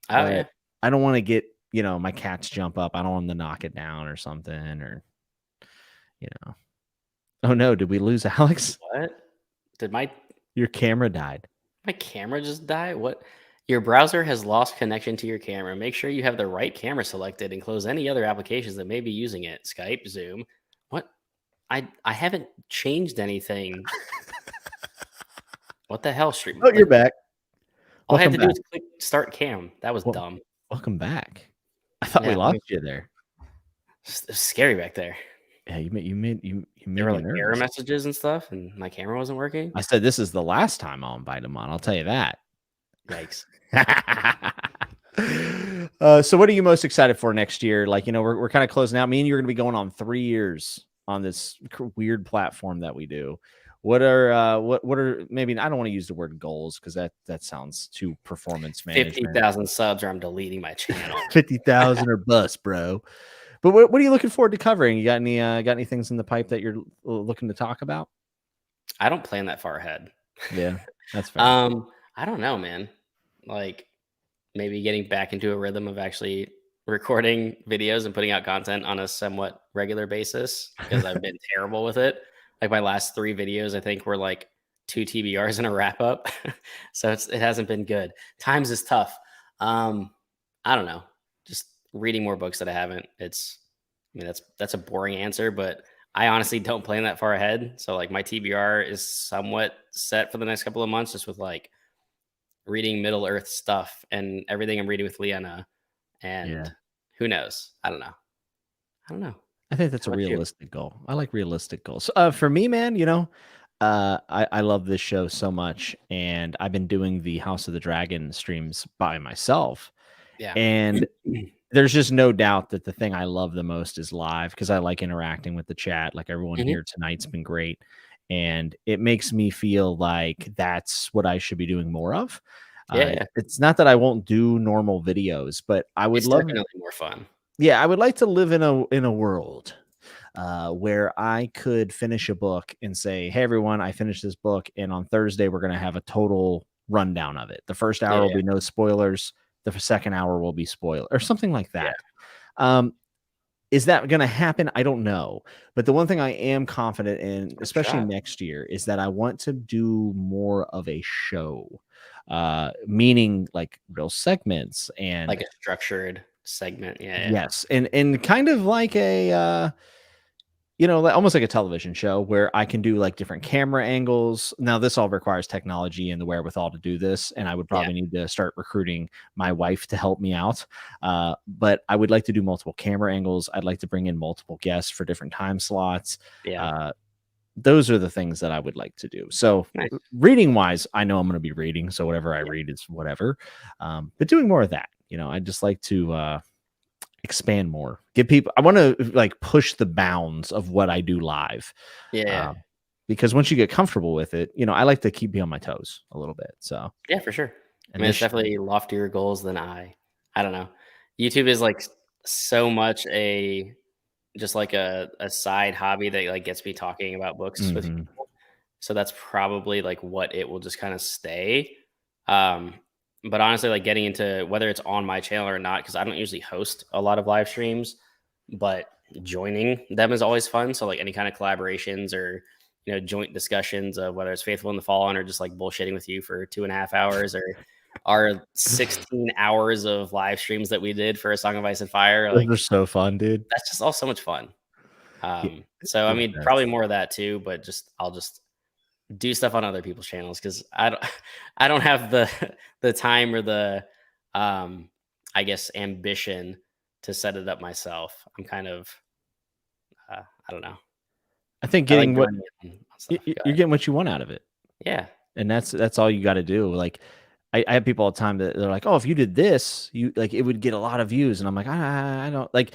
Oh but yeah. I don't want to get my cats jump up. I don't want them to knock it down or something, or you know. Oh no, did we lose Alex? What? Did Your camera died. my camera just die? What? Your browser has lost connection to your camera. Make sure you have the right camera selected and close any other applications that may be using it. Skype, Zoom. What? I haven't changed anything. What the hell, stream? Oh, you're Like back. all I had Welcome to do back. is click start cam. That was Well, dumb. welcome back. I thought we Yeah, let me. lost you there. It's scary back there. Yeah, you There made were me like error nervous. messages and stuff, and my camera wasn't working. I said this is the last time I'll invite him on. I'll tell you that. Yikes! So what are you most excited for next year? Like, we're kind of closing out. Me and you're going to be going on 3 years on this weird platform that we do. What are maybe I don't want to use the word goals because that sounds too performance 50,000 subs, or I'm deleting my channel. 50,000 or bust, bro. But what are you looking forward to covering? You got any things in the pipe that you're looking to talk about? I don't plan that far ahead. Yeah, that's fair. I don't know, man. Like maybe getting back into a rhythm of actually recording videos and putting out content on a somewhat regular basis because I've been terrible with it. Like my last 3 videos, I think were like 2 TBRs and a wrap up. So it hasn't been good. Times is tough. I don't know. Just reading more books that I haven't. It's I mean, that's a boring answer, but I honestly don't plan that far ahead. So like my TBR is somewhat set for the next couple of months, just with like reading Middle Earth stuff and everything I'm reading with Leanna. And Yeah. who knows? I don't know. I don't know. I think that's How a about you? realistic goal. I like realistic goals. For me, man, I love this show so much, and I've been doing the House of the Dragon streams by myself, Yeah. and there's just no doubt that the thing I love the most is live because I like interacting with the chat. Like everyone Mhm. here tonight's been great, and it makes me feel like that's what I should be doing more of. Yeah. It's not that I won't do normal videos, but I would It's love, definitely more fun. yeah, I would like to live in a world where I could finish a book and say, "Hey, everyone, I finished this book, and on Thursday we're going to have a total rundown of it. The first Yeah. hour will be no spoilers. The second hour will be spoiler or something like Yeah. that." Um, is that going to happen? I don't know. But the one thing I am confident in, It's worth a especially shot. next year, is that I want to do more of a show, meaning like real segments Like and a structured segment. Yeah. yes, and kind of like a like, almost like a television show where I can do like different camera angles. Now, this all requires technology and the wherewithal to do this, and I would Yeah. probably need to start recruiting my wife to help me out. But I would like to do multiple camera angles. I'd like to bring in multiple guests for different time slots. Yeah. Uh, those are the things that I would like to do. So, Nice. reading wise, I know I'm going to be reading, so whatever I Yeah. read is whatever. But doing more of that, I'd just like to expand more, give people, I want to like push the bounds of what I do live, Yeah. um, because once you get comfortable with it, I like to keep me on my toes a little bit. So, Yeah, for sure. I and mean, it's this, definitely loftier goals than I don't know. YouTube is like so much just like a side hobby that like gets me talking about books with mhm, people. So that's probably like what it will just kind of stay. Um, but honestly, like getting into whether it's on my channel or not, because I don't usually host a lot of live streams, but joining them is always fun. So like any kind of collaborations or joint discussions of whether it's Faithful in the Fallen or just like bullshitting with you for 2.5 hours or our 16 hours of live streams that we did for A Song of Ice and Fire, those like are so fun, dude. that's just all so much fun. Yeah, So I they're the mean, probably best. more of that too, but I'll just do stuff on other people's channels because I don't I don't have the the time or the um I guess ambition to set it up myself. I'm kind of I don't know. I think I like getting what joining in on stuff. Go you're ahead. getting what you want out of it, Yeah. and that's all you got to do. Like, I have people all the time that they're like, "Oh, if you did this, you like it would get a lot of views," and I'm like, I don't like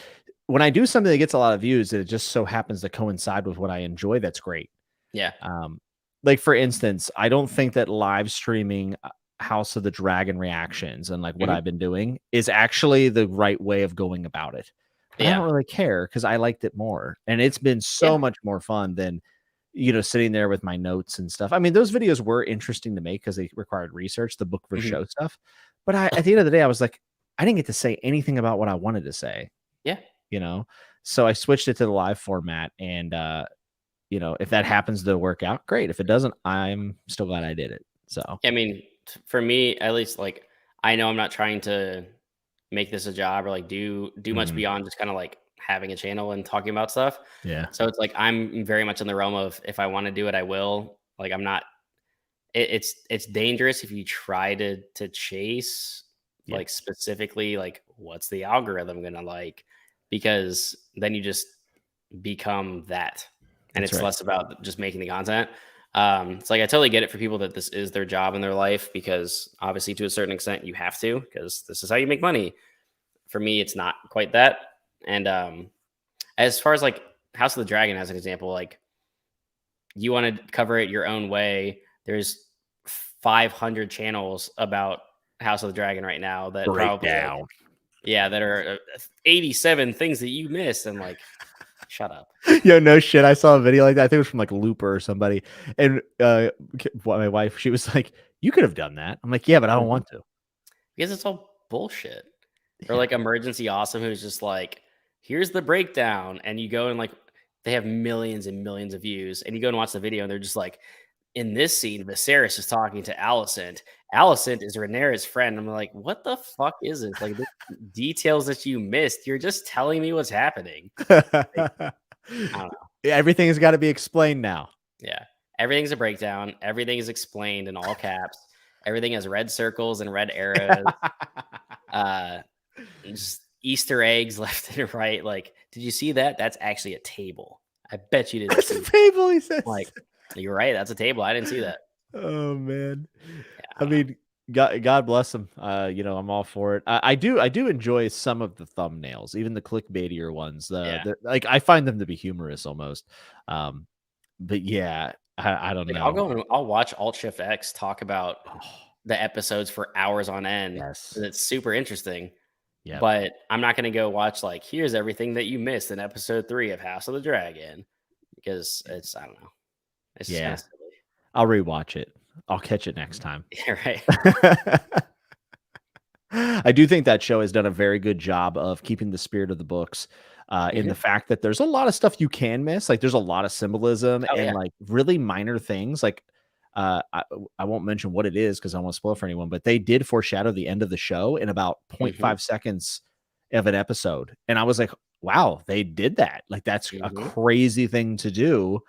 when I do something that gets a lot of views. It just so happens to coincide with what I enjoy. That's great. Yeah. Um, like for instance, I don't think that live streaming House of the Dragon reactions and like what Mhm. I've been doing is actually the right way of going about it. But I don't Yeah. really care because I liked it more. And it's been so Yeah. much more fun than, sitting there with my notes and stuff. I mean, those videos were interesting to make because they required research, the book for Mhm. show stuff. But at the end of the day, I was like, I didn't get to say anything about what I wanted to say, Yeah. you know? So I switched it to the live format and if that happens to work out, great. If it doesn't, I'm still glad I did it. So, I mean, for me, at least, like I know I'm not trying to make this a job or like do much mhm, beyond just kind of like having a channel and talking about stuff. yeah, So it's like I'm very much in the realm of if I want to do it, I will. Like I'm not. It's dangerous if you try to chase yeah, like specifically like what's the algorithm gonna like because then you just become that and that's it's right. less about just making the content. It's like I totally get it for people that this is their job in their life because obviously to a certain extent you have to because this is how you make money. For me, it's not quite that. And as far as like House of the Dragon as an example, like you want to cover it your own way. There's 500 channels about House of the Dragon right now that probably like Breakdown. yeah that are 87 things that you missed and like shut up. Yo, no shit. I saw a video like that. I think it was from like Looper or somebody. And my wife, she was like, "You could have done that." I'm like, "Yeah, but I don't Mhm. want to." Because it's all bullshit. Or Yeah. like Emergency Awesome, who's just like, here's the breakdown. And you go and like, they have millions and millions of views. And you go and watch the video and they're just like, in this scene, Viserys is talking to Alicent. Alicent is Rhaenyra's friend. I'm like, what the fuck is this? Like the details that you missed. You're just telling me what's happening. Like, I don't know. Everything has got to be explained now. Yeah. Everything's a breakdown. Everything is explained in all caps. Everything has red circles and red arrows. Just Easter eggs left and right. Like, did you see that? That's actually a table. I bet you didn't That's see a table, he says. Like, you're right. That's a table. I didn't see that. Oh man. Yeah, I mean, God bless him. I'm all for it. I do enjoy some of the thumbnails, even the clickbaitier ones. Like I find them to be humorous almost. But yeah, I don't know. I'll go and I'll watch Alt Shift X talk about the episodes for hours on end. Yes. And it's super interesting. Yeah. But I'm not going to go watch like, here's everything that you missed in episode 3 of House of the Dragon, because it's, I don't know. It's just kind of silly. I'll rewatch it. I'll catch it next time. Yeah, right. I do think that show has done a very good job of keeping the spirit of the books in the fact that there's a lot of stuff you can miss. Like there's a lot of symbolism like really minor things. Like I won't mention what it is because I won't spoil for anyone, but they did foreshadow the end of the show in about 0.5 seconds of an episode. And I was like, wow, they did that. Like that's a crazy thing to do.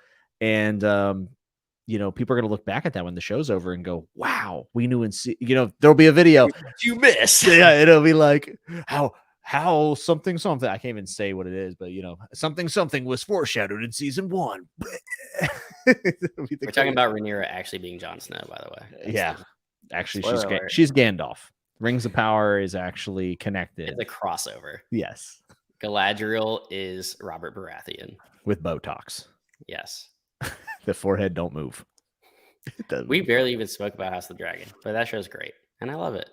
And, people are going to look back at that when the show's over and go, wow, we knew there'll be a video you missed. Yeah. It'll be like how something. I can't even say what it is, but something was foreshadowed in season 1. We're talking about Rhaenyra actually being Jon Snow, by the way. Actually, she's Gandalf. Rings of Power is actually connected. It's a crossover. Yes. Galadriel is Robert Baratheon with Botox. Yes. The forehead don't move. We barely even spoke about House of the Dragon, but that show's great, and I love it.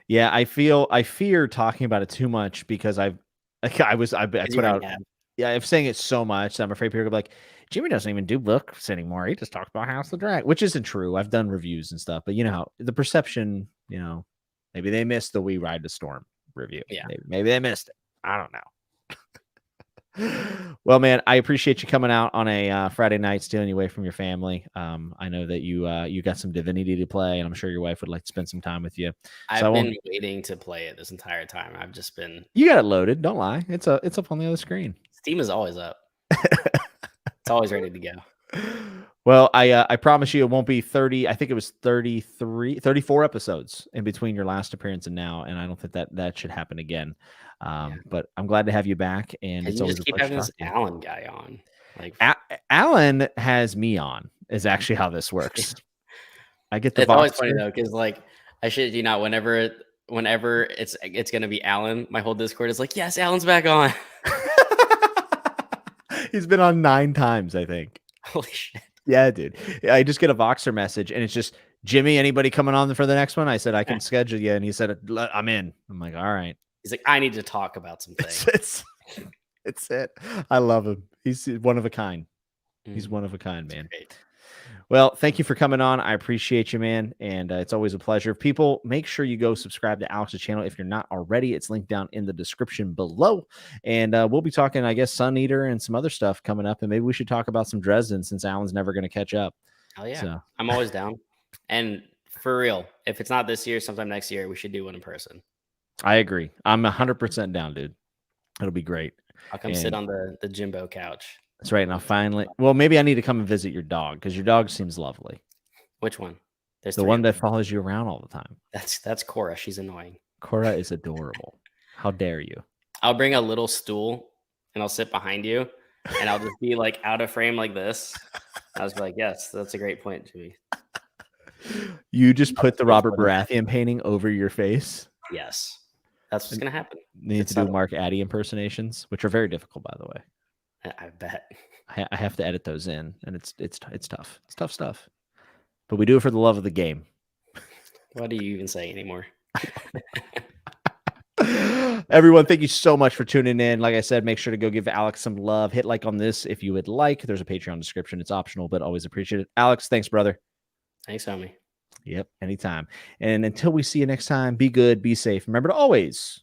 Yeah, I fear talking about it too much because I put out. Yeah, I'm saying it so much that I'm afraid people are like, Jimmy doesn't even do books anymore. He just talks about House of the Dragon, which isn't true. I've done reviews and stuff, but how the perception, maybe they missed the We Ride the Storm review. Yeah, maybe they missed it. I don't know. Well, man, I appreciate you coming out on a Friday night, stealing you away from your family. I know that you got some Divinity to play, and I'm sure your wife would like to spend some time with you. I've been waiting to play it this entire time. I've just been. You got it loaded. Don't lie. It's up on the other screen. Steam is always up. It's always ready to go. Well, I promise you it won't be 30. I think it was 34 episodes in between your last appearance and now, and I don't think that should happen again. But I'm glad to have you back, and it's always keep having this Alan guy on. Like Alan has me on is actually how this works. I get the. It's always funny though, because like I shit you not, whenever it's gonna be Alan, my whole Discord is like, yes, Alan's back on. He's been on 9 times, I think. Holy shit. Yeah, dude. I just get a Voxer message and it's just, Jimmy, anybody coming on for the next one? I said, I can schedule you. And he said, I'm in. I'm like, all right. He's like, I need to talk about some things. It's it. I love him. He's one of a kind. He's one of a kind, man. Great. Well, thank you for coming on. I appreciate you, man. And it's always a pleasure. People, make sure you go subscribe to Alex's channel if you're not already. It's linked down in the description below. And we'll be talking, I guess, Sun Eater and some other stuff coming up. And maybe we should talk about some Dresden since Alan's never going to catch up. Oh, yeah. So. I'm always down. And for real, if it's not this year, sometime next year, we should do one in person. I agree. I'm 100% down, dude. It'll be great. I'll come sit on the Jimbo couch. That's right. And maybe I need to come and visit your dog because your dog seems lovely. Which one? There's the one that follows you around all the time. That's Cora. She's annoying. Cora is adorable. How dare you? I'll bring a little stool and I'll sit behind you and I'll just be like out of frame like this. I was like, yes, that's a great point, Jimmy. You just put the Robert Baratheon painting over your face? Yes. That's what's going to happen. Need to do Mark Addy impersonations, which are very difficult, by the way. I bet. I have to edit those in, and it's tough. It's tough stuff. But we do it for the love of the game. What do you even say anymore? Everyone, thank you so much for tuning in. Like I said, make sure to go give Alex some love. Hit like on this if you would like. There's a Patreon description. It's optional, but always appreciate it. Alex, thanks, brother. Thanks, homie. Yep, anytime. And until we see you next time, be good, be safe. Remember to always